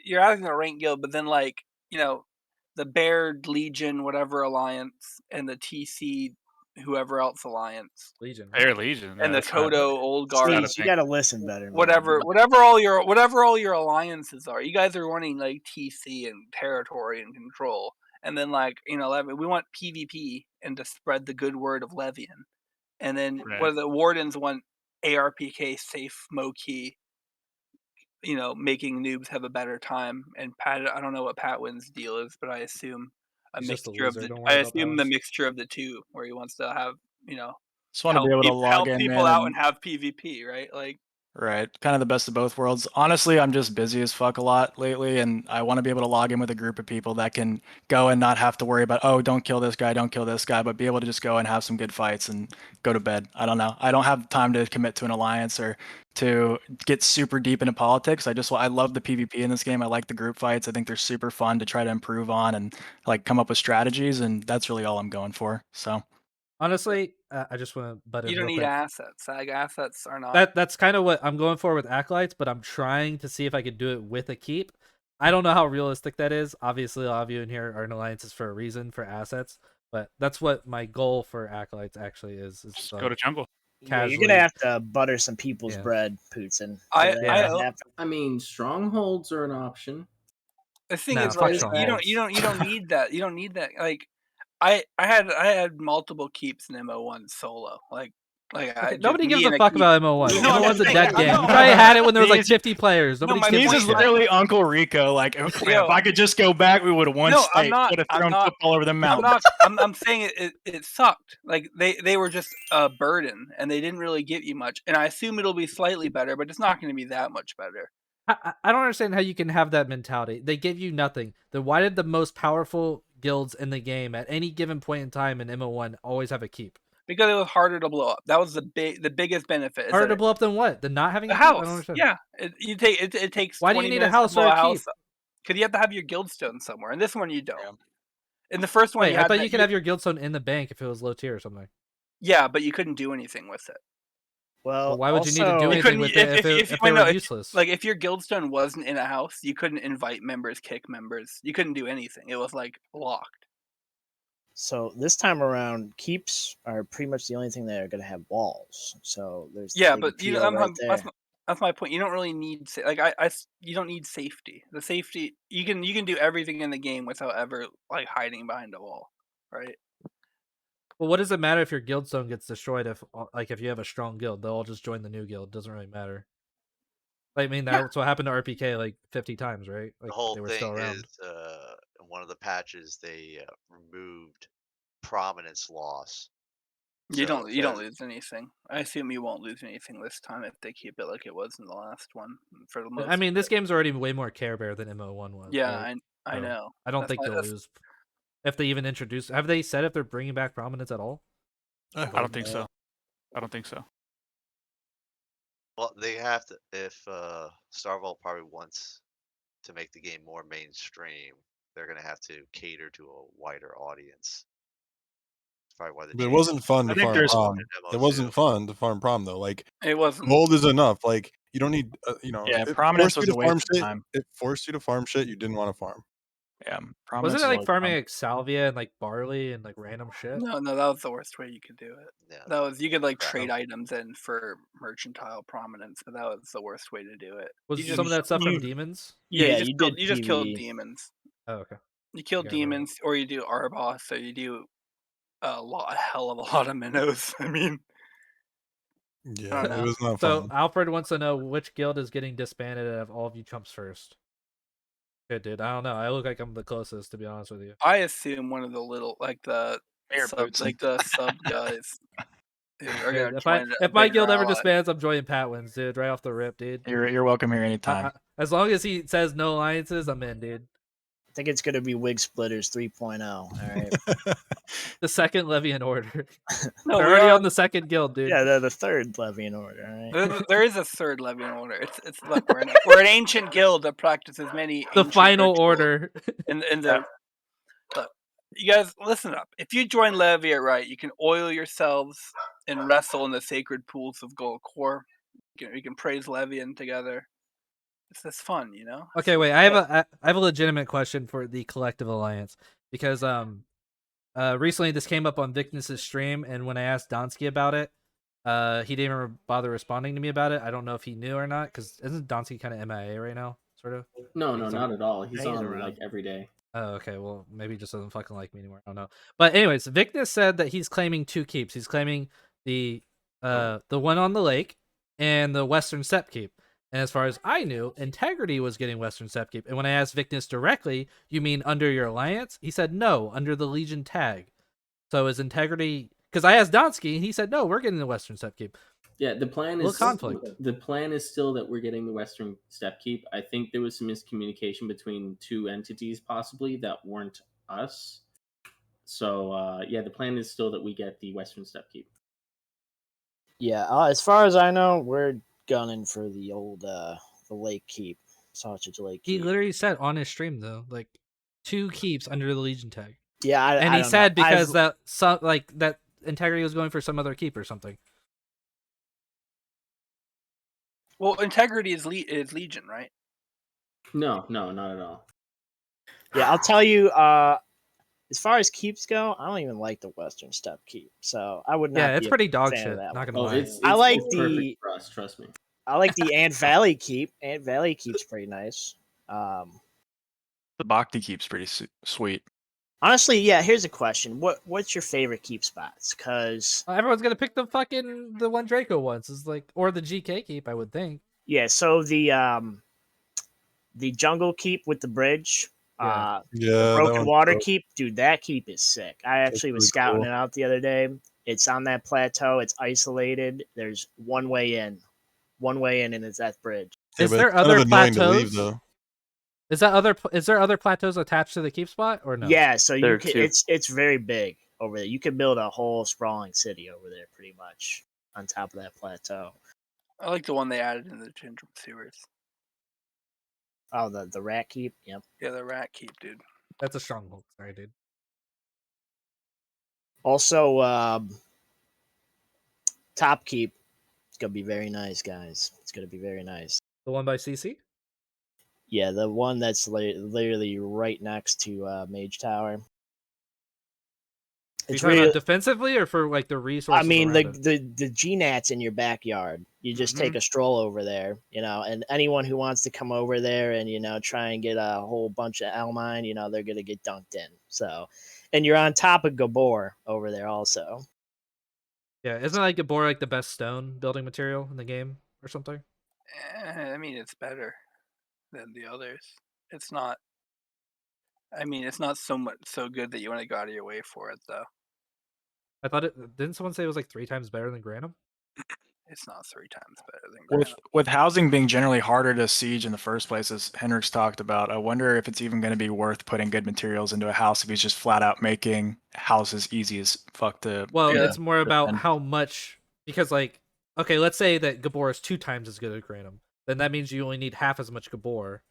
you're asking a rank guild, but then like the Baird Legion, whatever alliance, and the TC, whoever else alliance, Legion, Air Legion, and the Kodo Old Guard. Sneeze, you gotta listen better. Man. Whatever all your alliances are, you guys are wanting like TC and territory and control, and then like we want PvP and to spread the good word of Levian, and then Right. the Wardens want ARPK safe Mo key, making noobs have a better time. And Pat, I don't know what PatWins' deal is, but I assume He's just a mixture of loser, the don't worry about the PatWins. mixture of the two, where he wants to have Just want to be able to log help in, people man, out and have PvP, right? Like. Right. Kind of the best of both worlds. Honestly, I'm just busy as fuck a lot lately, and I want to be able to log in with a group of people that can go and not have to worry about, oh, don't kill this guy, but be able to just go and have some good fights and go to bed. I don't know. I don't have time to commit to an alliance or to get super deep into politics. I love the PvP in this game. I like the group fights. I think they're super fun to try to improve on and like come up with strategies, and that's really all I'm going for. So Honestly, I just want to butt in You don't real need quick. assets. Like assets are not. That's kind of what I'm going for with Acolytes, but I'm trying to see if I could do it with a keep. I don't know how realistic that is. Obviously, a lot of you in here are in alliances for a reason, for assets. But that's what my goal for Acolytes actually is Just go to jungle. Yeah, you're gonna have to butter some people's bread, Putin. I mean, strongholds are an option. The thing Nah, is, fuck like, you strongholds. don't need that. You don't need that. Like, I had multiple keeps in MO1 solo. Like Okay, nobody gives a fuck about MO1. MO1's a dead game. You probably had it when there was like 50 players. Nobody gives Sneeze a is shit. literally Uncle Rico. Like, if I could just go back, we would have won state. Would have thrown football over the mountain. I'm saying it sucked. Like they were just a burden, and they didn't really give you much. And I assume it'll be slightly better, but it's not going to be that much better. I don't understand how you can have that mentality. They give you nothing. Then why did the most powerful guilds in the game at any given point in time in MO1 always have a keep? Because it was harder to blow up. That was the biggest benefit. Harder to blow up than what? Than not having a a keep? I don't house. understand. Yeah, it takes. Why do 20 you need a minutes to house blow or a house keep? because you have to have your guildstone somewhere. In this one, you don't. In the first one, Wait, you I had thought that- you could have your guildstone in the bank if it was low tier or something. Yeah, but you couldn't do anything with it. Well, why would you need to do also- anything couldn't- with it if they were useless? Like if your guildstone wasn't in a house, you couldn't invite members, kick members. You couldn't do anything. It was like locked. So this time around, keeps are pretty much the only thing that are going to have walls. So there's the Yeah, big but you know, appeal right there. that's my point. You don't really need you don't need safety. The safety you can do everything in the game without ever like hiding behind a wall, right? Well, what does it matter if your guildstone gets destroyed if you have a strong guild? They'll all just join the new guild. It doesn't really matter. Like, I mean, that's what happened to RPK like 50 times, right? Like, The whole they were thing still around. is, in one of the patches, they removed prominence loss. You don't lose anything. I assume you won't lose anything this time if they keep it like it was in the last one. For the most I mean, this game's already way more Care Bear than MO1 was. Yeah, right? I know. I don't That's think why- they'll that's- lose. If they even introduce, have they said if they're bringing back prominence at all? I don't think so. I don't think so. Well, they have to. If Starvault probably wants to make the game more mainstream, they're gonna have to cater to a wider audience. That's probably why But it wasn't fun to farm prom. It wasn't fun to farm prom though. Like it wasn't. Gold is enough. Like you don't need. Yeah, it prominence forced you was to a farm waste of shit. time. It forced you to farm shit you didn't want to farm. Yeah, Wasn't it like farming like salvia and like barley and like random shit? No, that was the worst way you could do it. Yeah, that was you could like trade items in for mercantile prominence, but that was the worst way to do it. Was You some of just- that stuff you- from demons? Yeah, you did you just killed PvE. demons. Oh, okay. You killed I remember. demons, or you do Arbos, or you do a hell of a lot of minnows. I mean, Yeah, I don't it know. was not So fun. Alfred wants to know which guild is getting disbanded out of all of you chumps first. Good dude. I don't know. I look like I'm the closest, to be honest with you. I assume one of the little like the Mayor sub, Boots. like the sub guys. Are Dude, gonna if my join a guild bigger ever ally. disbands, I'm joining PatWins, dude. Right off the rip, dude. You're welcome here anytime. As long as he says no alliances, I'm in, dude. I think it's going to be Wig Splitters 3.0. All right. The second Levian order. No, They're we already are- on the second guild, dude. Yeah, they're the third Levian order. All right. There is a third Levian order. It's look, we're an ancient guild that practices many. The ancient final rituals. order. And the look, you guys listen up. If you join Levia right, you can oil yourselves and wrestle in the sacred pools of gold core. You can praise Levian together. It's just fun, you know. Okay, wait. I have a legitimate question for the Collective Alliance because recently this came up on Vicness's stream, and when I asked Donsky about it, he didn't even bother responding to me about it. I don't know if he knew or not, because isn't Donsky kind of MIA right now, sort of? No, not at all. He's He's on around. like every day. Oh, okay. Well, maybe he just doesn't fucking like me anymore. I don't know. But anyways, Vicness said that he's claiming 2 keeps. He's claiming the one on the lake and the Western Steppe keep. And as far as I knew, Integrity was getting Western Steppe keep. And when I asked Vicness directly, you mean under your alliance? He said no, under the Legion tag. So is Integrity? Because I asked Donsky, and he said no, we're getting the Western Steppe keep. Yeah, the plan Little is conflict. The plan is still that we're getting the Western Steppe Keep. I think there was some miscommunication between 2 entities, possibly that weren't us. So yeah, the plan is still that we get the Western Steppe Keep. Yeah, as far as I know, we're gunning for the old the Lake Keep, Sausage Lake He Keep. literally said on his stream though, like 2 keeps under the Legion tag. Yeah, and I he don't said know. because that Integrity was going for some other keep or something. Well, Integrity is Legion, right? No, not at all. Yeah, I'll tell you. As far as keeps go, I don't even like the Western Steppe Keep, so I would not. Yeah, it's be a pretty dog fan shit. of that Not one. gonna lie. I like it's the. perfect for us, trust me. I like the Ant Valley Keep. Ant Valley Keep's pretty nice. The Bhakti keep's pretty sweet. Honestly, yeah. Here's a question: what's your favorite keep spots? Because Everyone's gonna pick the one Draco wants, is like, or the GK keep, I would think. yeah, so the Jungle Keep with the bridge. Yeah. Yeah, Broken Water dope. Keep, dude, that keep is sick. I actually was pretty scouting cool. it out the other day. It's on that plateau. It's isolated. There's one way in. one way in, and it's that bridge. Is but there it's kind other of annoying to leave, plateaus? though. Is there other plateaus attached to the keep spot or no? Yeah, so There you are can. two. It's very big over there. You could build a whole sprawling city over there, pretty much on top of that plateau. I like the one they added in the Gingerman sewers. Oh, the rat keep. Yep. Yeah, the rat keep, dude. That's a stronghold. Sorry, dude. Also, top keep. It's gonna be very nice, guys. It's gonna be very nice. The one by CC? Yeah, the one that's literally right next to Mage Tower. Are you It's talking really, about defensively or for like the resources? I mean, around the GNAT's in your backyard. You just take a stroll over there, and anyone who wants to come over there and try and get a whole bunch of Elmine, they're gonna get dunked in. So, and you're on top of Gabor over there also. Yeah, isn't like Gabor like the best stone building material in the game or something? I mean, it's better than the others. It's not. I mean, it's not so good that you want to go out of your way for it, though. I thought didn't someone say it was like 3 times better than Grenam? It's not 3 times better than Grenam. With housing being generally harder to siege in the first place, as Henrik's talked about, I wonder if it's even going to be worth putting good materials into a house if he's just flat out making houses easy as fuck to. Well, Yeah. it's more about defend. how much, because like, okay, let's say that Gabor is 2 times as good as Grenam. Then that means you only need half as much Gabor.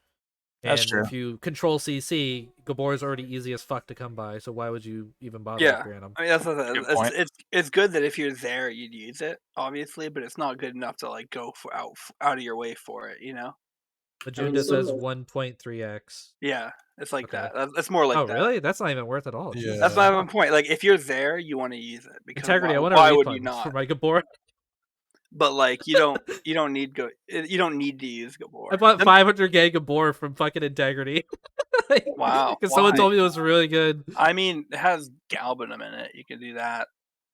That's And true. if you control CC, Gabor is already easy as fuck to come by. So why would you even bother Yeah. with Grenam? I mean, that's what Good point. it's good that if you're there, you'd use it, obviously, but it's not good enough to like go out of your way for it. Majunda so- says 1.3x. Yeah, it's like Okay. that. That's more like Oh, that. really? That's not even worth it all. Yeah. Jesus. That's my one point. Like, if you're there, you want to use it because Integrity. I want why to would you refund not? for my Gabor. But like, you don't need to use Gabor. I bought 500k Gabor from fucking Integrity. Wow, Because someone why? told me it was really good. I mean, it has galbanum in it. You can do that.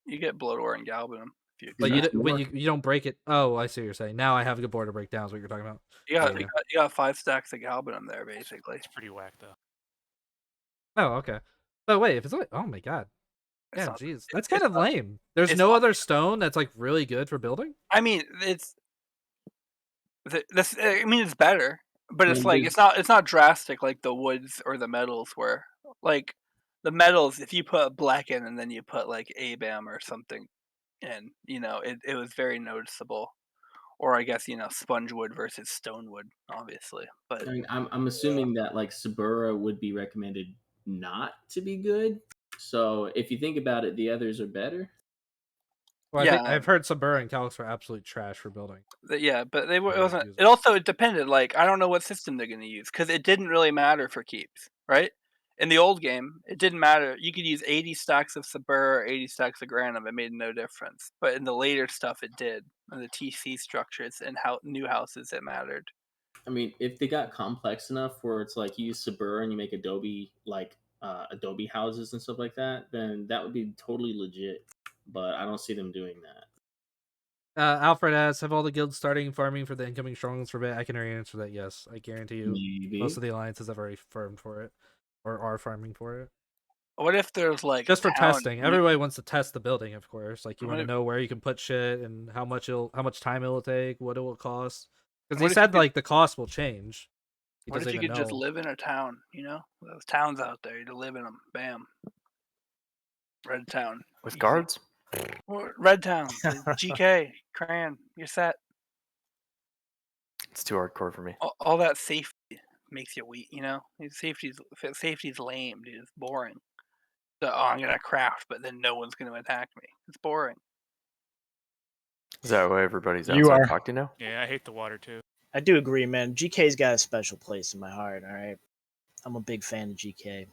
You get blood ore and galbanum. If you But you extract. when you don't break it. Oh, I see what you're saying. Now I have a Gabor to break down. Is what you're talking about. You got, Yeah. you got 5 stacks of galbanum there, basically. It's pretty whack though. Oh, okay. But wait, if it's only, oh my god. It's Yeah, not- jeez, that's it's kind of not- lame. There's it's no not- other stone that's like really good for building. I mean, it's better, but it's Yeah, like dude. it's not drastic like the woods or the metals were. Like the metals, if you put black in and then you put like ABAM or something in, it was very noticeable. Or I guess sponge wood versus stone wood, obviously. But I mean, I'm assuming that like Sabura would be recommended not to be good. So if you think about it, the others are better. Well, Yeah. I've heard Sabur and Calix were absolute trash for building. yeah, but it Yeah, wasn't. use It depended. Like I don't know what system they're going to use because it didn't really matter for keeps, right? In the old game, it didn't matter. You could use 80 stacks of Sabur or 80 stacks of Granum. It made no difference. But in the later stuff, it did. In the TC structures and new houses, it mattered. I mean, if they got complex enough where it's like you use Sabura and you make Adobe Adobe houses and stuff like that, then that would be totally legit. But I don't see them doing that. Alfred asks, have all the guilds starting farming for the incoming strongholds for bit? I can already answer that. Yes, I guarantee you. Maybe. Most of the alliances have already farmed for it, or are farming for it. What if there's like Just for town- testing? Everybody wants to test the building, of course. Like you What want to if- know where you can put shit and how much time it will take, what it will cost. Because What he if you said could- like the cost will change. He What if doesn't you even could just know. live in a town? Those towns out there, you to live in them. Bam. Red Town. With Easy. guards? Red Town. GK. Cran. You're set. It's too hardcore for me. All that safety makes you weak, Safety's lame, dude. It's boring. So, I'm going to craft, but then no one's going to attack me. It's boring. Is that why everybody's You outside are. talking now? Yeah, I hate the water too. I do agree, man. GK's got a special place in my heart. All right, I'm a big fan of GK.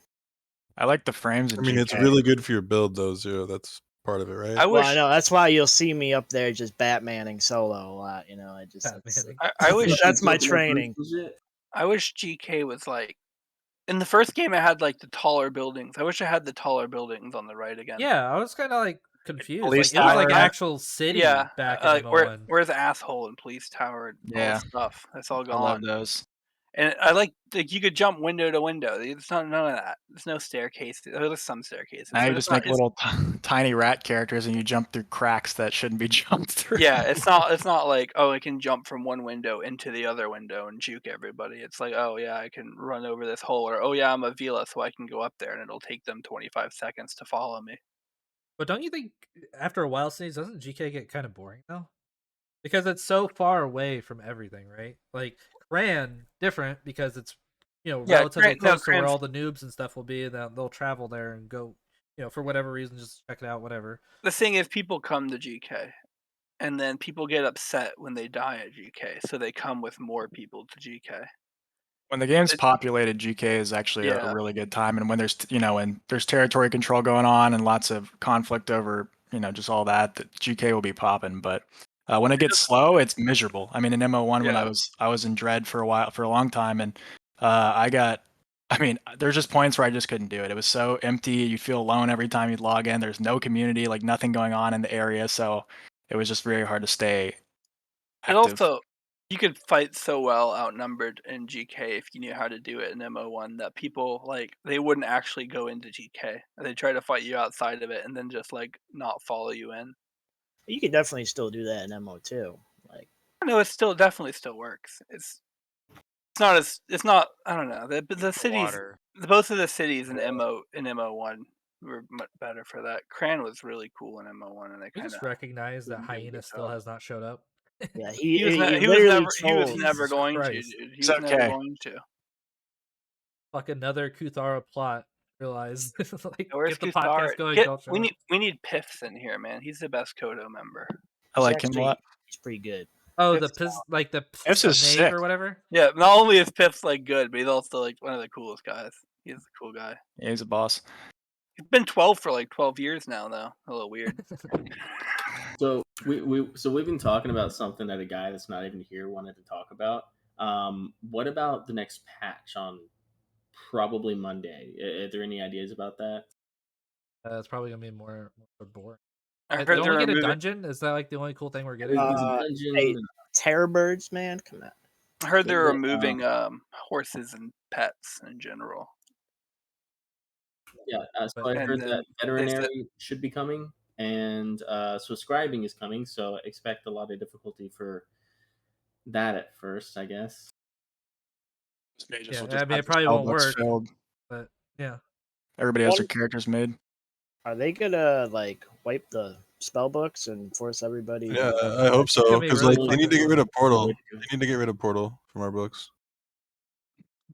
I like the frames. I mean, it's really good for your build, though, Zero. That's part of it, right? I Well, wish I know that's why you'll see me up there just Batmaning solo a lot. I just Batmaning. I wish that's my training. I wish GK was like in the first game. I had like the taller buildings. I wish I had the taller buildings on the right again. Yeah, I was kind of like confused. Like, Police it was like tower. actual city back in like MO1. where's asshole and police tower and all Yeah. that stuff? That's all I love gone. those. And I like you could jump window to window. It's not none of that. There's no staircase. There's some staircases. Now But you it's just not. make little tiny rat characters and you jump through cracks that shouldn't be jumped through. Yeah, it's not like, oh, I can jump from one window into the other window and juke everybody. It's like, oh yeah, I can run over this hole, or oh yeah, I'm a Vila, so I can go up there and it'll take them 25 seconds to follow me. But don't you think after a while, Sneeze, doesn't GK get kind of boring though? Because it's so far away from everything, right? Like Gran, different because it's Yeah, relatively close to where Cran's- all the noobs and stuff will be, and they'll travel there and go, for whatever reason, just check it out, whatever. The thing is, people come to GK, and then people get upset when they die at GK, so they come with more people to GK. When the game's populated, GK is actually a Yeah. really good time, and when there's when there's territory control going on and lots of conflict over just all that GK will be popping. But when it gets slow, it's miserable. I mean, in MO1 when Yeah. I was in Dread for a long time, and there's just points where I just couldn't do it. It was so empty. You feel alone every time you log in. There's no community, like nothing going on in the area, so it was just very hard to stay And active. also, you could fight so well outnumbered in GK if you knew how to do it in MO1 that people they wouldn't actually go into GK. They try to fight you outside of it and then just not follow you in. You could definitely still do that in MO2. No, it definitely still works. It's not I don't know. The cities, both of the cities in MO1 were much better for that. Cran was really cool in MO1, and they We kind just of recognize that Hyena still has not showed up. Yeah, he was never going to, dude. He was never going to. Fuck another Kuthara plot. Realize Where's get the Kuthara? podcast going. Don't show up. We need Piffs in here, man. He's the best Kodo member. I like him a lot. He's pretty good. Oh, Piff's the Piffs is snake sick. or whatever. Yeah, not only is Piff's good, but he's also one of the coolest guys. He's a cool guy. Yeah, he's a boss. He's been 12 for 12 years now, though. A little weird. So we've been talking about something that a guy that's not even here wanted to talk about. What about the next patch on probably Monday? Are there any ideas about that? It's probably gonna be more boring. I Don't heard we they're get a removing. dungeon? Is that the only cool thing we're getting? Hey, terror birds, man, come on. I heard they're removing horses and pets in general. Yeah, so I heard that veterinary should be coming, and so scribing is coming. So expect a lot of difficulty for that at first, I guess. Yeah, I mean, it probably won't work. But yeah, everybody has their characters made. Are they gonna wipe the spell books and force everybody? Yeah, I hope so. Because they need to get rid of Portal. They need to get rid of Portal from our books.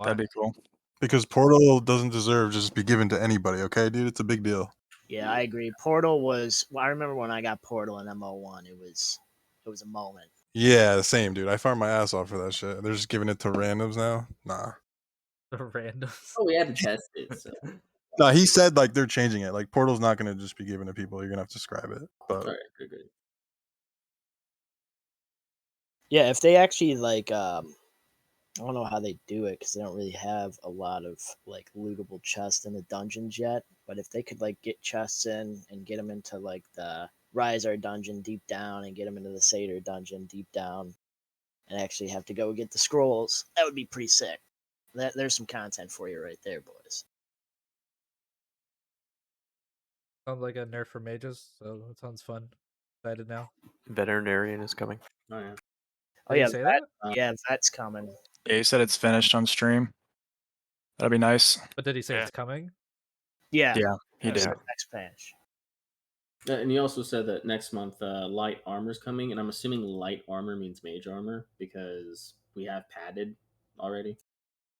That'd be cool. Because Portal doesn't deserve just be given to anybody. Okay, dude, it's a big deal. Yeah, I agree. Portal was. Well, I remember when I got Portal in MO1. It was a moment. Yeah, the same, dude. I farmed my ass off for that shit. They're just giving it to randoms now. Nah. Randoms. Oh, we had to test it. So. No, he said they're changing it. Portal's not going to just be given to people. You're going to have to scribe it. But all right, good. Yeah, if they actually I don't know how they do it because they don't really have a lot of lootable chests in the dungeons yet. But if they could get chests in and get them into the Riser dungeon deep down and get them into the Satyr dungeon deep down, and actually have to go get the scrolls, that would be pretty sick. There's some content for you right there, boys. Sounds like a nerf for mages, so it sounds fun. Excited now. Veterinarian is coming. Oh yeah. Oh yeah, yeah, that's coming. Yeah, he said it's finished on stream. That'd be nice. But did he say it's coming? Yeah. Yeah, he did. Next patch. And he also said that next month light armor's coming, and I'm assuming light armor means mage armor because we have padded already.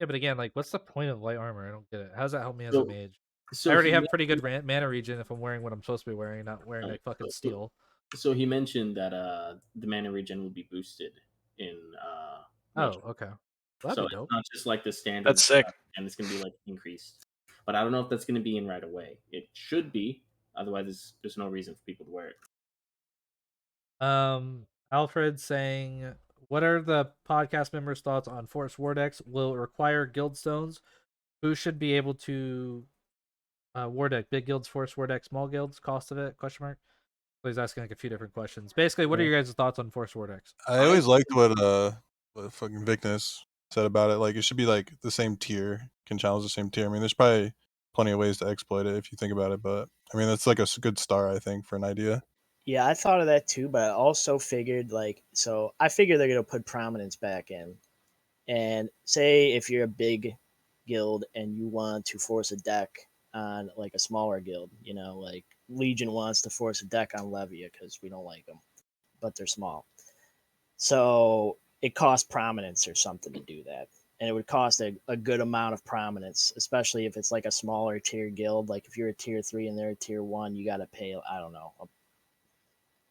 Yeah, but again, what's the point of light armor? I don't get it. How does that help me as a mage? So I already have pretty good mana regen if I'm wearing what I'm supposed to be wearing, not wearing fucking steel. So he mentioned that the mana regen will be boosted in oh, okay. Well, so it's not just the standard. That's sick. And it's gonna be increased. But I don't know if that's gonna be in right away. It should be, otherwise there's no reason for people to wear it. Alfred saying, what are the podcast members' thoughts on Force Vortex? Will it require guild stones? Who should be able to Vortex? Big guilds, Force Vortex, small guilds, cost of it? Question mark. So he's asking a few different questions. Basically, what are your guys' thoughts on Force Vortex? I always liked what fucking Vicness said about it. Like it should be like the same tier, can challenge the same tier. I mean, there's probably plenty of ways to exploit it if you think about it, but I mean that's like a good start, I think, for an idea. Yeah, I thought of that too, but I also figured I figure they're gonna put prominence back in. And say if you're a big guild and you want to force a deck on like a smaller guild, like Legion wants to force a deck on Levia because we don't like them, but they're small. So it costs prominence or something to do that. And it would cost a good amount of prominence, especially if it's like a smaller tier guild. Like if you're a tier 3 and they're a tier 1, you got to pay, I don't know,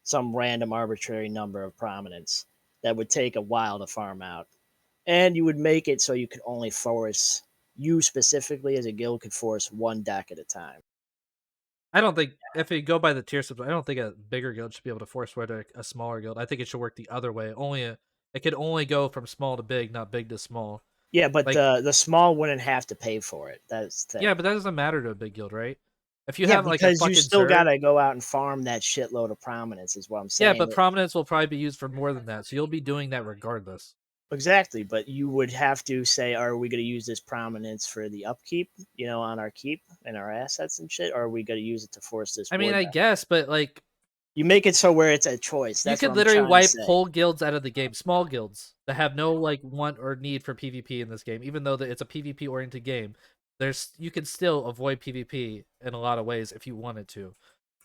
some random arbitrary number of prominence that would take a while to farm out. And you would make it so you could only force, you specifically as a guild could force one deck at a time. I don't think if you go by the tier system, I don't think a bigger guild should be able to force word a smaller guild. I think it should work the other way. It could only go from small to big, not big to small. Yeah, but Like- the small wouldn't have to pay for it. That's the thing. Yeah, but that doesn't matter to a big guild, right? If you Yeah, have like a because fucking you still Zerg- gotta go out and farm that shitload of prominence, is what I'm saying. Yeah, but prominence will probably be used for more than that, so you'll be doing that regardless. Exactly, but you would have to say, are we going to use this prominence for the upkeep, on our keep and our assets and shit, or are we going to use it to force this? I mean, war I deck? guess, but like You make it so where it's a choice. That's you what could I'm literally trying to wipe say. whole guilds out of the game, small guilds that have no like want or need for PvP in this game, even though it's a PvP oriented game. You can still avoid PvP in a lot of ways if you wanted to.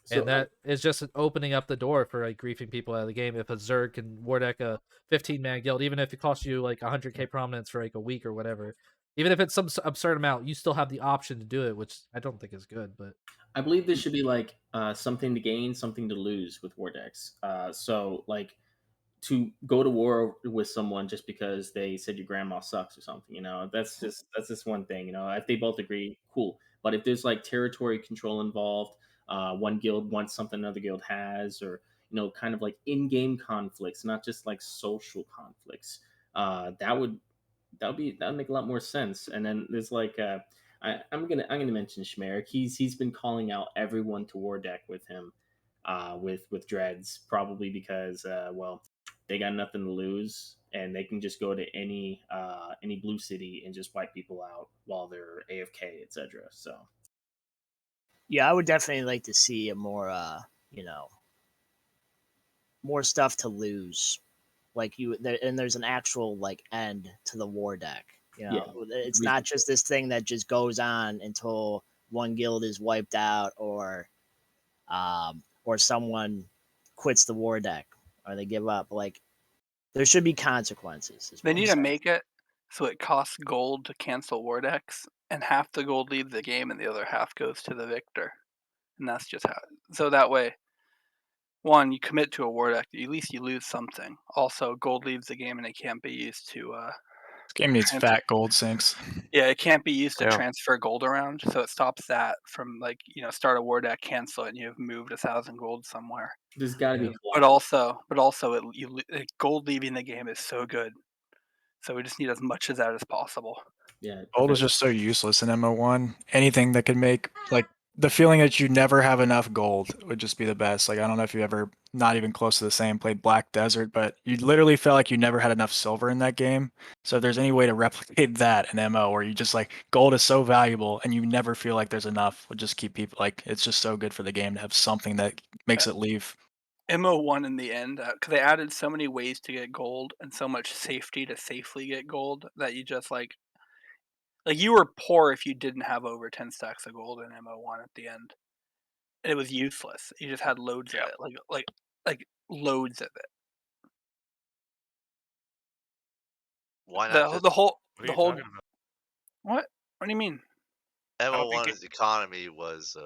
So, And that is just opening up the door for like griefing people out of the game. If a Zerg can war deck a 15-man guild, even if it costs you like 100k prominence for like a week or whatever, even if it's some absurd amount, you still have the option to do it, which I don't think is good. But I believe this should be like something to gain, something to lose with war decks. So like to go to war with someone just because they said your grandma sucks or something, that's just one thing. If they both agree, cool. But if there's like territory control involved, one guild wants something another guild has, or kind of like in-game conflicts, not just like social conflicts, that would make a lot more sense. And then there's like I'm gonna mention Schmerich. He's been calling out everyone to war deck with him, with dreads, probably because well, they got nothing to lose and they can just go to any blue city and just wipe people out while they're AFK, etc. So Yeah, I would definitely like to see a more, more stuff to lose. Like there's an actual like end to the war deck. It's not just this thing that just goes on until one guild is wiped out or someone quits the war deck or they give up. Like there should be consequences. They need to make it so it costs gold to cancel war decks, and half the gold leaves the game and the other half goes to the victor. And that's just how. So that way, one, you commit to a war deck, at least you lose something. Also, gold leaves the game and it can't be used to. This game needs fat gold sinks. Yeah, it can't be used to Yeah. transfer gold around, so it stops that from start a war deck, cancel it, and you've moved 1,000 gold somewhere. there's got to be. But also, gold leaving the game is so good. So we just need as much of that as possible. Yeah, Gold is just so useless in MO1. Anything that could make like the feeling that you never have enough gold would just be the best. Like I don't know if you ever, not even close to the same, played Black Desert, but you literally felt like you never had enough silver in that game. So if there's any way to replicate that in MO, where you just like gold is so valuable and you never feel like there's enough, would just keep people like it's just so good for the game to have something that makes it leave. MO1 in the end, because they added so many ways to get gold and so much safety to safely get gold that you just like you were poor if you didn't have over 10 stacks of gold in MO1 at the end. It was useless. You just had loads of it, like loads of it. Why not just The whole What are you talking about? what? What do you mean? MO1's economy was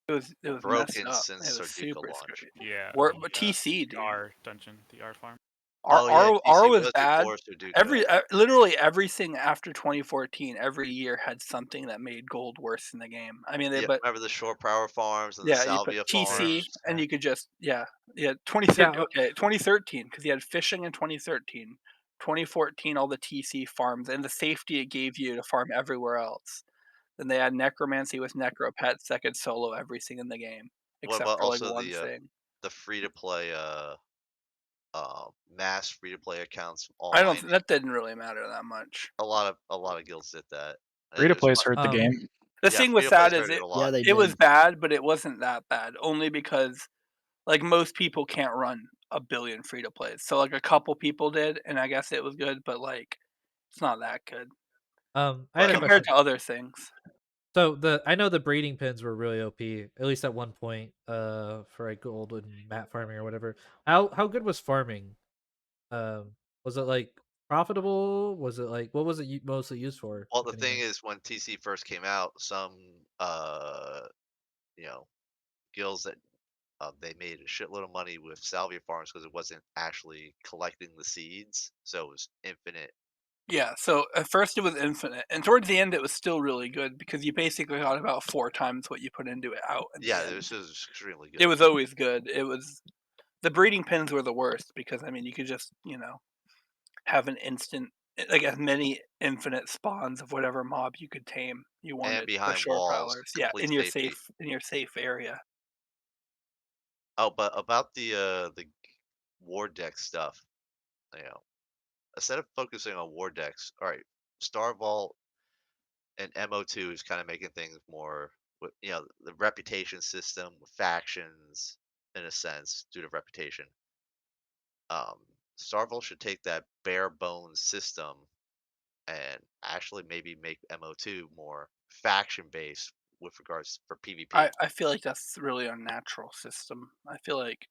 It was broken messed up. since It was Sardica super launch. screwed. Yeah. But TC, dude. The R dungeon, the R farm. TC R was bad. before Sardica. Literally everything after 2014, every year had something that made gold worse in the game. I mean, remember the shore power farms and the you put salvia TC, farms? and you could just 2013. Okay, 2013 because you had fishing in 2013. 2014, all the TC farms and the safety it gave you to farm everywhere else. Then they had necromancy with necropets that could solo everything in the game What except about for like also one thing. the free to play mass free-to-play accounts from all I don't. mining. That didn't really matter that much. A lot of guilds did that. Free to It was plays fun. hurt the game. The Yeah, thing with free-to-plays that is hurt it a Yeah, lot. they it was did. bad, but it wasn't that bad. Only because like most people can't run a billion free to plays. So like a couple people did, and I guess it was good, but like it's not that good I had a But, question. compared to other things. So I know the breeding pins were really OP, at least at one point, for like gold and mat farming or whatever. How good was farming? Was it like profitable? Was it like what was it mostly used for? Well, if the thing anything? is, when TC first came out, some you know guilds that they made a shitload of money with salvia farms because it wasn't actually collecting the seeds, so it was infinite. Yeah, so at first it was infinite, and towards the end it was still really good because you basically got about 4 times what you put into it out in the Yeah, end. this was extremely It good. was always good. It was the breeding pins were the worst because I mean you could just have an instant like as many infinite spawns of whatever mob you could tame you And wanted for behind short walls, prowlers. Yeah, complete safety. in your safe area. Oh, but about the war deck stuff, you know, instead of focusing on war decks, all right, Star Vault and MO2 is kind of making things more with the reputation system with factions in a sense due to reputation. Um, Star Vault should take that bare bones system and actually maybe make MO2 more faction based with regards for PvP. I feel like that's really unnatural system. I feel like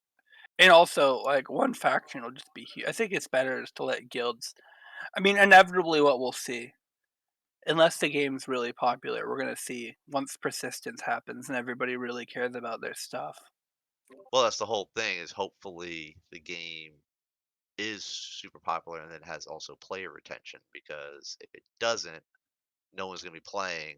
and also like one faction will just be huge. I think it's better just to let guilds. I mean, inevitably what we'll see unless the game's really popular, we're going to see once persistence happens and everybody really cares about their stuff. Well, that's the whole thing. Is hopefully the game is super popular and then has also player retention. Because if it doesn't, no one's going to be playing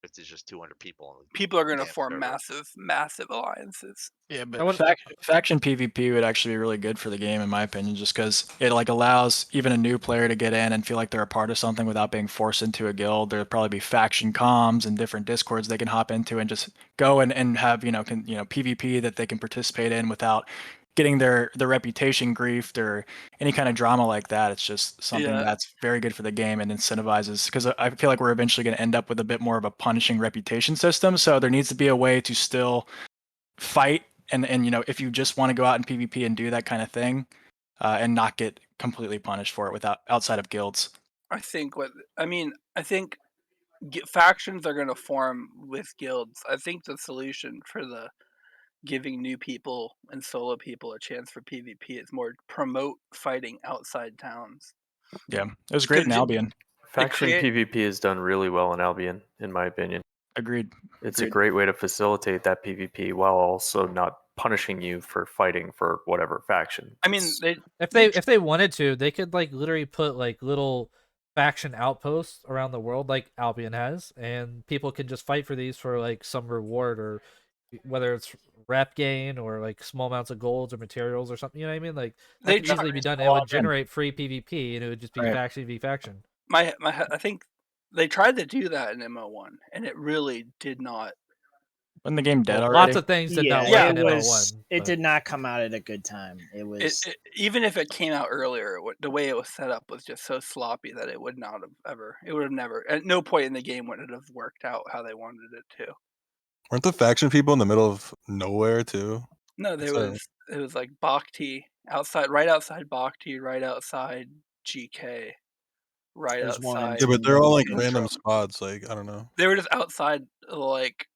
if there's just 200 people on People are going the to damn form server. massive alliances. Yeah, I but want- faction PvP would actually be really good for the game, in my opinion, just because it like allows even a new player to get in and feel like they're a part of something without being forced into a guild. There'll probably be faction comms and different discords they can hop into and just go and have PvP that they can participate in without getting their reputation griefed or any kind of drama like that. It's just something Yeah. that's very good for the game and incentivizes, because I feel like we're eventually going to end up with a bit more of a punishing reputation system. So there needs to be a way to still fight and if you just want to go out in PvP and do that kind of thing, and not get completely punished for it without outside of guilds. I think factions are going to form with guilds. I think the solution for the giving new people and solo people a chance for PvP is more promote fighting outside towns. Yeah, it was great in Albion. Faction PvP is done really well in Albion, in my opinion. Agreed. It's a great way to facilitate that PvP while also not punishing you for fighting for whatever faction. I mean, if they wanted to, they could like literally put like little faction outposts around the world like Albion has, and people can just fight for these for like some reward, or whether it's rep gain or like small amounts of golds or materials or something. You know what I mean? Like that could easily be done. It would generate free PvP, and it would just be faction v faction. I think they tried to do that in MO1, and it really did not. Wasn't the game dead Well, already? lots of things did not work in MO1. It did not come out at a good time. It was Even if it came out earlier, the way it was set up was just so sloppy that it would not have ever. It would have never. At no point in the game would it have worked out how they wanted it to. Weren't the faction people in the middle of nowhere too? No, it was like Bhakti right outside Bhakti, right outside GK, right There's one in outside. Yeah, but they're all like Intro. random spots. Like I don't know. They were just outside like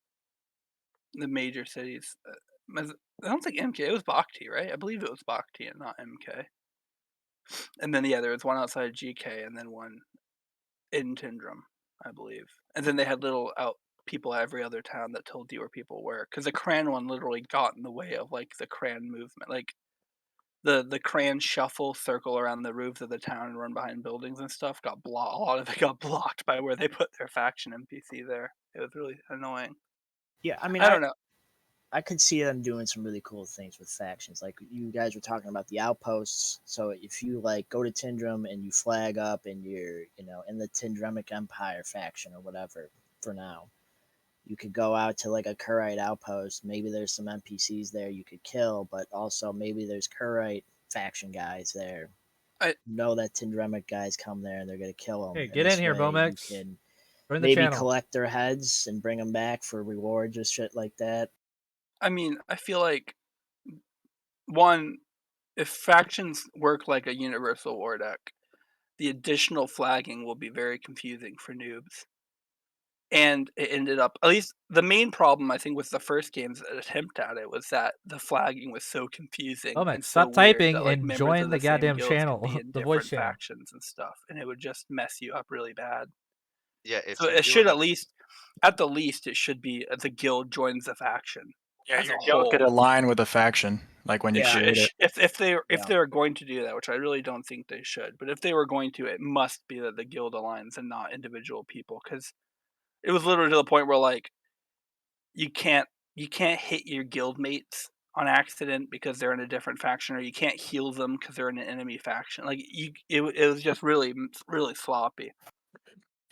the major cities. I don't think MK. It was Bhakti, right? I believe it was Bhakti and not MK. And then there was one outside GK and then one in Tindrum, I believe. And then they had little people at every other town that told you where people were, because the Cran one literally got in the way of like the Cran movement, like the Cran shuffle circle around the roofs of the town and run behind buildings and stuff got blocked. A lot of it got blocked by where they put their faction NPC there. It was really annoying. Yeah, I mean, I don't know. I could see them doing some really cool things with factions. Like you guys were talking about the outposts. So if you like go to Tindrum and you flag up and you're, in the Tindremic Empire faction or whatever for now, you could go out to like a Kurite outpost. Maybe there's some NPCs there you could kill, but also maybe there's Kurite faction guys there. I know that Tindremic guys come there and they're gonna kill them. Hey, get in here, Bomex. You can Join the maybe channel. collect their heads and bring them back for rewards or shit like that. I mean, I feel like one, if factions work like a universal war deck, the additional flagging will be very confusing for noobs. And it ended up, at least the main problem I think with the first game's attempt at it was that the flagging was so confusing and Bomex, so stop weird typing that like and members join of the the same goddamn guilds could channel, be in the voice different channel. factions and stuff, and it would just mess you up really bad. Yeah, if So you're it should doing at the least, it should be the guild joins the faction Yeah, as your a guild could whole. align with a faction, like when you Yeah. create it. If they Yeah. they're going to do that, which I really don't think they should, but if they were going to, it must be that the guild aligns and not individual people, because it was literally to the point where like you can't hit your guild mates on accident because they're in a different faction, or you can't heal them because they're in an enemy faction. Like it was just really sloppy.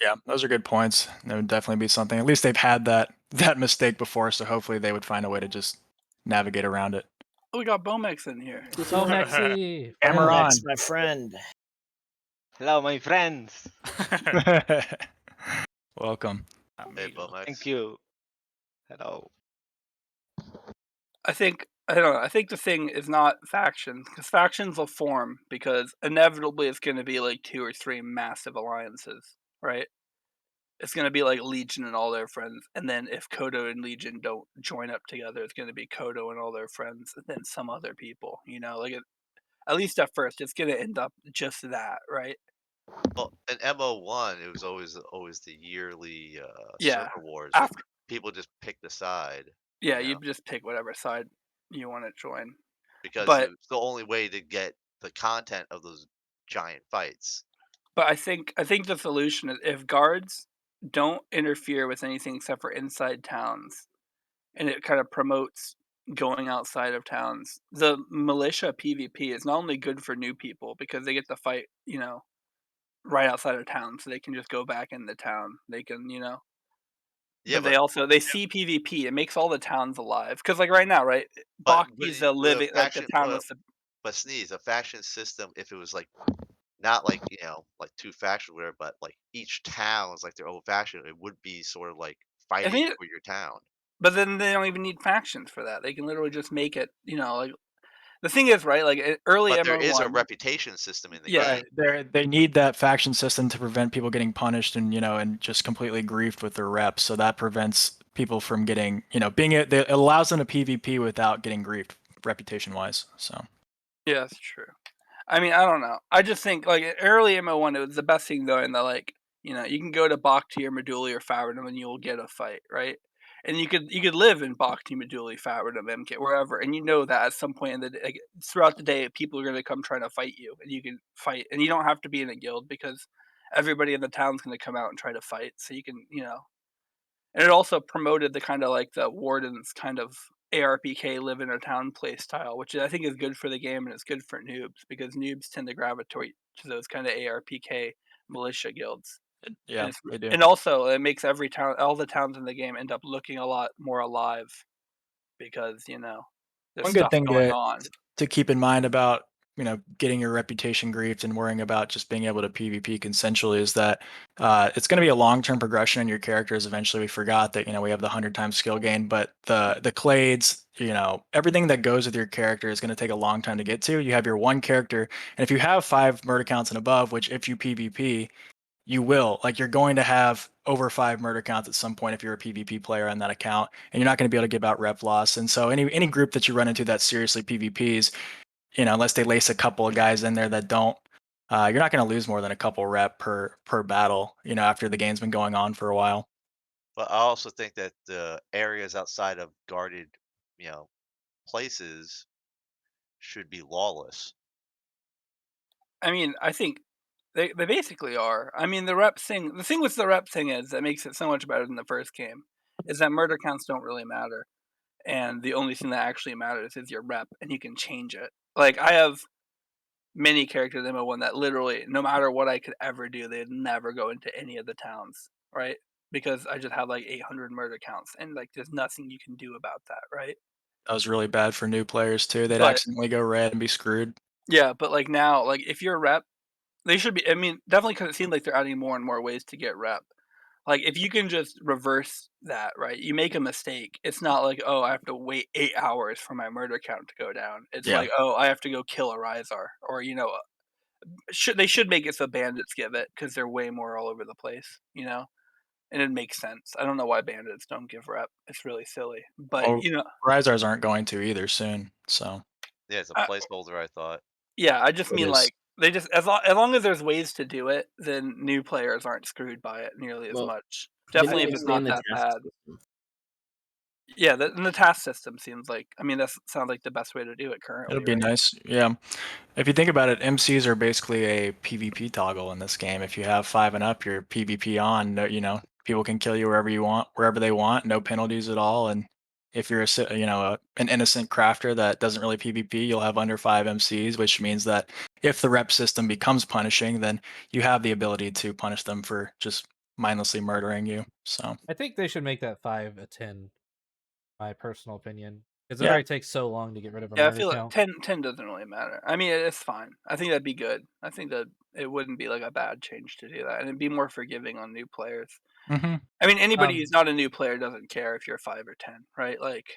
Yeah, those are good points. That would definitely be something. At least they've had that mistake before, so hopefully they would find a way to just navigate around it. Oh, we got Bomex in here. Bomexy, Camera on. That's my friend. Hello, my friends. Welcome. Hey, Bomex. Thank you. Hello. I don't know. I think the thing is not factions, because factions will form because inevitably it's going to be like 2 or 3 massive alliances, right? It's going to be like Legion and all their friends, and then if Kodo and Legion don't join up together, it's going to be Kodo and all their friends, and then some other people. Like at least at first, it's going to end up just that, right? Well, in MO1, it was always the yearly Yeah. server wars. Where After, people just picked a side. yeah, you you know, just pick whatever side you want to join. because But it was the only way to get the content of those giant fights. But I think the solution is if guards don't interfere with anything except for inside towns, and it kind of promotes going outside of towns. The militia PvP is not only good for new people because they get to fight, right outside of town, so they can just go back in the town. They can, Yeah, but they see PvP. It makes all the towns alive because, like right now, right, but Bakhti's the living like the town with the. But Sneeze, a faction system, if it was like not like like 2 factions, whatever, but like each town is like their own faction, it would be sort of like fighting think- for your town. But then they don't even need factions for that. They can literally just make it, like. The thing is, right, like early But there MO1. is a reputation system in the Yeah, game. They need that faction system to prevent people getting punished and and just completely griefed with their reps. So that prevents people from getting it allows them to PvP without getting griefed reputation wise. So yeah, that's true. I mean, I don't know. I just think like early MO1, it was the best thing going. That like you can go to Bakhti or Meduli or Favrenum and you'll get a fight, right? And you could live in Bakhti, Meduli, Favrenum, MK, wherever, and that at some point in the day, like, throughout the day, people are going to come trying to fight you, and you can fight, and you don't have to be in a guild because everybody in the town's going to come out and try to fight. So you can, and it also promoted the kind of like the Warden's kind of ARPK live in a town play style, which I think is good for the game and it's good for noobs because noobs tend to gravitate to those kind of ARPK militia guilds. yeah, they do. And also it makes all the towns in the game end up looking a lot more alive because there's One good stuff thing going on. to keep in mind about getting your reputation griefed and worrying about just being able to PvP consensually is that it's going to be a long-term progression in your characters. Eventually, we forgot that we have the 100 times skill gain, but the clades, everything that goes with your character is going to take a long time to get to. You have your one character, and if you have 5 murder counts and above, which if you PvP, you will you're going to have over 5 murder counts at some point if you're a PvP player on that account, and you're not going to be able to give out rep loss. And so any group that you run into that seriously PvPs, unless they lace a couple of guys in there that don't, you're not going to lose more than a couple rep per battle, after the game's been going on for a while. But I also think that the areas outside of guarded, places should be lawless. I mean, I think they basically are. I mean, the thing with the rep thing is that makes it so much better than the first game is that murder counts don't really matter. And the only thing that actually matters is your rep, and you can change it. Like, I have many characters in MO1 that literally, no matter what I could ever do, they'd never go into any of the towns, right? Because I just have like 800 murder counts, and like there's nothing you can do about that, right? That was really bad for new players too. They'd But accidentally go red and be screwed. Yeah, but like now, like if you're a rep, they should be. I mean, definitely because it seems like they're adding more and more ways to get rep. Like if you can just reverse that, right? You make a mistake. It's not like, oh, I have to wait 8 hours for my murder count to go down. It's Yeah. like, oh, I have to go kill a Rhizar, or they should make it so bandits give it because they're way more all over the place, and it makes sense. I don't know why bandits don't give rep. It's really silly, but Well, Rhizars aren't going to either soon. So Yeah, it's a I- placeholder, I thought. yeah, I just It mean is. like they just as long as there's ways to do it, then new players aren't screwed by it nearly as Well, much. they Definitely need if to it's not expand the that task bad. system. Yeah, and the task system seems like. I mean, that sounds like the best way to do it currently. it'll be Right? nice. Yeah. If you think about it, MCs are basically a PvP toggle in this game. If you have 5 and up, you're PvP on. People can kill you wherever they want, no penalties at all. And if you're an innocent crafter that doesn't really PvP, you'll have under 5 MCs, which means that if the rep system becomes punishing, then you have the ability to punish them for just mindlessly murdering you. So I think they should make that 5 a 10. My personal opinion, because it yeah, already takes so long to get rid of a Yeah, I murder feel like count. 10 doesn't really matter. I mean, it's fine. I think that'd be good. I think that it wouldn't be like a bad change to do that, and it'd be more forgiving on new players. hmm I mean, anybody who's not a new player doesn't care if you're 5 or 10, right? Like,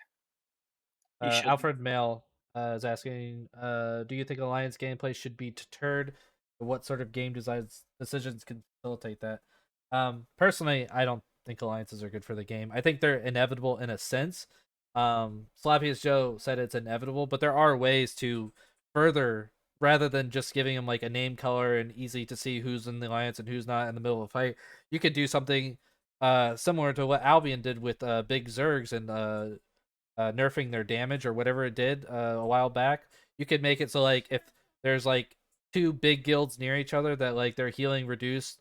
you should. Alfred Mail is asking, do you think Alliance gameplay should be deterred? What sort of game decisions can facilitate that? Personally, I don't think alliances are good for the game. I think they're inevitable in a sense. Slappy as Joe said, it's inevitable, but there are ways to further, rather than just giving them like a name color and easy to see who's in the alliance and who's not in the middle of a fight. You could do something similar to what Albion did with Big Zergs and nerfing their damage or whatever it did a while back. You could make it so like if there's like 2 big guilds near each other that like their healing reduced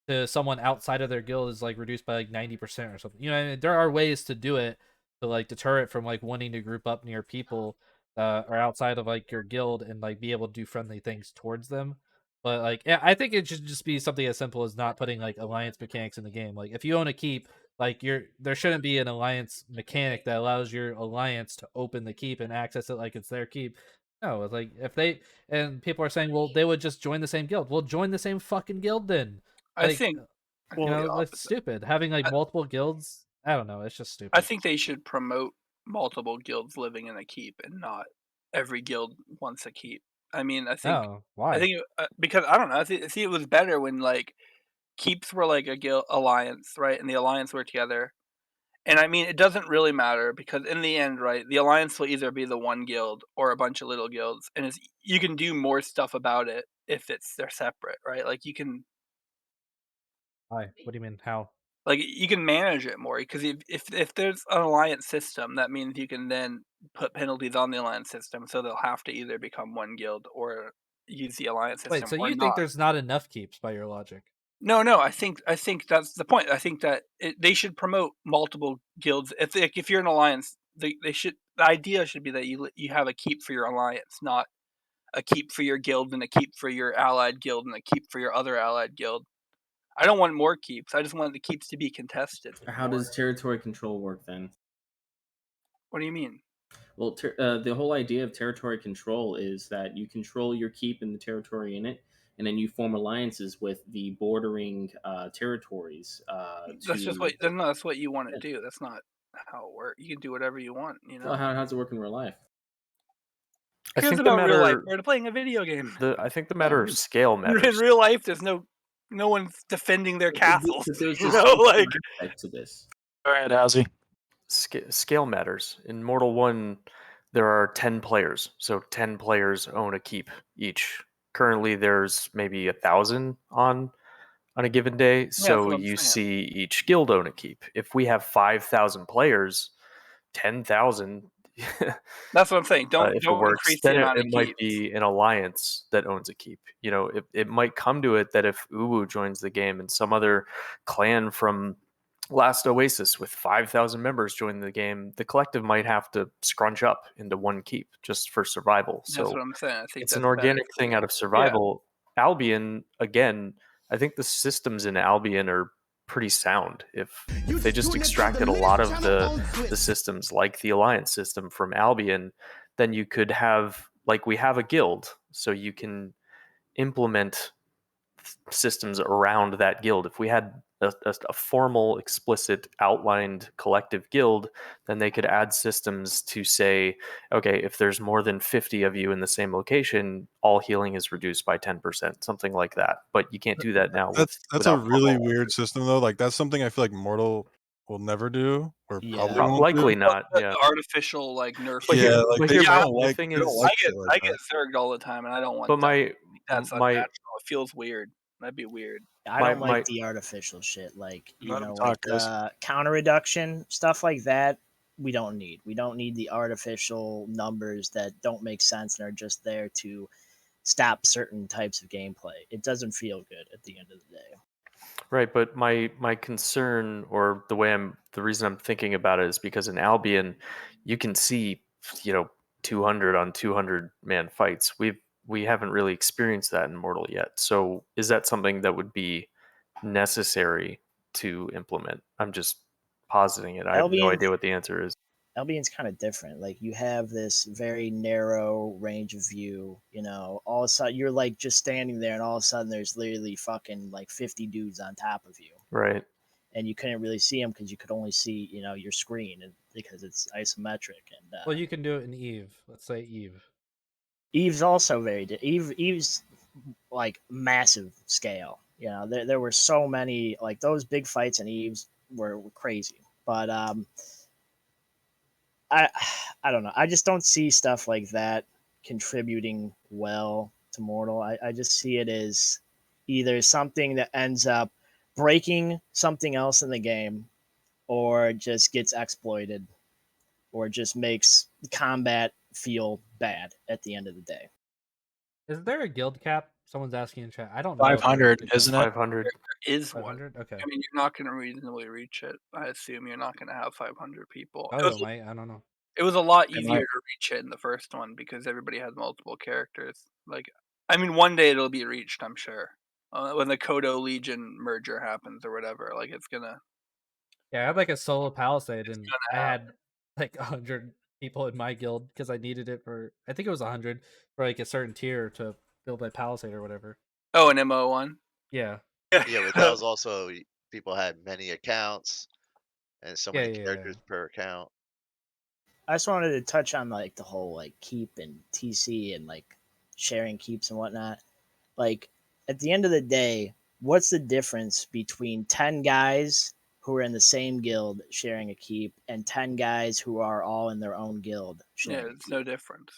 to someone outside of their guild is like reduced by like 90% or something. I mean, there are ways to do it to like deter it from like wanting to group up near people or outside of like your guild and like be able to do friendly things towards them. But like, yeah, I think it should just be something as simple as not putting like alliance mechanics in the game. Like, if you own a keep, like there shouldn't be an alliance mechanic that allows your alliance to open the keep and access it like it's their keep. No, it's like if they and people are saying, well, they would just join the same guild. Well, join the same fucking guild then. I Like, think. it's stupid having like multiple guilds. I don't know. It's just stupid. I think they should promote multiple guilds living in a keep and not every guild wants a keep. I mean, I think. Oh, why? I think because I don't know. See, it was better when like keeps were like a guild alliance, right? And the alliance were together. And I mean, it doesn't really matter because in the end, right, the alliance will either be the one guild or a bunch of little guilds, and you can do more stuff about it if they're separate, right? Like you can Why? What do you mean? How? like you can manage it more because if there's an alliance system, that means you can then put penalties on the alliance system, so they'll have to either become one guild or use the alliance system. Wait, so or you not. think there's not enough keeps by your logic? No, I think that's the point. I think that they should promote multiple guilds. If you're an alliance, the idea should be that you have a keep for your alliance, not a keep for your guild and a keep for your allied guild and a keep for your other allied guild. I don't want more keeps. I just want the keeps to be contested. How does territory control work then? What do you mean? Well, the whole idea of territory control is that you control your keep and the territory in it, and then you form alliances with the bordering territories. That's just that's what you want to do. That's not how it works. You can do whatever you want. So how does it work in real life? I think about real life. We're playing a video game. I think the matter of scale matters. In real life, there's no one's defending their castles. There's like to this. Go ahead, Housey. Scale matters. In Mortal 1, there are 10 players, so 10 players own a keep each. Currently, there's maybe 1,000 on a given day, so you see each guild own a keep. If we have 5,000 players, 10,000. That's what I'm saying. Don't if it works, increase then the amount it of might keeps. be an alliance that owns a keep. It might come to it that if Uwu joins the game and some other clan from Last Oasis with 5,000 members join the game, the collective might have to scrunch up into one keep just for survival. That's So what I'm saying. I think it's an organic thing out of survival. Yeah. Albion, again, I think the systems in Albion are pretty sound. If they just extracted a lot of the systems like the alliance system from Albion, then you could have like we have a guild, so you can implement systems around that guild. If we had a formal, explicit, outlined collective guild, then they could add systems to say, okay, if there's more than 50 of you in the same location, all healing is reduced by 10%, something like that. But you can't do that now. That's a without really formal- weird system though. Like that's something I feel like Mortal will never do, or Yeah. probably won't likely do. not. The Yeah. artificial like nerf. But Yeah, here- like but they here, don't the like. thing They don't is- like I get shit like I get that. zerged all the time, and I don't want But that. That's my unnatural. It feels weird. That'd be weird. I My- don't like my- the artificial shit, like Let 'em like talk, guys. counter reduction stuff like that. We don't need. We don't need the artificial numbers that don't make sense and are just there to stop certain types of gameplay. It doesn't feel good at the end of the day. Right, but my concern, or the reason I'm thinking about it, is because in Albion, you can see 200 on 200 man fights. We haven't really experienced that in Mortal yet. So is that something that would be necessary to implement? I'm just positing it. I have no Albion's- idea what the answer is. Albion's kind of different. Like you have this very narrow range of view. All of a sudden you're like just standing there, and all of a sudden there's literally fucking like 50 dudes on top of you, Right. and you couldn't really see them because you could only see your screen, and because it's isometric. And Well, you can do it in Eve. Let's say Eve. Eve's also Eve's like massive scale. There were so many, like those big fights in Eve's were crazy. But I don't know. I just don't see stuff like that contributing well to Mortal. I just see it as either something that ends up breaking something else in the game, or just gets exploited, or just makes combat feel bad at the end of the day. Is there a guild cap? Someone's asking in chat. I don't know. if there's a 500, guild cap. isn't it? 500. There is one. 500? Okay. I mean, you're not going to reasonably reach it. I assume you're not going to have 500 people. Oh, it might. I don't know. It was a lot It easier might. to reach it in the first one because everybody had multiple characters. I mean, one day it'll be reached, I'm sure. When the Kodo Legion merger happens or whatever, it's gonna. Yeah, I had like a solo palisade, and gonna I had like 100 people in my guild because I needed it for. I think it was 100 for like a certain tier to build my palisade or whatever. Oh, an MO one. Yeah. Yeah, but that was also people had many accounts and so many Yeah. characters per account. I just wanted to touch on like the whole like keep and TC and like sharing keeps and whatnot. Like at the end of the day, what's the difference between 10 guys who are in the same guild sharing a keep and 10 guys who are all in their own guild sharing? Yeah, it's no difference.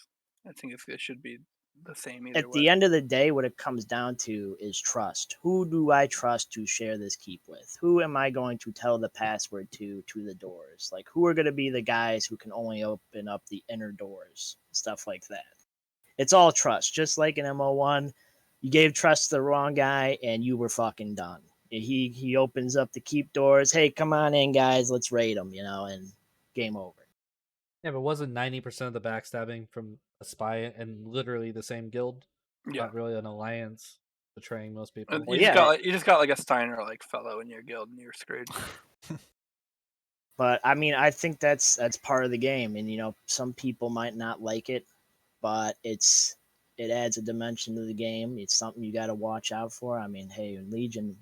I think it should be the same either At way. the end of the day, what it comes down to is trust. Who do I trust to share this keep with? Who am I going to tell the password to the doors? Like, who are going to be the guys who can only open up the inner doors? Stuff like that. It's all trust. Just like in MO1, you gave trust to the wrong guy and you were fucking done. He opens up the keep doors. Hey, come on in, guys. Let's raid them, and game over. Yeah, but wasn't 90% of the backstabbing from a spy and literally the same guild? Yeah. Not really an alliance betraying most people. You just got like a Steiner fellow in your guild and you're screwed. But I mean, I think that's part of the game, and some people might not like it, but it adds a dimension to the game. It's something you got to watch out for. I mean, hey, in Legion,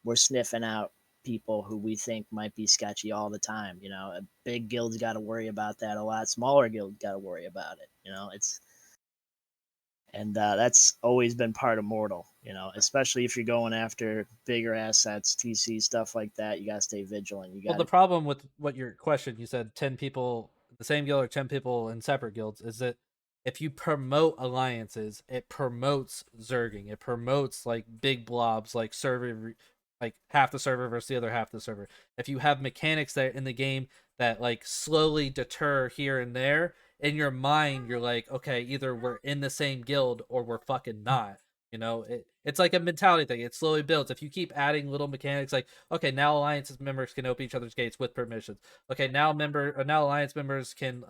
we're sniffing out people who we think might be sketchy all the time. A big guild's got to worry about that a lot. Smaller guilds got to worry about it. That's always been part of Mortal. Especially if you're going after bigger assets, TC stuff like that. You got to stay vigilant. Well, the problem with what your question, you said 10 people the same guild or 10 people in separate guilds, is that if you promote alliances, it promotes zerging. It promotes like big blobs, like server, like half the server versus the other half of the server. If you have mechanics that in the game that like slowly deter here and there, in your mind you're like, okay, either we're in the same guild or we're fucking not. It's like a mentality thing. It slowly builds. If you keep adding little mechanics, like, okay, now alliance members can open each other's gates with permissions. Okay, now alliance members can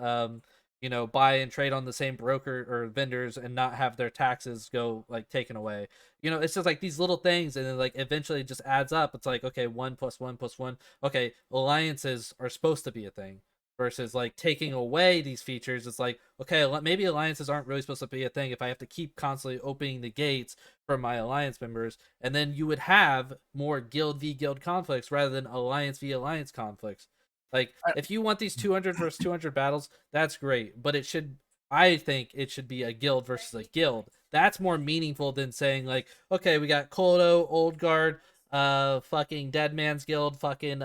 buy and trade on the same broker or vendors and not have their taxes go like taken away. It's just like these little things, and then like eventually it just adds up. It's like, okay, 1 + 1 + 1. Okay, alliances are supposed to be a thing. versus like taking away these features. It's like, okay, maybe alliances aren't really supposed to be a thing if I have to keep constantly opening the gates for my alliance members, and then you would have more guild v guild conflicts rather than alliance v alliance conflicts. Like, if you want these 200 versus 200 battles, that's great, but I think it should be a guild versus a guild. That's more meaningful than saying like, okay, we got Koldo, Old Guard, fucking Dead Man's Guild, fucking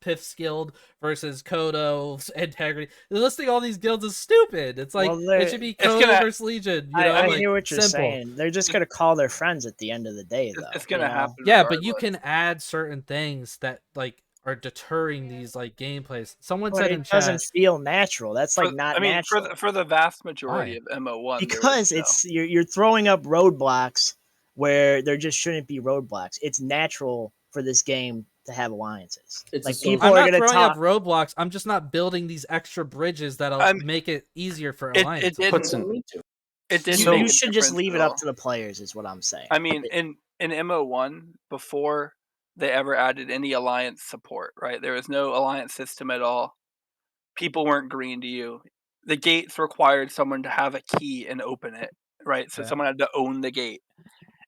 Piff's Guild versus Kodo's Integrity. Listing all these guilds is stupid. It's like, it should be Kodo versus Legion. You know, I like, hear what you're simple. saying. They're just gonna call their friends at the end of the day, though. It's gonna happen. Yeah, but you can add certain things that like are deterring these like gameplays. Someone said in it chat, doesn't feel natural. That's like not natural. For the vast majority of MO1, because it's you're throwing up roadblocks where there just shouldn't be roadblocks. It's natural for this game to have alliances. Like people I'm are not going to throwing talk. up roadblocks. I'm just not building these extra bridges that'll make it easier for alliances. It didn't. You should just leave it up to the players, is what I'm saying. I mean, in MO1, before they ever added any alliance support, right? There was no alliance system at all. People weren't green to you. The gates required someone to have a key and open it, right? So someone had to own the gate.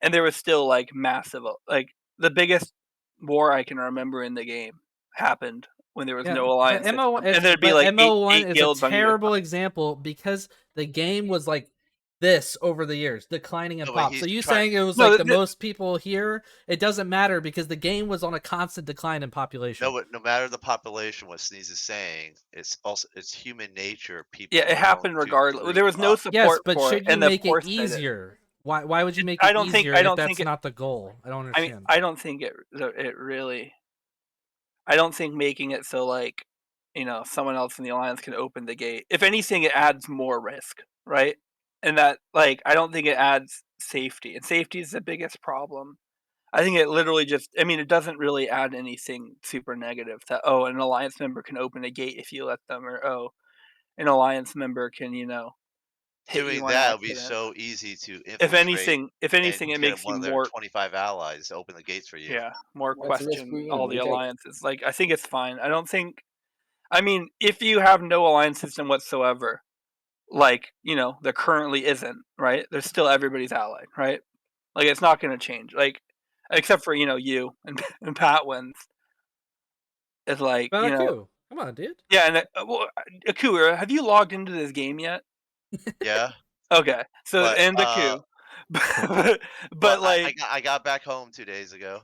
And there was still like massive, like the biggest war I can remember in the game happened when there was no alliance system. And there'd be like MO1 eight guilds is a on either terrible example because the game was like this over the years, declining in pop. So you saying it was like the most people here? It doesn't matter because the game was on a constant decline in population. No, but no matter the population, what Sneeze is saying, it's human nature. People. Yeah, it happened regardless. There was no support. Yes, but for should it, you make it easier? Why would you make it easier if that's not the goal? I don't understand. I mean, I don't think it really. I don't think making it so like, someone else in the alliance can open the gate. If anything, it adds more risk, right? And that, like, I don't think it adds safety. And safety is the biggest problem. I think it literally it doesn't really add anything super negative that, an alliance member can open a gate if you let them, or, an alliance member can, hit Doing you on that would be accident. so easy to infiltrate. If anything, and it makes one you of their more 25 allies to open the gates for you. Yeah, more question all the alliances. Like, I think it's fine. I don't think. I mean, if you have no alliance system whatsoever, like, there currently isn't, right? There's still everybody's allied, right? Like, it's not going to change. Like, except for, you and PatWins. It's like, Aku, come on, dude. Yeah, and Aku, have you logged into this game yet? Yeah. Okay, so and Aku, but like, I got back home 2 days ago.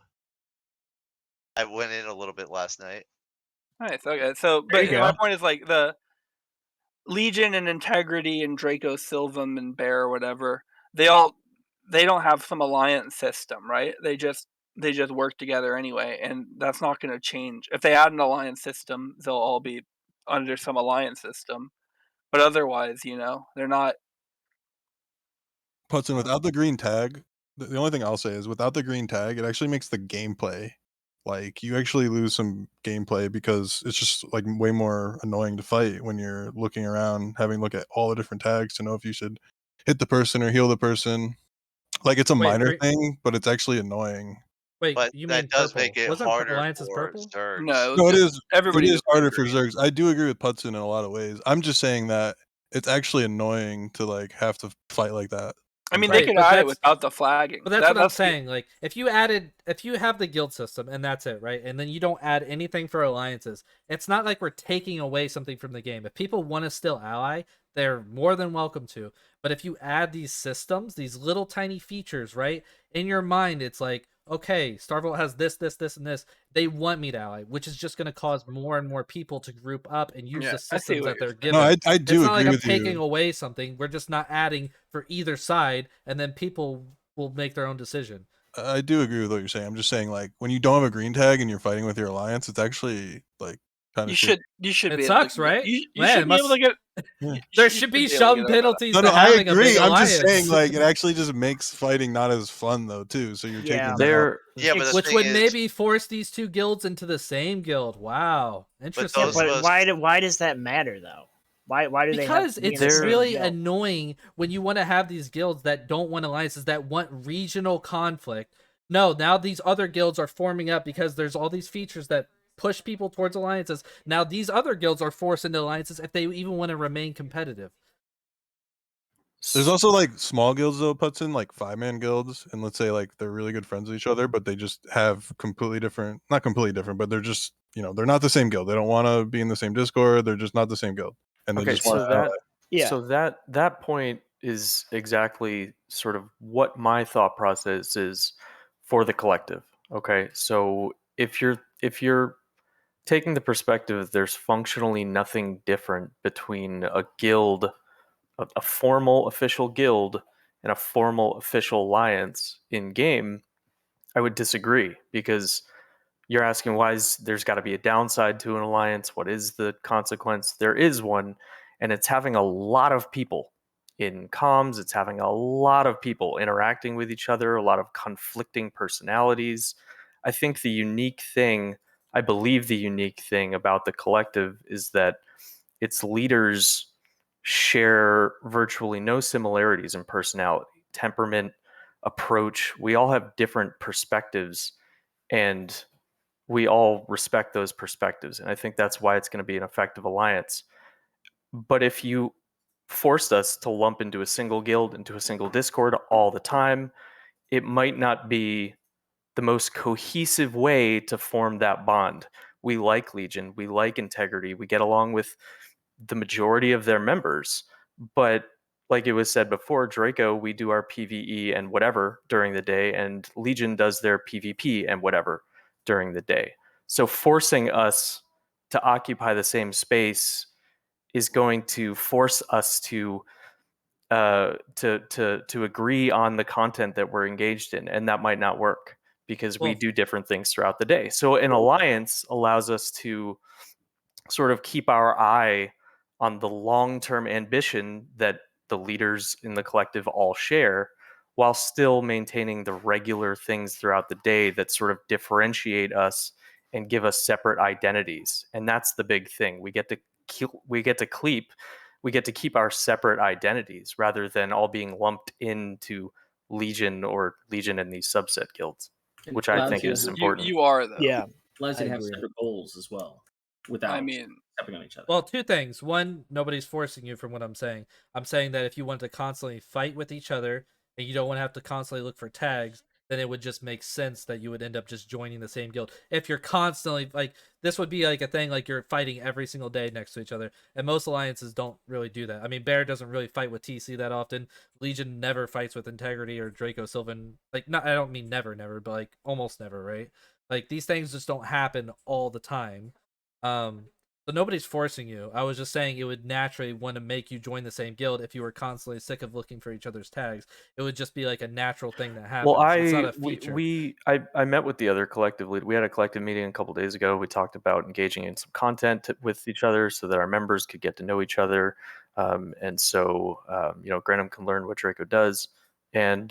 I went in a little bit last night. Nice. Okay, so but my point is like the Legion and Integrity and DracoSilvam and Bear or whatever, they don't have some alliance system, right? They just work together anyway, and that's not going to change. If they add an alliance system, they'll all be under some alliance system. But otherwise, they're not. Putson, without the green tag, the only thing I'll say is without the green tag, it actually makes the gameplay, like, you actually lose some gameplay because it's just like way more annoying to fight when you're looking around, having to look at all the different tags to know if you should hit the person or heal the person. Like, it's a minor thing, but it's actually annoying. Wait, but you that mean does purple? make it Wasn't harder Alliance is for purple? Zergs. No, It is. everybody It is harder for green. Zergs. I do agree with Putson in a lot of ways. I'm just saying that it's actually annoying to like have to fight like that. I mean, they could add it without the flagging. But that's what I'm saying. Like, if you have the guild system and that's it, right? And then you don't add anything for alliances, it's not like we're taking away something from the game. If people want to still ally, they're more than welcome to. But if you add these systems, these little tiny features, right? In your mind, it's like, okay, Starvolt has this, this, this, and this. They want me to ally, which is just going to cause more and more people to group up and use the systems that they're given. No, I do it's not agree like with I'm taking you. away something. We're just not adding for either side, and then people will make their own decision. I do agree with what you're saying. I'm just saying, like, when you don't have a green tag and you're fighting with your alliance, it's actually like kind of. You should. It be sucks, able to, right? You Man, should be able to get. There should be some penalties. No, to I having a agree. big I'm just alliance. saying, like, it actually just makes fighting not as fun though, too. So you're taking There, but which would maybe force these two guilds into the same guild. Wow, interesting. But why does that matter though? Why do they? Because have to be it's in the same really guild? annoying when you want to have these guilds that don't want alliances, that want regional conflict. No, now these other guilds are forming up because there's all these features that push people towards alliances. Now these other guilds are forced into alliances if they even want to remain competitive. There's also like small guilds though, puts in like 5-man guilds, and let's say like they're really good friends with each other, but they just have completely different, not completely different, but they're just, you know, they're not the same guild. They don't want to be in the same Discord. They're just not the same guild, and they Okay, just want so to ally. Yeah. so that point is exactly sort of what my thought process is for the collective. Okay, so if you're taking the perspective there's functionally nothing different between a guild, a formal official guild, and a formal official alliance in game, I would disagree, because you're asking why there's got to be a downside to an alliance. What is the consequence? There is one, and it's having a lot of people in comms. It's having a lot of people interacting with each other, a lot of conflicting personalities. I think I believe the unique thing about the collective is that its leaders share virtually no similarities in personality, temperament, approach. We all have different perspectives, and we all respect those perspectives. And I think that's why it's going to be an effective alliance. But if you forced us to lump into a single guild, into a single Discord all the time, it might not be the most cohesive way to form that bond. We like Legion, we like Integrity, we get along with the majority of their members. But like it was said before, Draco, we do our PvE and whatever during the day, and Legion does their PvP and whatever during the day. So forcing us to occupy the same space is going to force us to agree on the content that we're engaged in, and that might not work because we do different things throughout the day. So an alliance allows us to sort of keep our eye on the long-term ambition that the leaders in the collective all share, while still maintaining the regular things throughout the day that sort of differentiate us and give us separate identities. And that's the big thing. We get to keep our separate identities rather than all being lumped into Legion or Legion in these subset guilds, which I think is important. You are, though. Yeah. Allows you to have agree. separate goals as well, without stepping on each other. Well, two things. One, nobody's forcing you from what I'm saying. I'm saying that if you want to constantly fight with each other and you don't want to have to constantly look for tags, then it would just make sense that you would end up just joining the same guild. If you're constantly like, this would be like a thing like you're fighting every single day next to each other, and most alliances don't really do that. I mean, Bear doesn't really fight with TC that often. Legion never fights with Integrity or DracoSilvam. Like, not, I don't mean never, but like almost never, right? Like, these things just don't happen all the time. So nobody's forcing you. I was just saying it would naturally want to make you join the same guild if you were constantly sick of looking for each other's tags. It would just be like a natural thing that happens. Well, It's not a feature. I met with the other collective lead. We had a collective meeting a couple days ago. We talked about engaging in some content with each other so that our members could get to know each other. And so, Grenam can learn what Draco does. And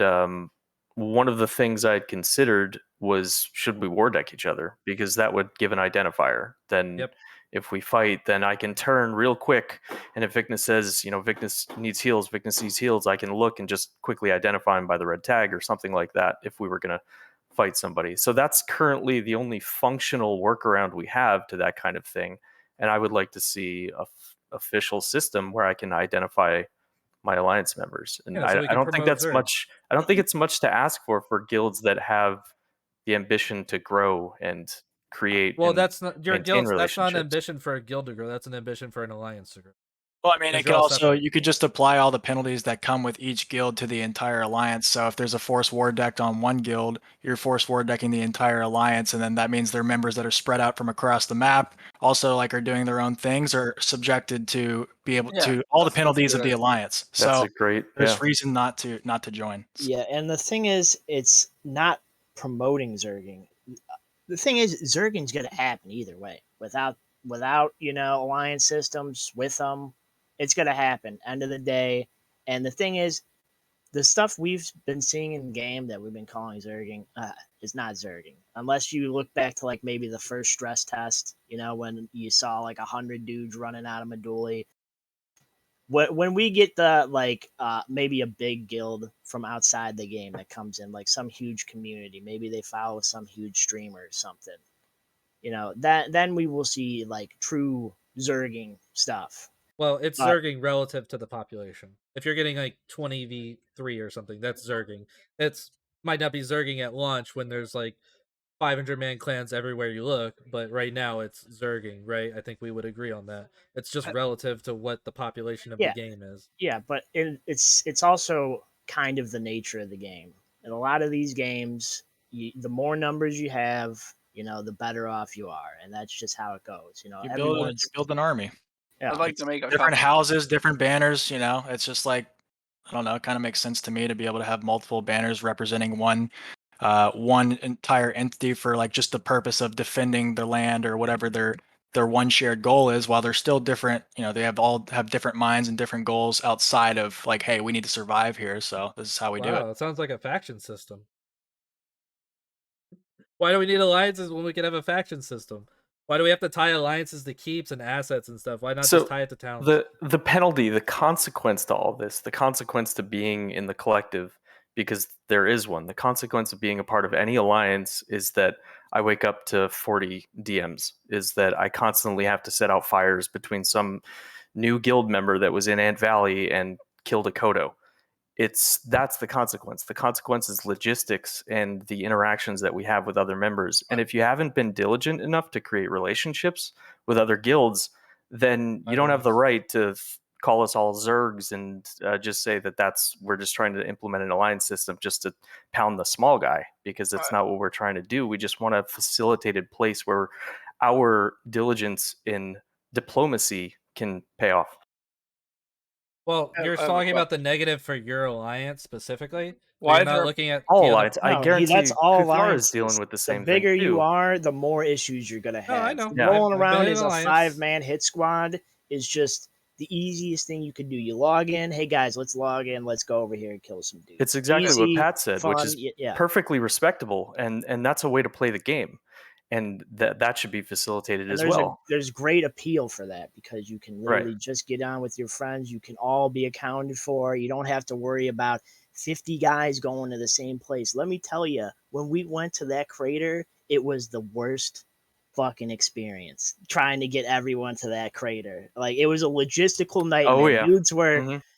one of the things I'd considered was, should we war deck each other? Because that would give an identifier. Then if we fight, then I can turn real quick. And if Vicnus says, Vicnus needs heals, I can look and just quickly identify him by the red tag or something like that if we were going to fight somebody. So that's currently the only functional workaround we have to that kind of thing. And I would like to see a official system where I can identify my alliance members. And I don't think that's much. I don't think it's much to ask for guilds that have the ambition to grow and create. Well, and that's not your maintain guild. That's not an relationships. ambition for a guild to grow. That's an ambition for an alliance to grow. Well, I mean, it could also, you could just apply all the penalties that come with each guild to the entire alliance. So if there's a force war decked on one guild, you're force war decking the entire alliance, and then that means their members that are spread out from across the map, also like are doing their own things, are subjected to be able to all the penalties of the alliance. That's So a great. there's reason not to join. Yeah, and the thing is, it's not promoting Zerging. The thing is, Zerging's going to happen either way. Without alliance systems, with them, it's going to happen. End of the day. And the thing is, the stuff we've been seeing in the game that we've been calling Zerging is not Zerging. Unless you look back to like maybe the first stress test, when you saw like 100 dudes running out of Meduli. When we get the maybe a big guild from outside the game that comes in, like some huge community, maybe they follow some huge streamer or something, then we will see like true zerging stuff. Well, it's But- zerging relative to the population. If you're getting like 20v3 or something, that's zerging. It's might not be zerging at launch when there's like 500-man clans everywhere you look, but right now it's zerging, right? I think we would agree on that. It's just relative to what the population of Yeah. the game is. Yeah, but it's also kind of the nature of the game. In a lot of these games, the more numbers you have, the better off you are, and that's just how it goes. You everyone's build an army. yeah, I'd like to make a Different couple. houses, different banners. It's just like, I don't know. It kind of makes sense to me to be able to have multiple banners representing one entire entity for like just the purpose of defending their land or whatever their one shared goal is, while they're still different. They all have different minds and different goals outside of like, hey, we need to survive here, so this is how we do it. Wow, it sounds like a faction system. Why do we need alliances when we can have a faction system? Why do we have to tie alliances to keeps and assets and stuff? Why not just tie it to towns? The penalty, the consequence to all this, the consequence to being in the collective, because there is one, the consequence of being a part of any alliance is that I wake up to 40 DMs, is that I constantly have to set out fires between some new guild member that was in Ant Valley and killed a Kodo. That's the consequence. The consequence is logistics and the interactions that we have with other members. And if you haven't been diligent enough to create relationships with other guilds, then you don't have the right to call us all zergs and just say we're just trying to implement an alliance system just to pound the small guy, because that's not what we're trying to do. We just want a facilitated place where our diligence in diplomacy can pay off. Well, you're talking about the negative for your alliance specifically. Why you're is not there looking at all the other- alliance? I guarantee that's all Kuthar is alliances. dealing with the same The bigger thing too. you are, the more issues you're gonna have. I know. Yeah. Rolling I've been around in as a alliance. 5-man hit squad is just the easiest thing you could do. You log in, hey guys, let's log in, let's go over here and kill some dudes. It's exactly Easy, what Pat said, which fun, is yeah. perfectly respectable, and that's a way to play the game, and that should be facilitated as well. There's great appeal for that, because you can literally just get on with your friends. You can all be accounted for. You don't have to worry about 50 guys going to the same place. Let me tell you, when we went to that crater, it was the worst fucking experience trying to get everyone to that crater. Like, it was a logistical nightmare. Oh yeah,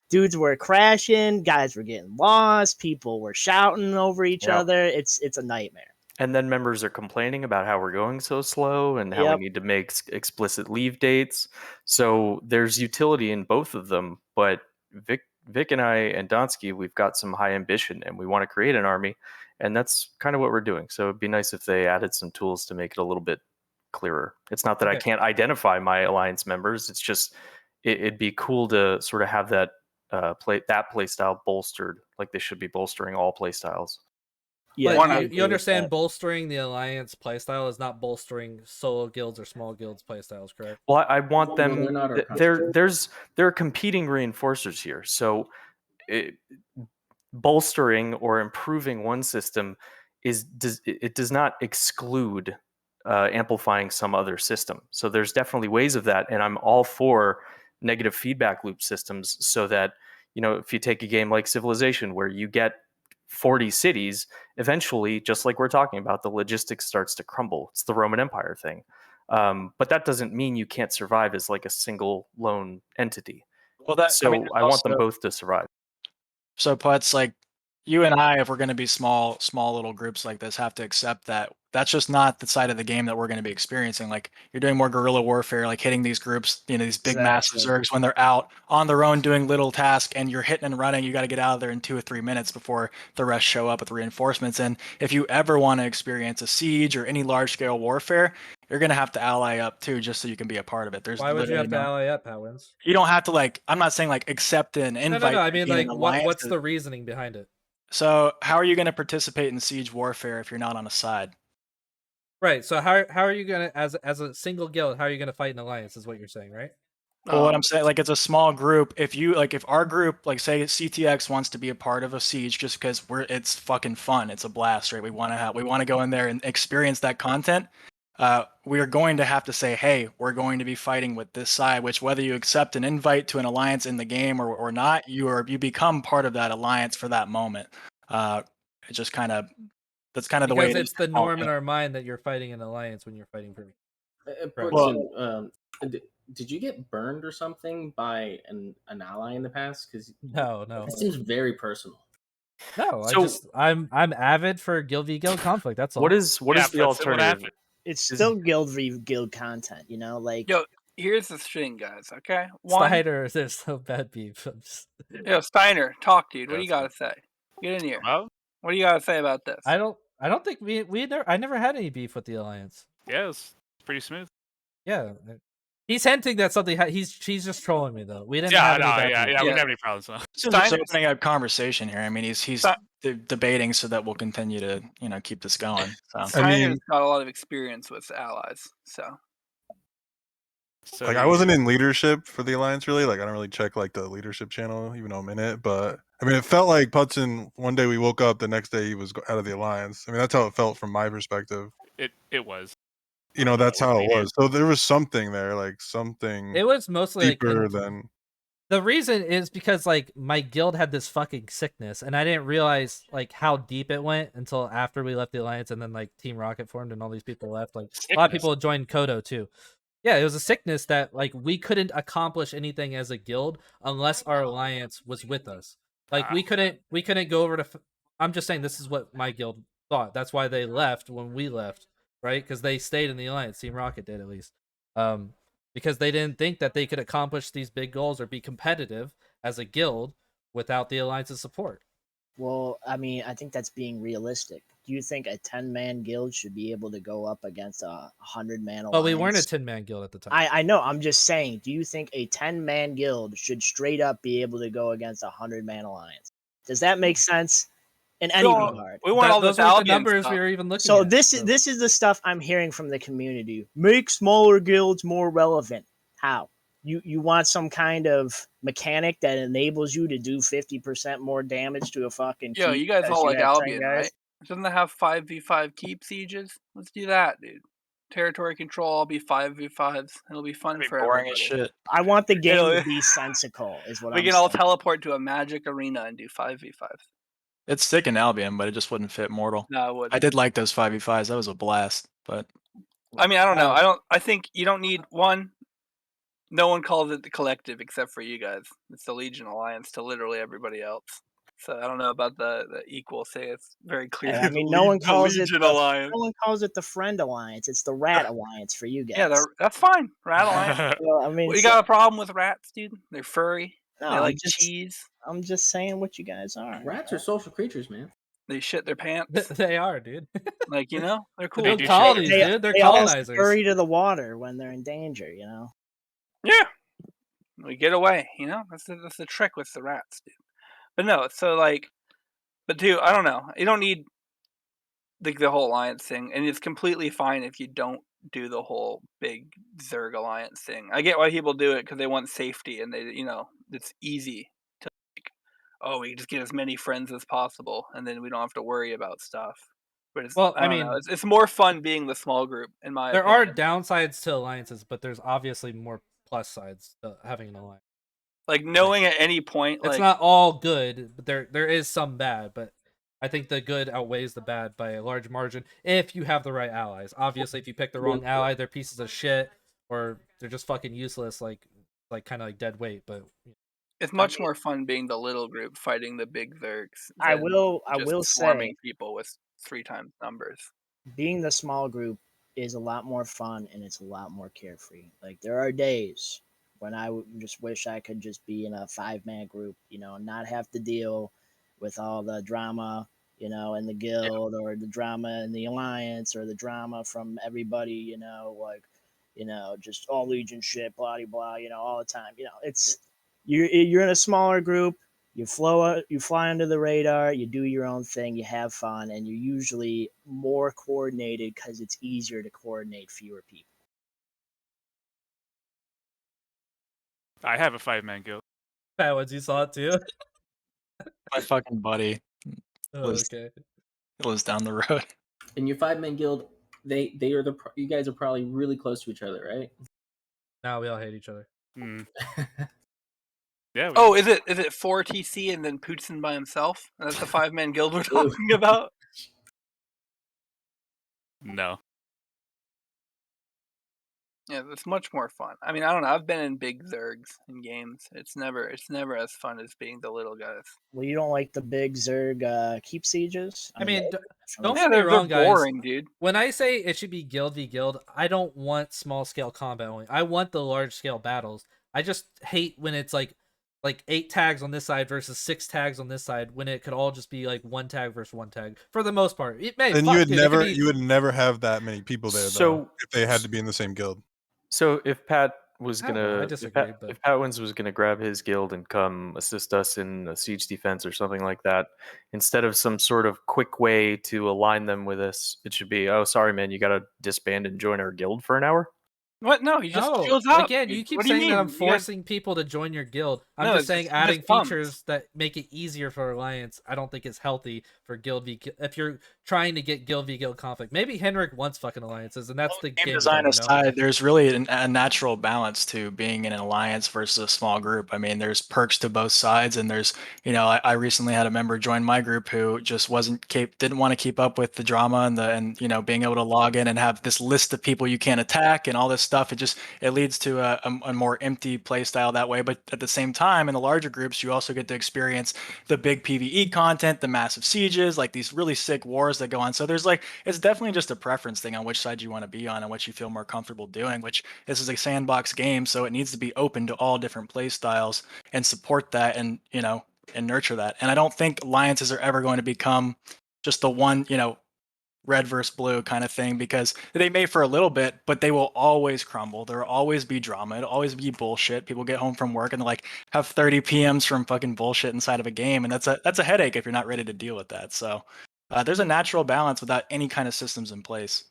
dudes were crashing, guys were getting lost, people were shouting over each other. It's a nightmare. And then members are complaining about how we're going so slow and how we need to make explicit leave dates. So there's utility in both of them. But Vic and I and Donsky, we've got some high ambition and we want to create an army. And that's kind of what we're doing. So it'd be nice if they added some tools to make it a little bit clearer. It's not that I can't identify my alliance members. It's just it'd be cool to sort of have that play style bolstered, like they should be bolstering all play styles. Yeah, but you understand bolstering the alliance playstyle is not bolstering solo guilds or small guilds playstyles, correct? Well, I want them. There are competing reinforcers here, so bolstering or improving one system does not exclude amplifying some other system. So there's definitely ways of that, and I'm all for negative feedback loop systems, so that if you take a game like Civilization where you get 40 cities, eventually, just like we're talking about, the logistics starts to crumble. It's the Roman Empire thing. But that doesn't mean you can't survive as like a single lone entity. Well, I want them both to survive. So Putz, like you and I, if we're going to be small little groups like this, have to accept that that's just not the side of the game that we're going to be experiencing. Like, you're doing more guerrilla warfare, like hitting these groups, these big massive zergs when they're out on their own doing little tasks, and you're hitting and running. You got to get out of there in 2 or 3 minutes before the rest show up with reinforcements. And if you ever want to experience a siege or any large scale warfare, you're going to have to ally up too, just so you can be a part of it. Why would you have to ally up, PatWins? You don't have to, I'm not saying accept an invite. No. I mean, what's the reasoning behind it? So how are you going to participate in siege warfare if you're not on a side? Right. So how are you going to, as a single guild, how are you going to fight an alliance is what you're saying, right? Well, what I'm saying, it's a small group. If our group, say CTX wants to be a part of a siege, just because it's fucking fun, it's a blast, right? We want to go in there and experience that content. We are going to have to say, hey, we're going to be fighting with this side, which whether you accept an invite to an alliance in the game or not, you become part of that alliance for that moment. It just kind of That's kind of the way Because it it's is the now, norm in right? our mind that you're fighting an alliance when you're fighting for. Right. Brooklyn, did you get burned or something by an ally in the past? Because No. it seems very personal. No, So- I'm avid for guild v guild conflict. That's all. What is the That's what alternative? happened. It's still guild v guild content, like Yo, here's the thing, guys. Okay, one. Steiner? There's so bad beef. I'm just... Yo, Steiner, talk, dude. What do Yeah, you got to say? Get in here. Well, What do you got to say about this? I don't think I never had any beef with the alliance. yeah, it's pretty smooth. Yeah, he's hinting that something. He's just trolling me though. We didn't Yeah, have no, any bad beef. we didn't have any problems. So. This is just opening up conversation here. I mean, he's debating so that we'll continue to keep this going. So. Steiner's got a lot of experience with allies, so. Like I wasn't in leadership for the alliance really. Like I don't really check like the leadership channel, even though I'm in it. But I mean, it felt like Putson. One day we woke up, the next day he was out of the alliance. I mean, that's how it felt from my perspective. It was. That's how it was. So there was something there, like something. It was mostly deeper like, than. The reason is because like my guild had this fucking sickness, and I didn't realize like how deep it went until after we left the alliance, and then like Team Rocket formed, and all these people left. Like a lot of people joined Kodo too. Yeah, it was a sickness that like we couldn't accomplish anything as a guild unless our alliance was with us. Like we couldn't go over to. I'm just saying this is what my guild thought. That's why they left when we left, right? Because they stayed in the alliance. Team Rocket did at least. Because they didn't think that they could accomplish these big goals or be competitive as a guild without the alliance's support. Well, I mean, I think that's being realistic. Do you think a 10-man guild should be able to go up against a 100-man alliance? Well, we weren't a 10-man guild at the time. I know. I'm just saying, do you think a 10-man guild should straight up be able to go against a 100-man alliance? Does that make sense in any regard? We want all those this are the Albion numbers stuff. we were even looking So at. this is the stuff I'm hearing from the community. Make smaller guilds more relevant. How? You want some kind of mechanic that enables you to do 50% more damage to a fucking Yo, keep you guys because all you like have 10 Albion, guys? right? Doesn't it have 5v5 keep sieges? Let's do that, dude. Territory control, I'll be 5v5s. It'll be fun for boring everybody. as shit. I want the game It'll- to be sensical, is what We I'm can all saying. teleport to a magic arena and do 5v5s. It's sick in Albion, but it just wouldn't fit Mortal. No, it wouldn't. I did like those 5v5s. That was a blast. But I mean, I don't know. I think you don't need one. No one calls it the collective except for you guys. It's the Legion Alliance to literally everybody else. So I don't know about the equal say. It's very clear. I mean, no one calls it the Friend Alliance. It's the Rat Alliance for you guys. Yeah, that's fine. Rat Alliance. Well, I mean, You got a problem with rats, dude? They're furry. No, they I'm like just- cheese. I'm just saying what you guys are. Rats are social creatures, man. They shit their pants. They are, dude. Like, they're cool. They build colonies, dude. They're they all colonizers. scurry to the water when they're in danger. Yeah. We get away, That's the trick with the rats, dude. But no, so but dude, I don't know. You don't need the whole alliance thing, and it's completely fine if you don't do the whole big Zerg alliance thing. I get why people do it because they want safety, and they, it's easy to we just get as many friends as possible, and then we don't have to worry about stuff. But it's more fun being the small group, in my There opinion. are downsides to alliances, but there's obviously more plus sides to having an alliance. Like knowing at any point, it's not all good, but there is some bad. But I think the good outweighs the bad by a large margin if you have the right allies. Obviously, if you pick the wrong ally, they're pieces of shit or they're just fucking useless, like kind of like dead weight. But it's much more fun being the little group fighting the big Zergs. I will swarming say, people with 3 times numbers. Being the small group is a lot more fun and it's a lot more carefree. Like there are days when I just wish I could just be in a 5-man group, and not have to deal with all the drama, in the guild or the drama in the alliance or the drama from everybody, just all Legion shit, blah, blah, all the time. It's you're in a smaller group, you fly under the radar, you do your own thing, you have fun, and you're usually more coordinated because it's easier to coordinate fewer people. I have a 5-man guild. PatWins, you saw it too. My fucking buddy lives down the road. In your 5-man guild, they are you guys are probably really close to each other, right? Now we all hate each other. Yeah. Is it 4 TC and then Putin by himself? That's the 5-man guild we're talking about. No. Yeah, it's much more fun. I mean, I don't know. I've been in big zergs in games. It's never as fun as being the little guys. Well, you don't like the big Zerg keep sieges? I mean, they're don't Yeah, get me they're wrong, guys. boring, dude. When I say it should be guild v guild, I don't want small scale combat only. I want the large scale battles. I just hate when it's like 8 tags on this side versus 6 tags on this side when it could all just be like 1 tag versus 1 tag for the most part. It may And fuck, you would dude, it could never be- you would never have that many people there though So- if they had to be in the same guild. So if Pat was I don't know, I gonna, disagree, but- if PatWins was gonna grab his guild and come assist us in a siege defense or something like that, instead of some sort of quick way to align them with us, it should be, oh, sorry, man, you gotta disband and join our guild for an hour. What? No, he just No, shows up. again, dude. you keep What do saying that I'm mean? You guys- forcing people to join your guild. I'm No, just it's saying just adding bums. features that make it easier for Alliance. I don't think it's healthy for guild v if you're trying to get guild v guild conflict. Maybe Henrik wants fucking alliances, and that's the Game game design design, aside, there's really a natural balance to being in an alliance versus a small group. I mean, there's perks to both sides, and there's, I recently had a member join my group who just didn't want to keep up with the drama and being able to log in and have this list of people you can't attack and all this stuff. It leads to a more empty play style that way. But at the same time, in the larger groups, you also get to experience the big PvE content, the massive sieges, like these really sick wars that go on. So it's definitely just a preference thing on which side you want to be on and what you feel more comfortable doing, which this is a sandbox game. So it needs to be open to all different play styles and support that and nurture that. And I don't think alliances are ever going to become just the one, red versus blue kind of thing, because they may for a little bit, but they will always crumble. There will always be drama. It'll always be bullshit. People get home from work and have 30 PMs from fucking bullshit inside of a game, and that's a headache if you're not ready to deal with that. So there's a natural balance without any kind of systems in place.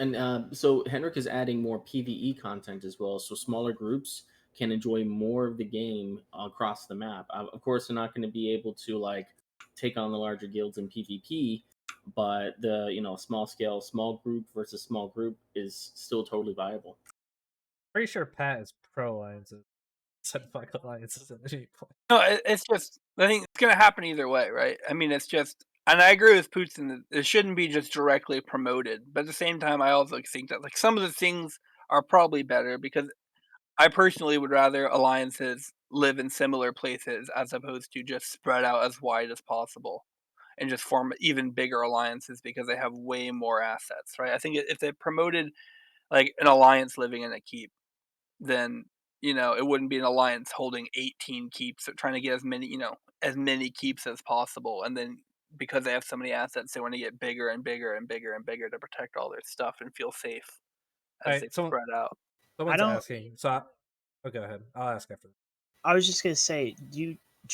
And so Henrik is adding more PvE content as well, so smaller groups can enjoy more of the game across the map. Of course, they're not going to be able to take on the larger guilds in PvP, but the small scale, small group versus small group is still totally viable. Pretty sure Pat is pro alliances. Said fuck alliances at any point. No, it's just, I think it's going to happen either way, right? I mean, it's just, and I agree with Putin that it shouldn't be just directly promoted. But at the same time, I also think that some of the things are probably better, because I personally would rather alliances live in similar places as opposed to just spread out as wide as possible and just form even bigger alliances because they have way more assets, right? I think if they promoted an alliance living in a keep, then it wouldn't be an alliance holding 18 keeps or trying to get as many keeps as possible, and then because they have so many assets, they want to get bigger and bigger and bigger and bigger to protect all their stuff and feel safe as they spread out. Someone's don't- asking. So, go ahead. I'll ask after. I was just gonna say, do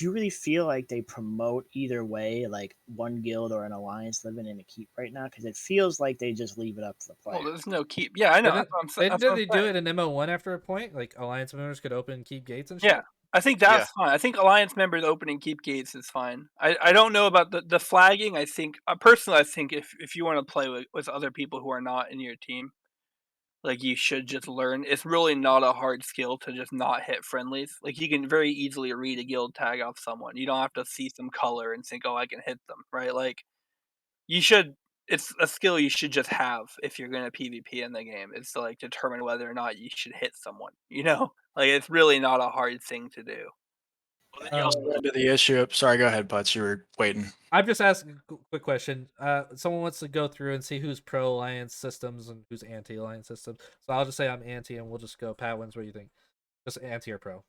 you really feel like they promote either way, like one guild or an alliance living in a keep right now? Because it feels like they just leave it up to the player. Well, there's no keep. Yeah, I know. Did they do it in MO1 after a point? Like alliance members could open keep gates and shit? Yeah, I think that's fine. I think alliance members opening keep gates is fine. I don't know about the flagging. I think personally, I think if you want to play with other people who are not in your team, you should just learn. It's really not a hard skill to just not hit friendlies. You can very easily read a guild tag off someone. You don't have to see some color and think, oh, I can hit them, right? You should. It's a skill you should just have if you're going to PvP in the game. It's to determine whether or not you should hit someone. It's really not a hard thing to do. Well, then you also run into the issue. Sorry, go ahead, Putz. You were waiting. I'm just asking a quick question. Someone wants to go through and see who's pro alliance systems and who's anti alliance systems. So I'll just say I'm anti, and we'll just go PatWins. What do you think? Just anti or pro?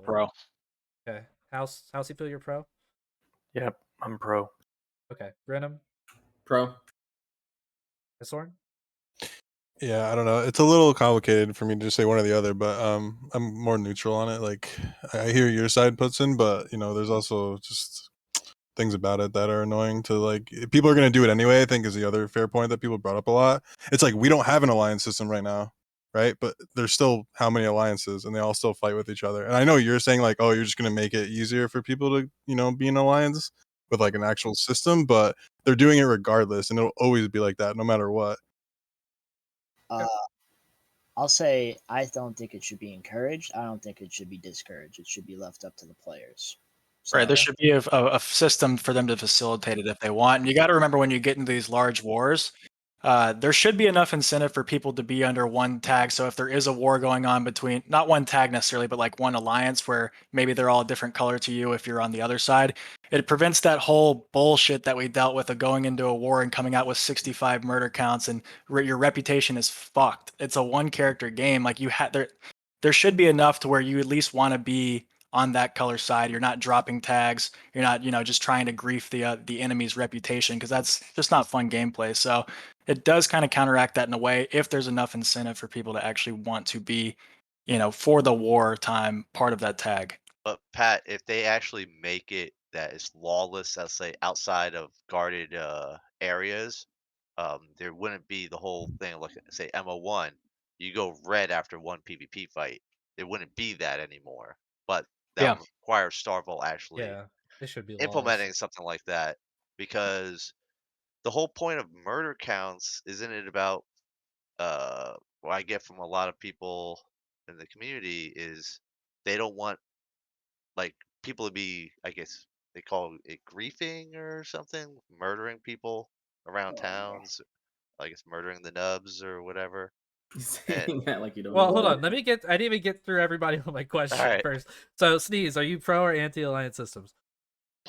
Pro. Okay. Houseypooh, you're pro. Yep, I'm pro. Okay. Grenam. Pro. Aseorn. Yeah, I don't know. It's a little complicated for me to just say one or the other, but I'm more neutral on it. I hear your side puts in, but there's also just things about it that are annoying to people are going to do it anyway, I think is the other fair point that people brought up a lot. It's we don't have an alliance system right now, right? But there's still how many alliances, and they all still fight with each other. And I know you're saying oh, you're just going to make it easier for people to be in alliance with an actual system, but they're doing it regardless, and it'll always be like that no matter what. I'll say I don't think it should be encouraged. I don't think it should be discouraged. It should be left up to the players. Right, there should be a system for them to facilitate it if they want. And you got to remember when you get into these large wars, there should be enough incentive for people to be under one tag. So if there is a war going on between, not one tag necessarily, but like one alliance where maybe they're all a different color to you if you're on the other side, it prevents that whole bullshit that we dealt with of going into a war and coming out with 65 murder counts and your reputation is fucked. It's a one character game. Like there should be enough to where you at least want to be on that color side. You're not dropping tags. You're not, just trying to grief the enemy's reputation, because that's just not fun gameplay. So it does kind of counteract that in a way if there's enough incentive for people to actually want to be, for the war time part of that tag. But Pat, if they actually make it that it's lawless, let's say outside of guarded areas, there wouldn't be the whole thing like say MO1. You go red after one PvP fight. There wouldn't be that anymore. But that Yeah. would require Starville actually Yeah, it should be lawless. implementing something like that, because the whole point of murder counts isn't it about what I get from a lot of people in the community is they don't want like people to be, I guess they call it griefing or something, murdering people around towns, I guess murdering the nubs or whatever. Saying that like you don't. Well, know hold what on. I didn't even get through everybody on my question Alright. first. So, Sneeze, are you pro or anti-alliance systems?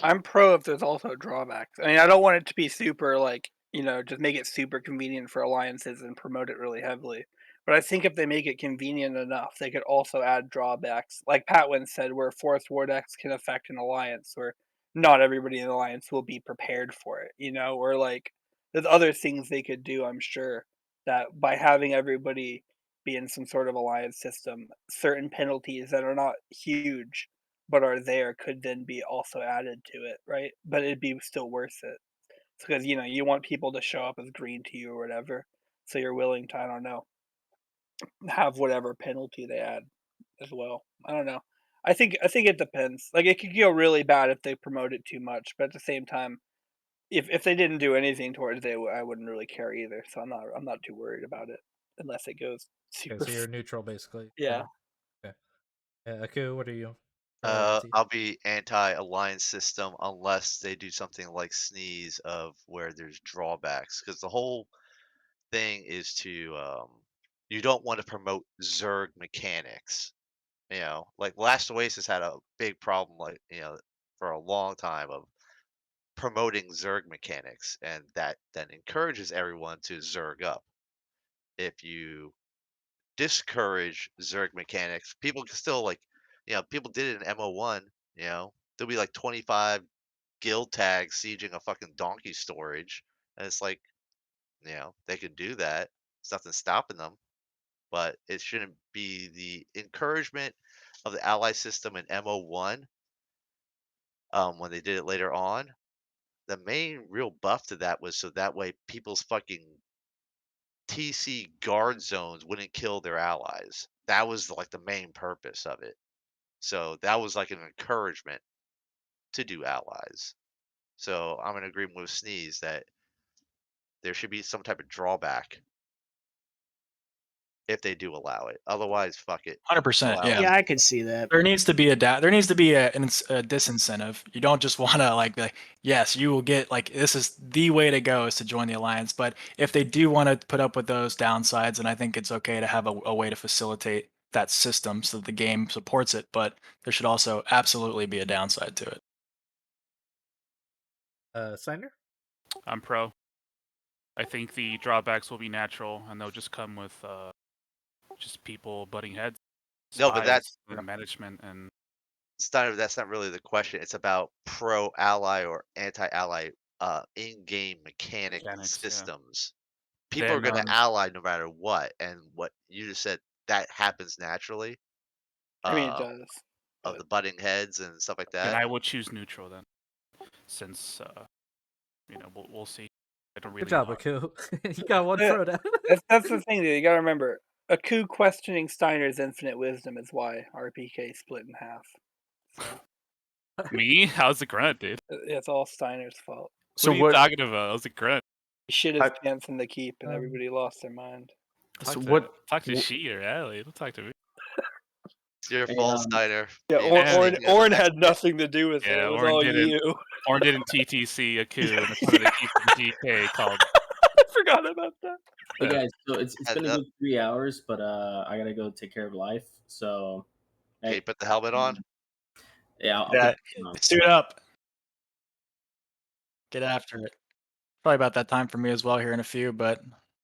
I'm pro if there's also drawbacks. I mean, I don't want it to be super like, just make it super convenient for alliances and promote it really heavily. But I think if they make it convenient enough, they could also add drawbacks. Like PatWins said, where forced war decks can affect an alliance, where not everybody in the alliance will be prepared for it, or like there's other things they could do, I'm sure, that by having everybody be in some sort of alliance system, certain penalties that are not huge but are there could then be also added to it, right? But it'd be still worth it. Because, you want people to show up as green to you or whatever. So you're willing to, I don't know, have whatever penalty they add as well. I don't know. I think it depends. Like it could go really bad if they promote it too much, but at the same time, if they didn't do anything towards it, I wouldn't really care either. So I'm not too worried about it unless it goes super. Okay, so you're neutral, basically. Yeah. Okay. Aku, what are you? Pro or anti? I'll be anti-alliance system unless they do something like Sneeze of where there's drawbacks, because the whole thing is to you don't want to promote Zerg mechanics. Like Last Oasis had a big problem, like for a long time of promoting Zerg mechanics, and that then encourages everyone to Zerg up. If you discourage Zerg mechanics, people can still people did it in MO1. There'll be like 25 guild tags sieging a fucking donkey storage, and it's like they can do that. There's nothing stopping them, but it shouldn't be the encouragement of the ally system in MO1. When they did it later on, the main real buff to that was so that way people's fucking TC guard zones wouldn't kill their allies. That was like the main purpose of it. So that was like an encouragement to do allies. So I'm in agreement with Sneeze that there should be some type of drawback if they do allow it. Otherwise, fuck it. 100%. Allow Yeah. it. Yeah, I could see that. There needs to be a disincentive. You don't just want to be like, yes, you will get like this is the way to go is to join the alliance. But if they do want to put up with those downsides, then I think it's okay to have a way to facilitate that system so that the game supports it. But there should also absolutely be a downside to it. Steiner? I'm pro. I think the drawbacks will be natural, and they'll just come with just people butting heads. No, but that's the management and Steiner. That's not really the question. It's about pro-ally or anti-ally in-game mechanics yeah. systems. People are Then, going to ally no matter what, and what you just said that happens naturally. I mean, it does. Of the butting heads and stuff like And that. I will choose neutral then, since we'll see. I don't really. Good job, know. Aku. You got one pro down. That's the thing, dude. You gotta remember, Aku questioning Steiner's infinite wisdom is why RPK split in half. Me? How's the grunt, dude? It's all Steiner's fault. So what are you talking about? How's the grunt? He shit his pants in the keep, and everybody lost their mind. Talk to she or Allie. Don't talk to me. It's your fault, Steiner. Yeah, Orn had nothing to do with it. It was all you. Orn didn't TTC Aku in front of the keep of the GK called. I forgot about that. Hey guys, so it's And been a good 3 hours, but I gotta go take care of life. So Okay, put the helmet on. yeah, I'll Yeah, put it on. suit up. Get after it. Probably about that time for me as well here in a few, but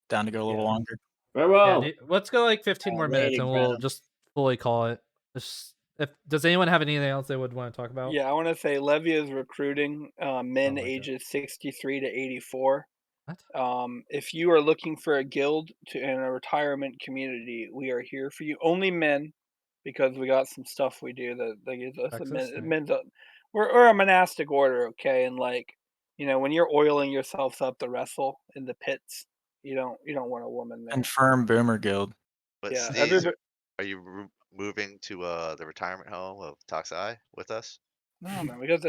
down to go a little longer. Yeah, Farewell. let's go like 15 more minutes, later, and we'll Grenam. just fully call it. Does anyone have anything else they would want to talk about? Yeah, I want to say Levia is recruiting men my God. ages 63 to 84. What? If you are looking for a guild in a retirement community, we are here for you. Only men, because we got some stuff we do that gives us a Texas, right? men's. We're a monastic order, okay? And like, when you're oiling yourselves up to wrestle in the pits, you don't want a woman there. Confirm Boomer Guild. But Yeah, Sneeze, everybody. are you moving to the retirement home of Toxai with us? No, man, because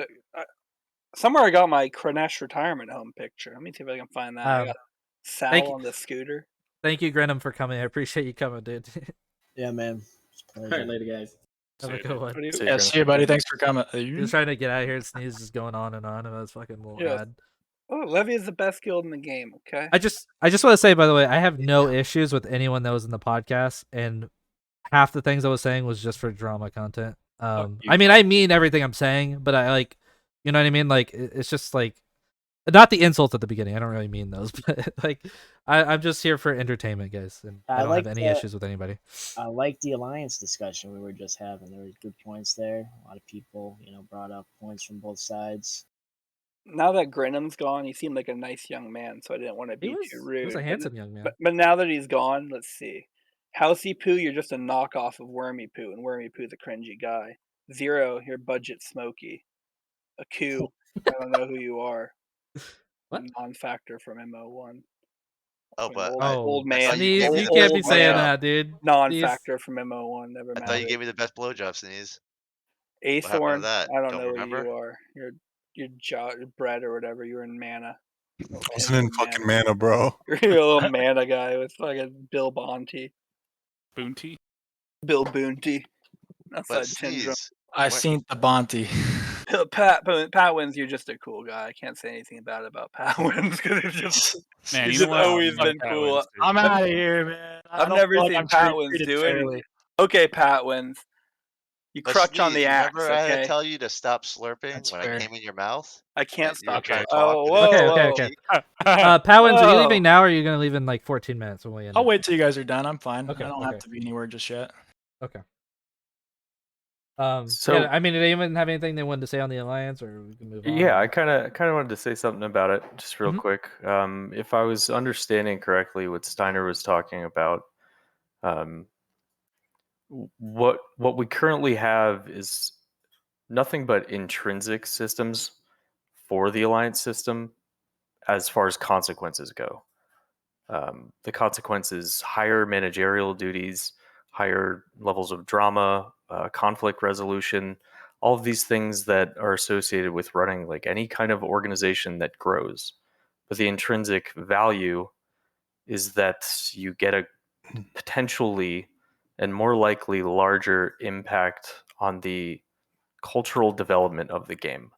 somewhere I got my Kranesh retirement home picture. Let me see if I can find that. I got Sal thank you. on the scooter. Thank you, Grenam, for coming. I appreciate you coming, dude. Yeah, man. It's a All pleasure. right, later, guys. Have a See you, good dude. one. What do you- See you, Yeah, Grenam. see you, buddy. Thanks for coming. He was trying to get out of here, and Sneeze is going on about his fucking little Yeah. ad. Oh, Levy is the best guild in the game. Okay. I just want to say, by the way, I have no issues with anyone that was in the podcast, and half the things I was saying was just for drama content. I mean everything I'm saying, but I like, you know what I mean? Like, it's just like, not the insults at the beginning. I don't really mean those, but like, I'm just here for entertainment, guys, and I don't have any issues with anybody. I like the alliance discussion we were just having. There were good points there. A lot of people, brought up points from both sides. Now that Grenam's gone, he seemed like a nice young man, so I didn't want to be too rude. He was a handsome young man. But now that he's gone, let's see. Houseypooh, you're just a knockoff of Wormypooh, and Wormypooh's a cringy guy. Zero, you're budget smoky. A Q, I don't know who you are. What? Non-factor from MO1. Oh, An but old I man. thought you gave me you the can't be best saying blowjob. that, dude. Non-factor from MO1. Never I mind. thought you gave me the best blowjob, Sneeze. Aseorn, that? I don't Don't know remember? what you are. You're bread or whatever. You're in mana. Isn't in fucking mana, bro. You're a little mana guy with fucking Bill Bonty. Boonty? Bill Boonty. Outside But Syndrome. Sneeze, I seen the Bonte. PatWins, you're just a cool guy. I can't say anything bad about PatWins because Man, he's you know just what? always Fuck been Pat cool. Wins, dude. I'm out of here, man. I I've don't never feel like seen I'm treated PatWins do anything. fairly. Okay, PatWins. You but crutch on Sneeze, the axe, remember I had to okay? tell you to stop slurping That's when fair. I came in your mouth? I can't And you were stop. trying to Oh, talk. whoa, Okay. whoa. Patwins, are you Whoa. leaving now, or are you gonna leave in like 14 minutes when we end? I'll it? wait till you guys are done. I'm fine. Okay, I don't okay. have to be anywhere just yet. Okay. So- yeah, I mean, did anyone have anything they wanted to say on the alliance, or we can move on? Yeah, or- I kind of wanted to say something about it just real Mhm. quick. If I was understanding correctly, what Steiner was talking about, what we currently have is nothing but intrinsic systems for the alliance system as far as consequences go. The consequences: higher managerial duties, higher levels of drama, conflict resolution, all of these things that are associated with running like any kind of organization that grows. But the intrinsic value is that you get a potentially and more likely larger impact on the cultural development of the game.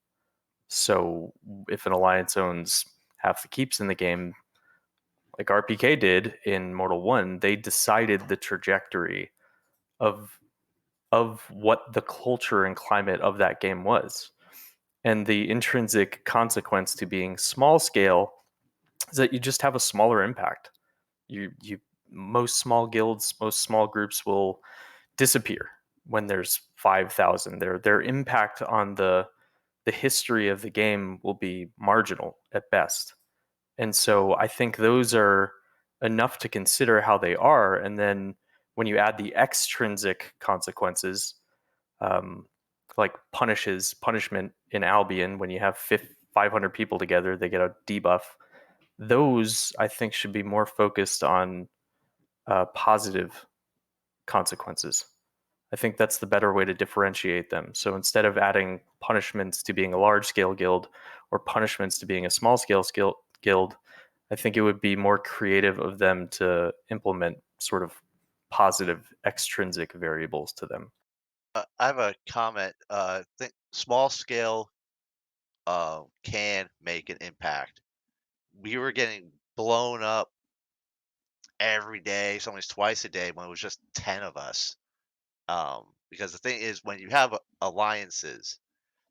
So if an alliance owns half the keeps in the game, like RPK did in Mortal 1, they decided the trajectory of what the culture and climate of that game was. And the intrinsic consequence to being small scale is that you just have a smaller impact. You most small guilds, most small groups will disappear when there's 5,000. Their impact on the history of the game will be marginal at best. And so I think those are enough to consider how they are. And then when you add the extrinsic consequences, like punishment in Albion, when you have 500 people together, they get a debuff. Those I think should be more focused on positive consequences. I think that's the better way to differentiate them. So instead of adding punishments to being a large scale guild or punishments to being a small scale guild, I think it would be more creative of them to implement sort of positive extrinsic variables to them. I have a comment. Think small scale can make an impact. We were getting blown up every day, sometimes twice a day when it was just 10 of us. Because the thing is, when you have alliances,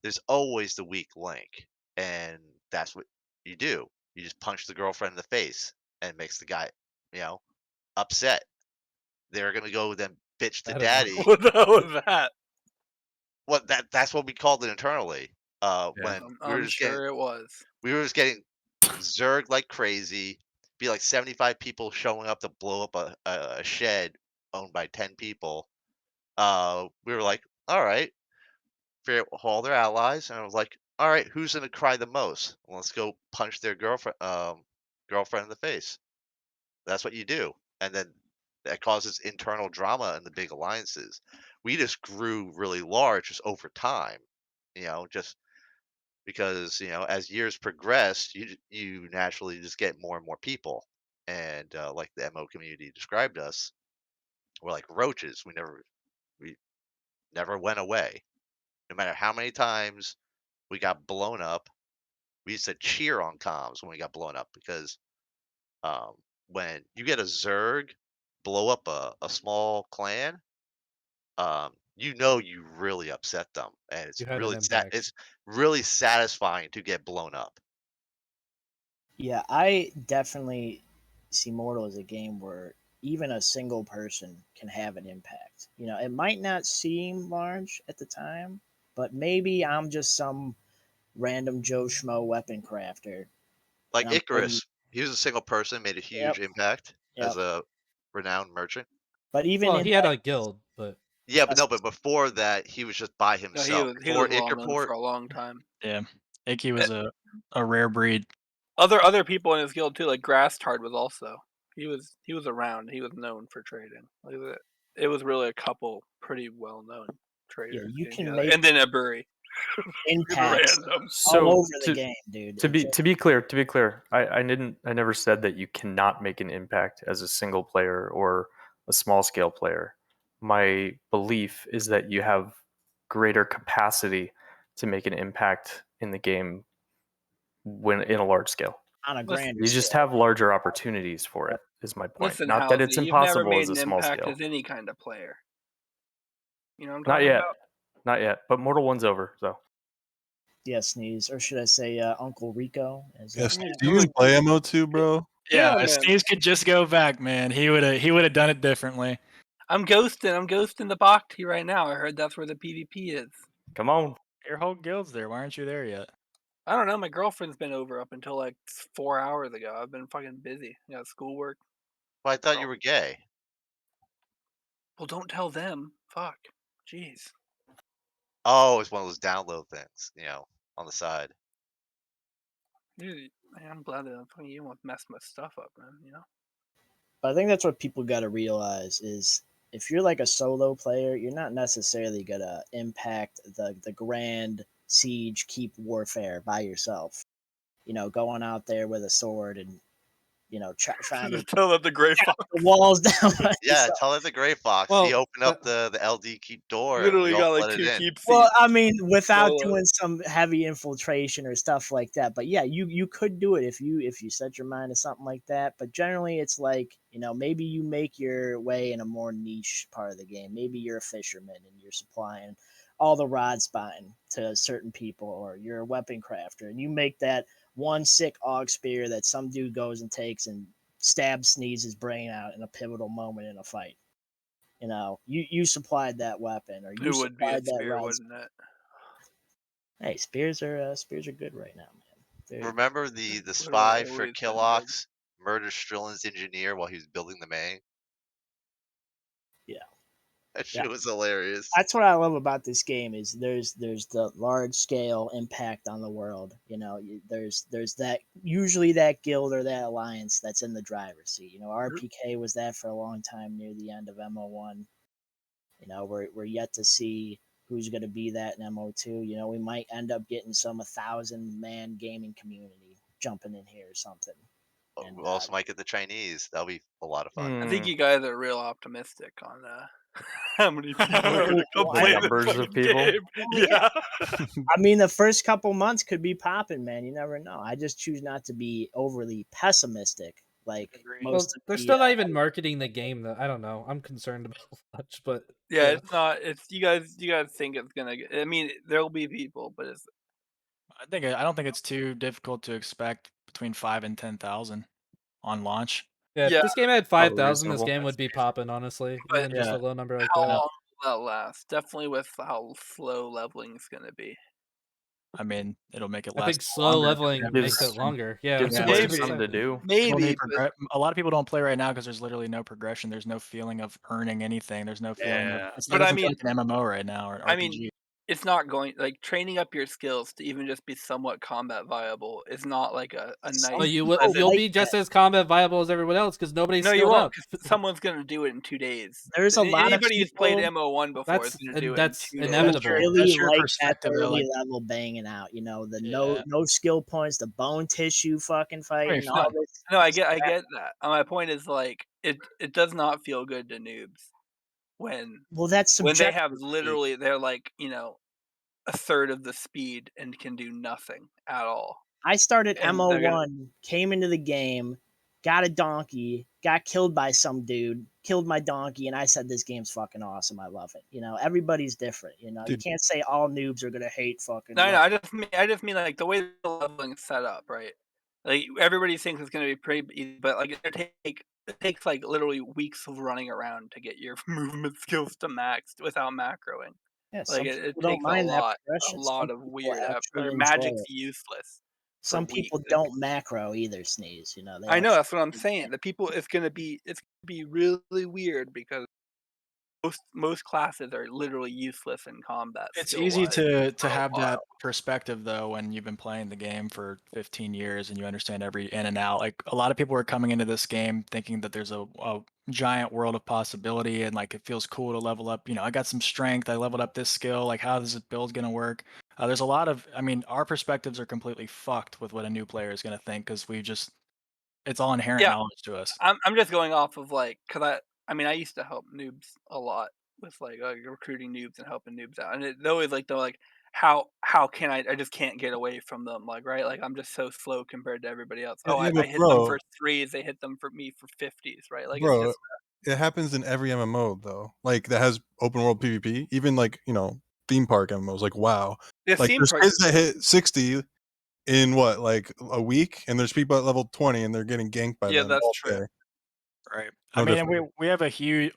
there's always the weak link, and that's what you do. You just punch the girlfriend in the face, and it makes the guy, upset. They're gonna go then bitch to I don't know. daddy. What the hell was that? What that's what we called it internally. When I'm sure it was. we were just getting zerged like crazy. Be like 75 people showing up to blow up a shed owned by 10 people. We were like, all right, figure out all their allies, and I was like, all right, who's gonna cry the most? Well, let's go punch their girlfriend in the face. That's what you do, and then that causes internal drama in the big alliances. We just grew really large just over time, just because as years progressed, you naturally just get more and more people, and like the MO community described us, we're like roaches. We never went away. No matter how many times we got blown up, we used to cheer on comms when we got blown up because when you get a Zerg blow up a small clan, you really upset them, and You had an impact. it's really satisfying to get blown up. Yeah, I definitely see Mortal as a game where even a single person can have an impact. It might not seem large at the time, but maybe I'm just some random Joe Schmo weapon crafter. Like And I'm putting, Icarus, he was a single person, made a yep, huge impact as yep. a renowned merchant. But even Well, in he had that, a guild, but Yeah, but that's no, but before that, he was just by No, himself. he Before was well known Icarport, for a long time. Yeah, Icky was a rare breed. Other people in his guild too, like Grasstard was also. He was around. He was known for trading. It was really a couple pretty well known traders. you getting can together. make And then Aburi. impacts Random. all So over the to, game, dude. to It be just- to be clear, I never said that you cannot make an impact as a single player or a small scale player. My belief is that you have greater capacity to make an impact in the game when in a large scale. on a grander You just scale. have larger opportunities for it, is my point. Listen, Not that Halsey, it's you've never impossible made as a an small impact scale. as any kind of player. You know what I'm Not talking yet. about? Not yet. But Mortal 1's over, so. Yeah, Sneeze, or should I say Uncle Rico? Yes. Do you even play MO2, bro? Yeah, man. Steve's could just go back, man. He would have done it differently. I'm ghosting the Bhakti right now. I heard that's where the PvP is. Come on. Your whole guild's there. Why aren't you there yet? I don't know. My girlfriend's been over up until like 4 hours ago. I've been fucking busy. I got schoolwork. well, I thought you were gay. Well, don't tell them. Fuck. Jeez. Oh, it's one of those download things, on the side. Dude, man, I'm glad that fucking you won't mess my stuff up, man. But I think that's what people got to realize is if you're like a solo player, you're not necessarily gonna impact the grand siege keep warfare by yourself. Going out there with a sword and trying to Tell them the Gray Fox. the walls down. By Yeah, yourself. tell it the Gray Fox. Well, he opened up the LD keep door, and Literally we all got like let 2 it in. keep seats. Well, I mean, without Solo. doing some heavy infiltration or stuff like that. But yeah, you could do it if you set your mind to something like that. But generally, it's like maybe you make your way in a more niche part of the game. Maybe you're a fisherman and you're supplying all the rod spine to certain people, or you're a weapon crafter and you make that one sick og spear that some dude goes and takes and stabs Sneeze's brain out in a pivotal moment in a fight. You supplied that weapon, or you It would be a supplied that spear, rod. wouldn't it? Hey, spears are good right now, man. Remember the Literally spy for always been good. Killox murdered Strillin's engineer while he was building the main? Yeah. That shit Yeah. was hilarious. That's what I love about this game is there's the large scale impact on the world. There's that usually that guild or that alliance that's in the driver's seat. RPK was that for a long time near the end of MO1. We're yet to see who's going to be that in MO2. We might end up getting some 1,000-man gaming community jumping in here or something. And We also might get the Chinese. That'll be a lot of fun. I think you guys are real optimistic on How many people are gonna come Well, play numbers this of fucking people? game? yeah. Yeah. I mean, the first couple months could be popping, man. You never know. I just choose not to be overly pessimistic, like Agreed. Well, most of they're the. still not even marketing the game, though. I don't know. I'm concerned about much, but Yeah, it's not. It's you guys think it's gonna. I mean, there'll be people, but it's I don't think it's too difficult to expect between 5 and 10,000 on launch. yeah. If yeah. this game had Probably 5,000, this reasonable. game would be popping. Honestly, But even just Yeah. a low number like How that. long will that last? Definitely with how slow leveling is gonna be. I mean, it'll make it I last think slow longer. leveling Have makes it progression. longer. Yeah, Gives that's what I was players gonna something say. to do. People Maybe, need but a lot of people don't play right now because there's literally no progression. There's no feeling of earning anything. There's no feeling of Yeah. it But I doesn't feel mean- like an MMO right now or I RPG. mean, it's not going like training up your skills to even just be somewhat combat viable is not like a nice. But People you'll like be just as combat viable as everyone else because nobody's No, you skilled won't, up. because someone's gonna do it in 2 days. There's a lot of Anybody who's played people- MO1 before That's is gonna do it that's in 2 days. inevitable. really That's your like that perspective, though, early like- level banging out. You know, the Yeah. no skill points, the bone tissue fucking fighting, Very all fun. this. No, I get that. My point is like it does not feel good to noobs when Well, that's when they have subjective. literally they're like, a third of the speed and can do nothing at all. I started And they're gonna- MO1, came into the game, got a donkey, got killed by some dude, killed my donkey, and I said, this game's fucking awesome. I love it. You know, everybody's different. You know, Dude. you can't say all noobs are going to hate fucking. No, I just mean like the way the leveling is set up, right? Like everybody thinks it's gonna be pretty easy, but like it takes like literally weeks of running around to get your movement skills to max without macroing. Yeah, Like some it people don't takes mind that a progression. lot Some of people weird. actually enjoy Magic's it. useless. Some for people weeks. don't macro either, Sneeze. You know, they I know actually- that's what I'm saying. The people, it's gonna be really weird because most classes are literally useless in combat. It's skill-wise easy to for a have while. that perspective though when you've been playing the game for 15 years and you understand every in and out. Like a lot of people are coming into this game thinking that there's a giant world of possibility and like it feels cool to level up. I got some strength. I leveled up this skill. Like how is this build gonna work? There's a lot of. I mean, our perspectives are completely fucked with what a new player is gonna think because it's all inherent Yeah. knowledge to us. I'm just going off of like because I used to help noobs a lot with like recruiting noobs and helping noobs out, and they're always like how can I just can't get away from them, like, right, like I'm just so slow compared to everybody else. Yeah, I but hit them bro- for 3s, they hit them for me for 50s, right? Like Bro, it's just it happens in every MMO though. Like that has open world PvP. Even like theme park MMOs. Like WoW. yeah, Like theme there's park- kids that hit 60 in what, like a week, and there's people at level 20 and they're getting ganked by Yeah, them that's all true. day. Right. No I mean, and different. we have a huge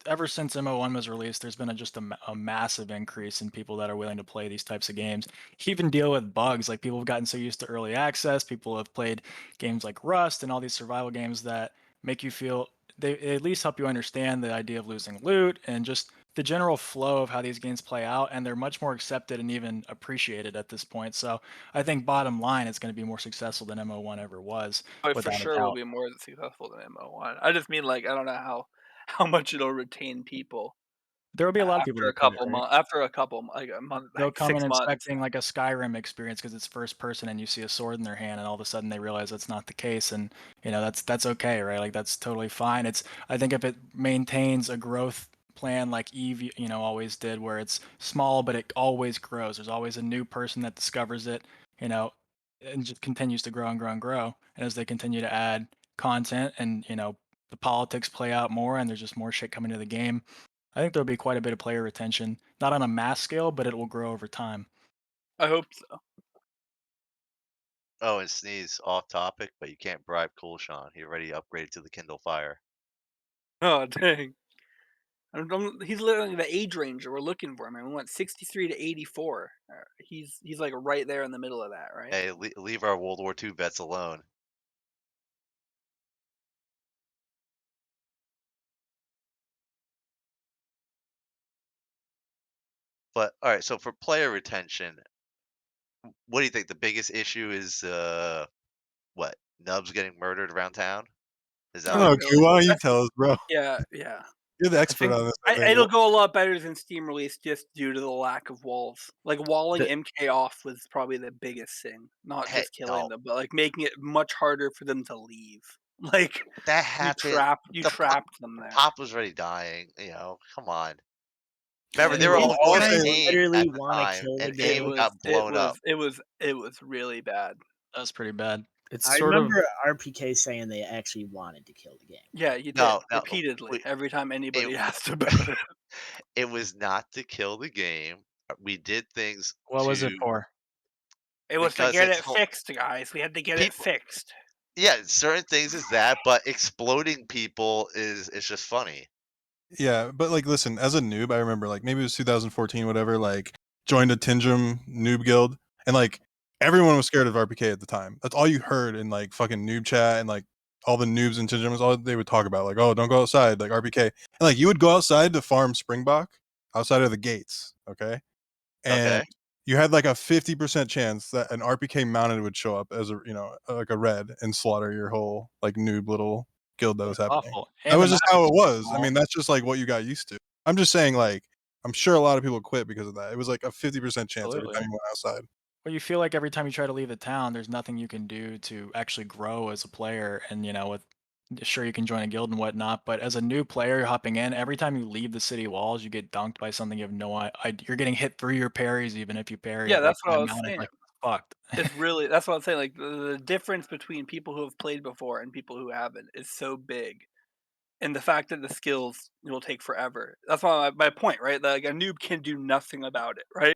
ever since MO1 was released, there's been just a massive increase in people that are willing to play these types of games. Even deal with bugs. Like people have gotten so used to early access. People have played games like Rust and all these survival games that make you feel they at least help you understand the idea of losing loot and just the general flow of how these games play out. And they're much more accepted and even appreciated at this point. So I think bottom line, it's going to be more successful than MO1 ever was. For without a sure will doubt. be more successful than MO1. I just mean like I don't know how much it'll retain people. There will be a lot of people After a that play it, couple right? months, after a couple like a month, They'll like come 6 in months. expecting like a Skyrim experience because it's first person and you see a sword in their hand and all of a sudden they realize that's not the case and that's okay, right? Like that's totally fine. I think if it maintains a growth plan like Eve always did where it's small but it always grows. There's always a new person that discovers it, and just continues to grow and grow and grow. And as they continue to add content and the politics play out more and there's just more shit coming to the game, I think there'll be quite a bit of player retention, not on a mass scale, but it will grow over time. I hope so. Oh, and Sneeze, off topic, but you can't bribe Cool Sean. He already upgraded to the Kindle Fire. Oh dang! He's literally the age range that we're looking for. Man, we went 63 to 84. He's like right there in the middle of that, right? Hey, leave our World War II vets alone. But all right, so for player retention, what do you think the biggest issue is? What, Nubs getting murdered around town? Is that I don't know, what? Q, why don't you tell us, bro? Yeah. You're the expert on this. I think. It'll go a lot better than Steam release just due to the lack of walls. Like walling MK off was probably the biggest thing. Not Hey, just killing no. them, but like making it much harder for them to leave. Like That you happened. trapped them there. Pop was already dying. Come on. Yeah, Remember, they were Did all all going of to you AIM literally at the want to time, kill the and game? AIM got blown up. It was really bad. That's pretty bad. It's I sort of remember RPK saying they actually wanted to kill the game. Yeah, you did No, repeatedly every time anybody it- asked about it. It was not to kill the game. We did things What was it for? It was to because get it's it fixed, guys. We had to get it people. fixed. Yeah, certain things is that, but exploding people is just funny. Yeah, but like, listen, as a noob, I remember like maybe it was 2014, whatever. Like, joined a Tindrum noob guild, and like everyone was scared of RPK at the time. That's all you heard in like fucking noob chat, and like all the noobs in Tindrum was all they would talk about. Like, oh, don't go outside, like RPK, and like you would go outside to farm Springbok outside of the gates, okay, and Okay. you had like a 50% chance that an RPK mounted would show up as a like a red and slaughter your whole like noob little guild that was happening. Awful. That And was the just how it map was. small. I mean, that's just like what you got used to. I'm just saying, like, I'm sure a lot of people quit because of that. It was like a 50% chance every Absolutely. time you went outside. Well, you feel like every time you try to leave the town, there's nothing you can do to actually grow as a player. And with sure you can join a guild and whatnot, but as a new player hopping in, every time you leave the city walls, you get dunked by something you have no idea. You're getting hit through your parries, even if you parry Yeah, it, like that's what by I was mounted, saying. like fucked. It's really that's what I'm saying. Like the difference between people who have played before and people who haven't is so big, and the fact that the skills will take forever. That's why my point, right? Like a noob can do nothing about it, right?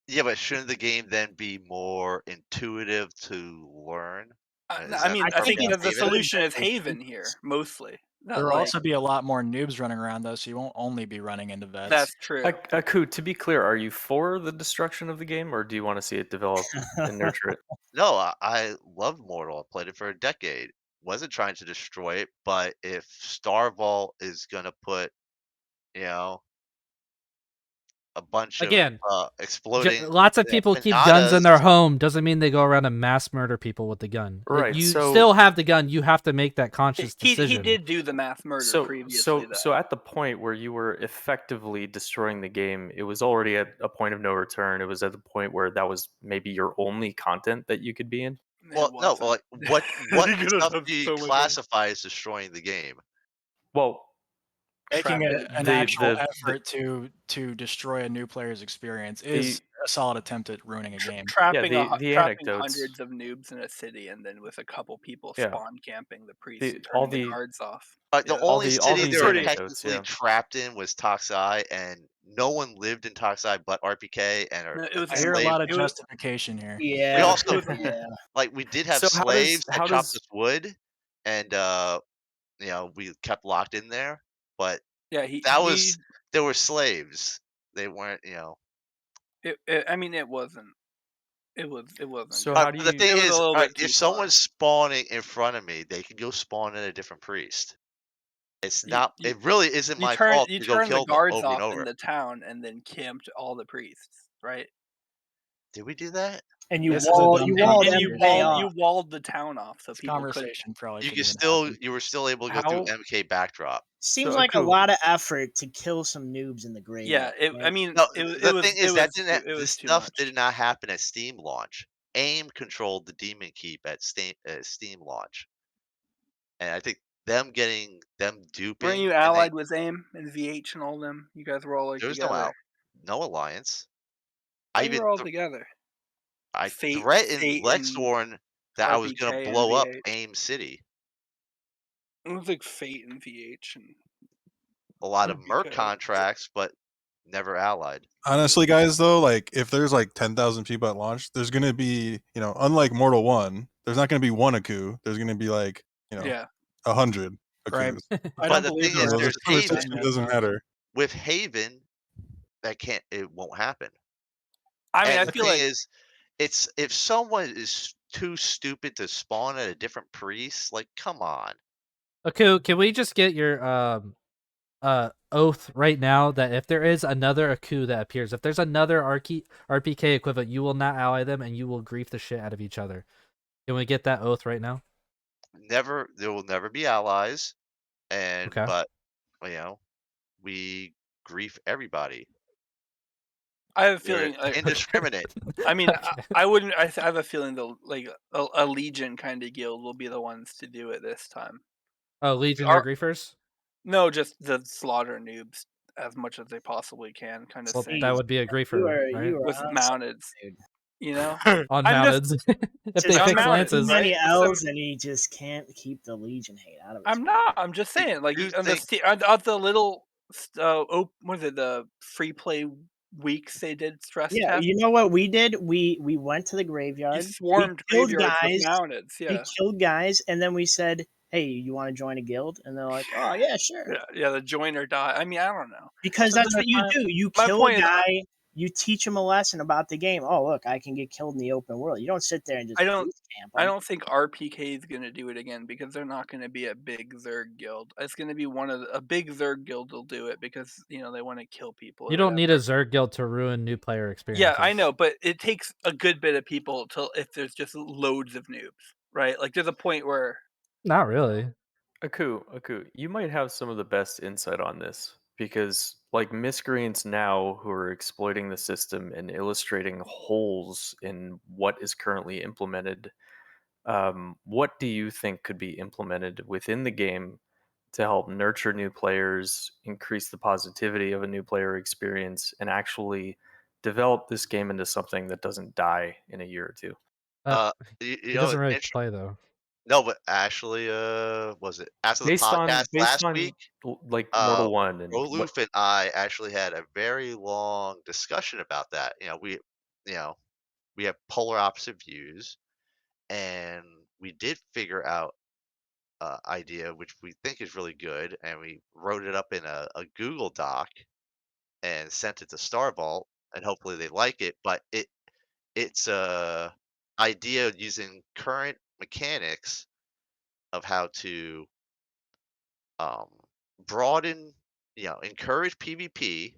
Yeah, but shouldn't the game then be more intuitive to learn? Is I that mean, the I purpose think of the Haven? solution is Haven here mostly. There Not will like also be a lot more noobs running around though, so you won't only be running into vets. that's true. Aku, to be clear, are you for the destruction of the game, or do you want to see it develop and nurture it? No, I love Mortal. I played it for a decade. Wasn't trying to destroy it, but if Star Vault is gonna put, you know, a bunch of Again, exploding lots of people keep guns in pinatas, their home. Doesn't mean they go around and mass murder people with the gun. Right, You so- still have the gun. You have to make that conscious He decision. did do the mass murder previously. So at the point where you were effectively destroying the game, it was already at a point of no return. It was at the point where that was maybe your only content that you could be in. well, no, like what You're gonna stuff have do you so much classify as destroying the game? Well, Making an The- actual the- effort to destroy a new player's experience is a solid attempt at ruining a game. trapping the trapping anecdotes- hundreds of noobs in a city, and then with a couple people Yeah. spawn camping the priest and all turning the the- guards off. The Yeah, only all city these they were anecdotes, technically yeah. trapped in was Toxai, and no one lived in Toxai but RPK and No, it was I hear a slave. lot of justification here. Yeah. We also yeah. like we did have So how does- slaves that how chopped does- us wood, and we kept locked in there. But yeah, they were slaves. They weren't, I mean, it wasn't. It wasn't. So good. how do But the thing It was a is, little bit too if far. someone's spawning in front of me, they can go spawn in a different priest. It's not. It really isn't my fault You to go turn kill the them guards over and off over. in the town, and then camped all the priests, right? Did we do that? And you This is a walled dumb And you MK off. walled the town off, so This people could. conversation probably You should can even still. happen. You were still able to go How- through MK backdrop. Seems So, like a Aku- lot of effort to kill some noobs in the grave. Yeah, I mean, No, it the was thing is it that was didn't. it was This too stuff much. did not happen at Steam launch. AIM controlled the Demon Keep at Steam launch, and I think them duping. Weren't you and allied with AIM and VH and all them? You guys were all like There was together. no alliance. I I you even were all together. I Fate threatened and Lexorn that I was gonna RPK and blow up VH. AIM City. It was like Fate and VH and A lot of merc RPK. contracts, but never allied. Honestly, guys, though, like if there's like 10,000 people at launch, there's gonna be, unlike Mortal 1, there's not gonna be one Aku. There's gonna be like, Yeah. 100 Right. Akus. I But don't the believe thing the is, So there's this conversation Haven. doesn't matter. With Haven, it won't happen. I mean, And I the feel thing like is, it's if someone is too stupid to spawn at a different priest, like come on. Okay, can we just get your oath right now that if there is another Aku that appears, if there's another RPK equivalent, you will not ally them and you will grief the shit out of each other. Can we get that oath right now? There will never be allies, Okay. but we grief everybody. I have a You're feeling. indiscriminate. I mean, Okay. I wouldn't. I have a feeling the like a Legion kind of guild will be the ones to do it this time. Oh, Legion Our- or Griefers? No, just the slaughter noobs as much as they possibly can, kind of Well, thing. that would be a Griefer, right? With on mounted, dude. you know. Unmounted. If they Just fix unmounted, lances. too many right? L's, and he just can't keep the Legion hate out of his. I'm not. I'm just saying, like you on think- the little, what is it? The free play weeks they did stress Yeah, test. you know what we did? We went to the graveyard. You swarmed we killed graveyards guys. with mounted. We Yeah. killed guys, and then we said, "Hey, you want to join a guild?" And they're like, "Oh yeah, sure." Yeah, the join or die. I mean, I don't know. Because So that's then what you the do. You my kill a point is, guy, you teach him a lesson about the game. Oh, look, I can get killed in the open world. You don't sit there and just I don't. boost camp I him. don't think RPK is going to do it again because they're not going to be a big Zerg guild. It's going to be a big Zerg guild will do it because they want to kill people. or You don't need a whatever. Zerg guild to ruin new player Yeah, experiences. I know, but it takes a good bit of people if there's just loads of noobs, right? Like there's a point where Not really. Aku, you might have some of the best insight on this because, like, miscreants now who are exploiting the system and illustrating holes in what is currently implemented, what do you think could be implemented within the game to help nurture new players, increase the positivity of a new player experience, and actually develop this game into something that doesn't die in a year or two? You He know, doesn't really inter- play though. no, but actually, was it after the Based on podcast last week? like Mortal Uh, One and what Roloof and I actually had a very long discussion about that. You know, we have polar opposite views, and we did figure out idea which we think is really good, and we wrote it up in a Google Doc and sent it to Starvault, and hopefully they like it. But it's a idea using current mechanics of how to um, broaden, encourage PvP,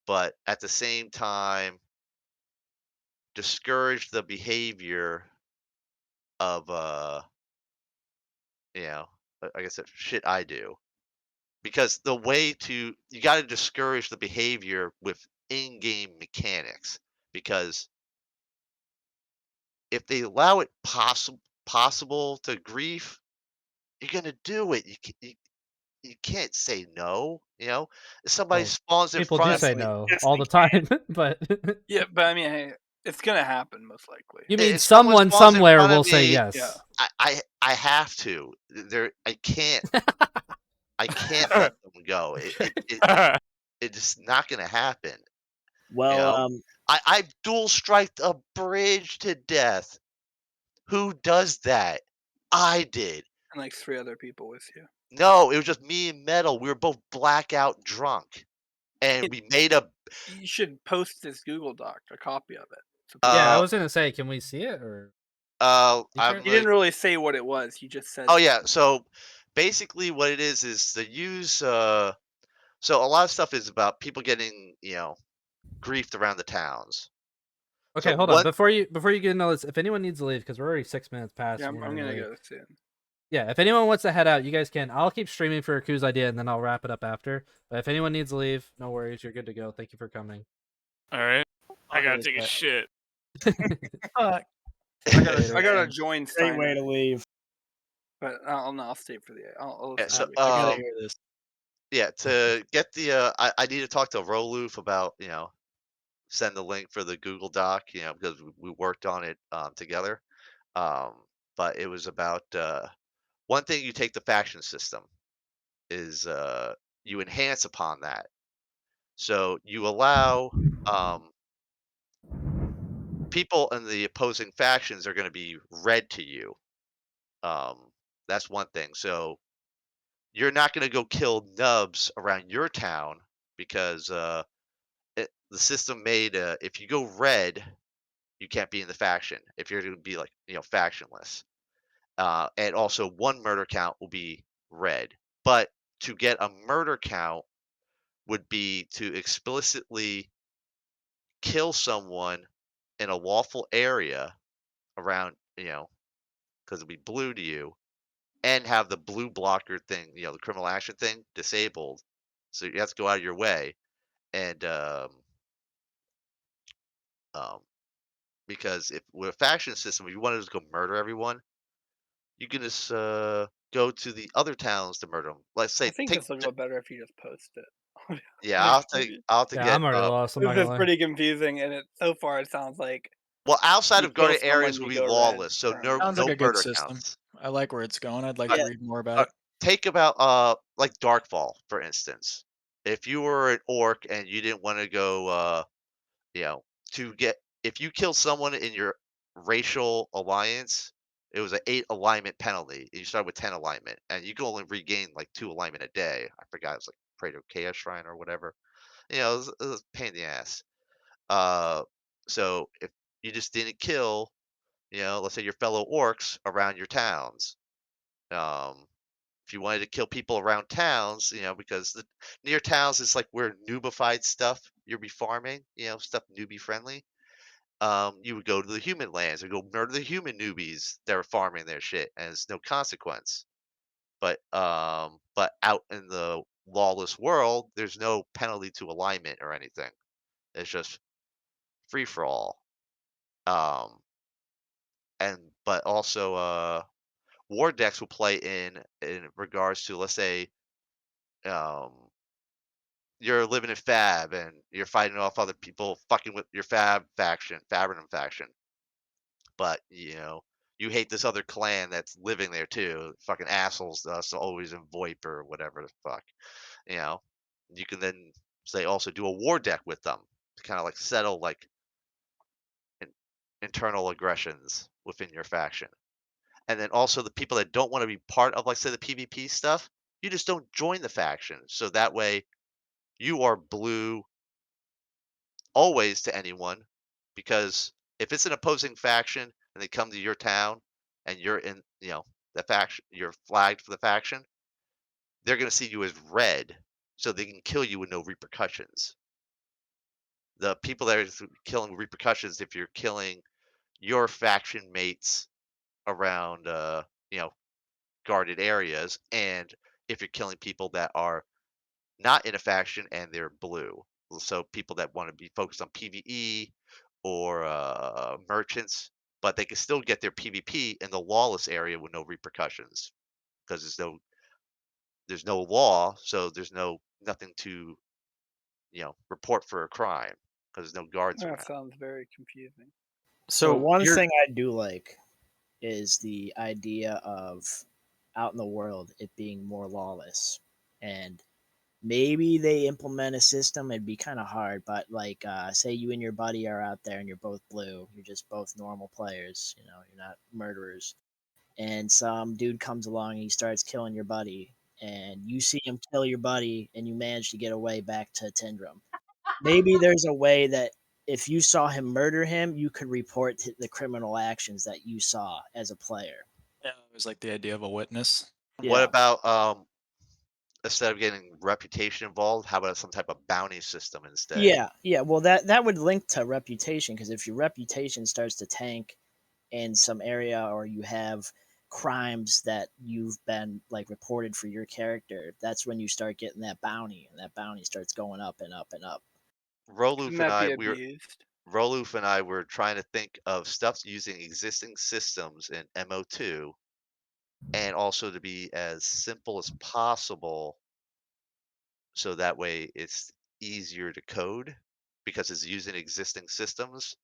but at the same time discourage the behavior of you know, I guess that shit I do. Because the way you got to discourage the behavior with in-game mechanics. Because if they allow it possible to grief, you're gonna do it. You can't say no. If somebody Well, spawns in People front do of say me, no Yes, all they the time, but yeah, but I mean, hey, it's gonna happen most likely. you mean if someone someone spawns in somewhere front of will say me, yes. Yeah. I have to. I can't. I can't let them go. It's just not gonna happen. Well, I've dual striked a bridge to death. Who does that? I did. And like 3 other people with you. No, it was just me and Metal. We were both blackout drunk, and we made a. You should post this Google Doc, a copy of it. So Yeah, I Uh, was gonna say, can we see it or? I'm Secret? he didn't really say what it was. He just said. Oh yeah. So basically, what it is to use. So a lot of stuff is about people getting griefed around the towns. Okay, So hold on. one. Before you get into this, if anyone needs to leave, because we're already 6 minutes past. Yeah, and we're I'm gonna leave. go soon. Yeah, if anyone wants to head out, you guys can. I'll keep streaming for Aku's idea, and then I'll wrap it up after. But if anyone needs to leave, no worries. You're good to go. Thank you for coming. All right. I gotta take a But- shit. I Later. gotta join great Steiner, way to leave. but I'll stay for the. I'll Yeah, listen so to it. I gotta hear this. yeah, to get the I need to talk to Roloof about send the link for the Google Doc because we worked on it together. But it was about one thing. You take the faction system is you enhance upon that, so you allow people in the opposing factions are going to be red to you. That's one thing. So you're not going to go kill nubs around your town because the system made if you go red, you can't be in the faction if you're going to be like factionless. And also one murder count will be red. But to get a murder count would be to explicitly kill someone in a lawful area around because it'll be blue to you, and have the blue blocker thing, the criminal action thing disabled. So you have to go out of your way. And Because if with a faction system, if you wanted to go murder everyone, you can just go to the other towns to murder them. Let's I say think this will go better if you just post it. yeah, I'll have to Yeah, get I'm already lost. I'm not This gonna is lie. pretty confusing, and so far it sounds like well, outside you of kill guarded areas someone, will you be go red lawless, so currently. Sounds like no a good murder system. counts. I like where it's going. I'd like But to read more about it. take about like Darkfall, for instance. If you were an orc and you didn't want to go you know, to get if you killed someone in your racial alliance, it was an 8 alignment penalty. You start with 10 alignment, and you can only regain like 2 alignment a day. I forgot it was like Praetor Chaos Shrine or whatever. You know, it was a pain in the ass. Uh, so if you just didn't kill, let's say your fellow orcs around your towns, um, if you wanted to kill people around towns, because the near towns is like where noobified stuff you'll be farming, stuff newbie friendly. You would go to the human lands and go murder the human newbies that are farming their shit, and it's no consequence. But out in the lawless world, there's no penalty to alignment or anything. It's just free for all. Um, but also war decks will play in regards to, let's say, um, you're living in Fab and you're fighting off other people fucking with your Fabrinum faction. But you hate this other clan that's living there too. Fucking assholes, so always in VoIP or whatever the fuck. You know, you can then say also do a war deck with them to kind of like settle like in, internal aggressions within your faction. And then also the people that don't want to be part of, like, say, the PvP stuff, you just don't join the faction. So that way you are blue always to anyone, because if it's an opposing faction and they come to your town and you're in, the faction, you're flagged for the faction, they're going to see you as red so they can kill you with no repercussions. The people that are killing repercussions, if you're killing your faction mates around, guarded areas, and if you're killing people that are not in a faction and they're blue. So people that want to be focused on PvE or merchants, but they can still get their PvP in the lawless area with no repercussions because there's no law, so there's nothing to report for a crime because there's no guards That around. sounds very confusing. So one thing I do like is the idea of out in the world it being more lawless, and maybe they implement a system. It'd be kind of hard, but like say you and your buddy are out there and you're both blue, you're just both normal players, you're not murderers, and some dude comes along and he starts killing your buddy, and you see him kill your buddy and you manage to get away back to Tindrum. Maybe there's a way that if you saw him murder him, you could report the criminal actions that you saw as a player. Yeah, it was like the idea of a witness. What Yeah. about instead of getting reputation involved, how about some type of bounty system instead? Yeah. Well, that would link to reputation, because if your reputation starts to tank in some area, or you have crimes that you've been like reported for your character, that's when you start getting that bounty, and that bounty starts going up and up and up. Couldn't that be abused? Roloof and I were trying to think of stuff using existing systems in MO2, and also to be as simple as possible, so that way it's easier to code because it's using existing systems.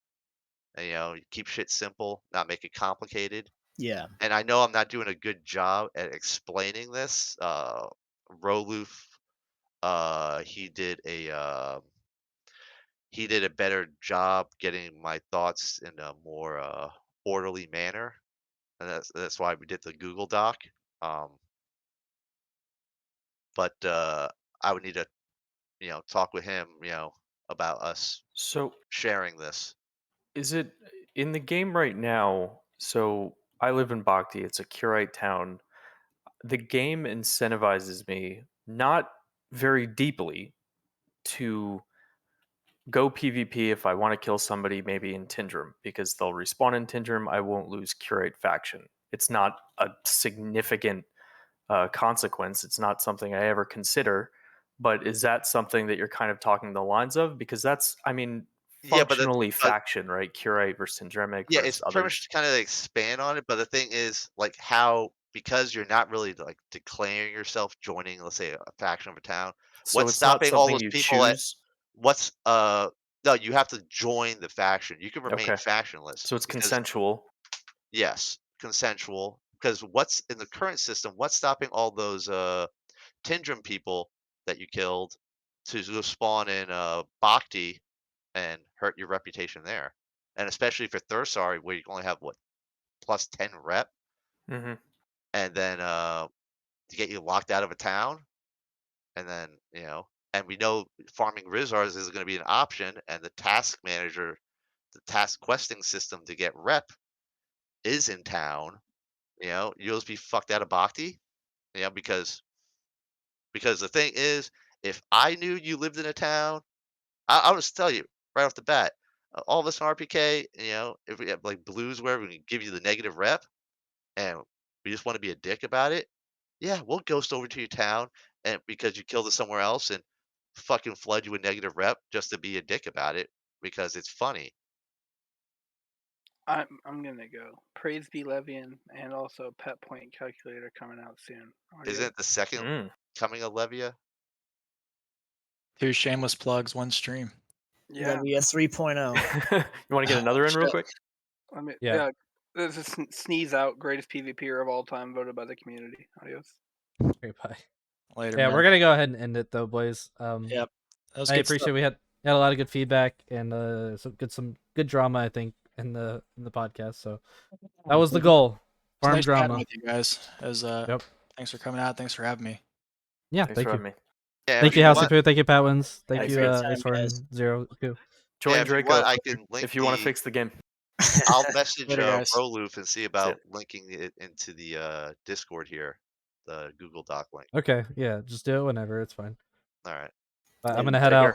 And, you keep shit simple, not make it complicated. Yeah. And I know I'm not doing a good job at explaining this. Roloof, he did a better job getting my thoughts in a more orderly manner, and that's why we did the Google Doc. But I would need to talk with him about us sharing this. Is it in the game right now? So I live in Bhakti. It's a Curite town. The game incentivizes me not very deeply to go PvP if I want to kill somebody maybe in Tindrum, because they'll respawn in Tindrum. I won't lose Curate faction. It's not a significant consequence. It's not something I ever consider. But is that something that you're kind of talking the lines of? Because that's, I mean, Yeah, but functionally faction, right? Curate versus Syndremic yeah, versus it's pretty others. much kind of expand on it. But the thing is, like, how because you're not really like declaring yourself joining, let's say, a faction of a town. So What's it's not stopping all something those you people at choose. what's no, you have to join the faction. You can remain Okay. factionless. So it's because consensual. yes, consensual. Because what's in the current system? What's stopping all those Tindrim people that you killed to go spawn in Bhakti and hurt your reputation there? And especially for Thursari, where you only have what plus 10 rep, Mm-hmm. and then to get you locked out of a town, and then and we know farming Rizars is going to be an option, and the task manager, the task questing system to get rep is in town. You'll just be fucked out of Bhakti. Because the thing is, if I knew you lived in a town, I'll just tell you right off the bat. All of us in RPK, if we have like blues where we can give you the negative rep, and we just want to be a dick about it, yeah, we'll ghost over to your town and because you killed us somewhere else and fucking flood you with negative rep just to be a dick about it because it's funny. I'm gonna go. Praise be Levian, and also Pet Point Calculator coming out soon. Isn't it the second coming of Levia? 2 shameless plugs, 1 stream. Yeah. Levia 3.0. You want to get another in real quick? I mean, Yeah. This is Sneeze Out, greatest PvPer of all time, voted by the community. Adios. Okay, bye. Later, Yeah, man. we're gonna go ahead and end it though, boys. Yep. That was I good appreciate stuff. we had a lot of good feedback and some good drama, I think, in the podcast. So that was the goal. It's Farm nice chatting drama. with you guys. Yep. Thanks for coming out. Thanks for having me. Yeah, Thanks thank for you. having me. Yeah, Thank you, Houseypooh. Thank you, PatWins. Thank Thanks, you, guys. Aseorn Zero. Join if you Draco want, I can link if you want to fix the game. I'll message Later, guys. Roloof and see about linking it into the Discord here, the Google Doc link. Okay, yeah, just do it whenever. It's fine. All right. But I'm gonna head out.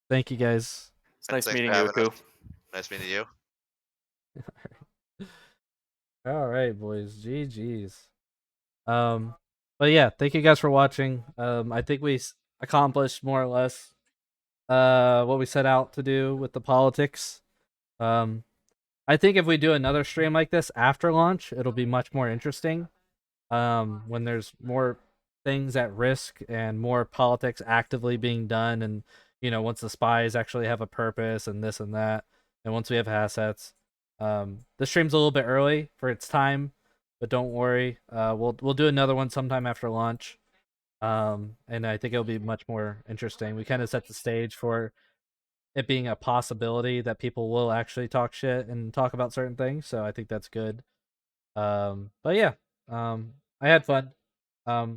Thank you, guys. It's nice Thanks meeting for you, having us. Aku. Nice meeting you. All right, boys. GG's. But yeah, thank you guys for watching. I think we accomplished more or less what we set out to do with the politics. I think if we do another stream like this after launch, it'll be much more interesting. When there's more things at risk and more politics actively being done, and once the spies actually have a purpose and this and that, and once we have assets. The stream's a little bit early for its time, but don't worry. We'll do another one sometime after launch. And I think it'll be much more interesting. We kind of set the stage for it being a possibility that people will actually talk shit and talk about certain things. So I think that's good. But yeah, I had fun. I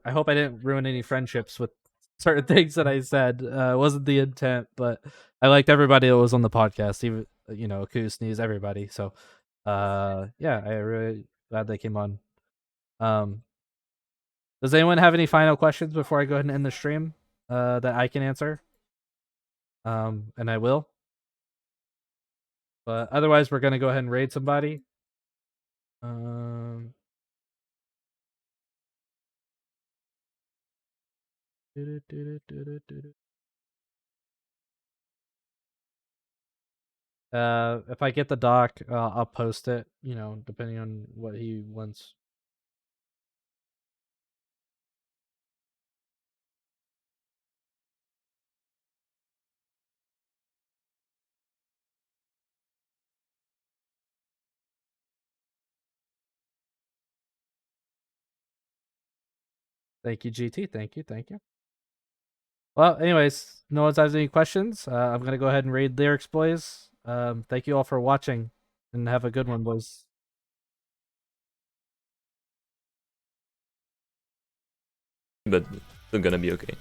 hope I didn't ruin any friendships with certain things that I said. It wasn't the intent, but I liked everybody that was on the podcast, even Aku, Sneeze, everybody. So yeah, I really glad they came on. Does anyone have any final questions before I go ahead and end the stream that I can answer? And I will. But otherwise, we're gonna go ahead and raid somebody. If I get the doc, I'll post it. Depending on what he wants. Thank you, GT. Thank you. Well, anyways, no one has any questions. I'm gonna go ahead and raid lyrics, boys. Thank you all for watching, and have a good one, boys. But we're gonna be okay.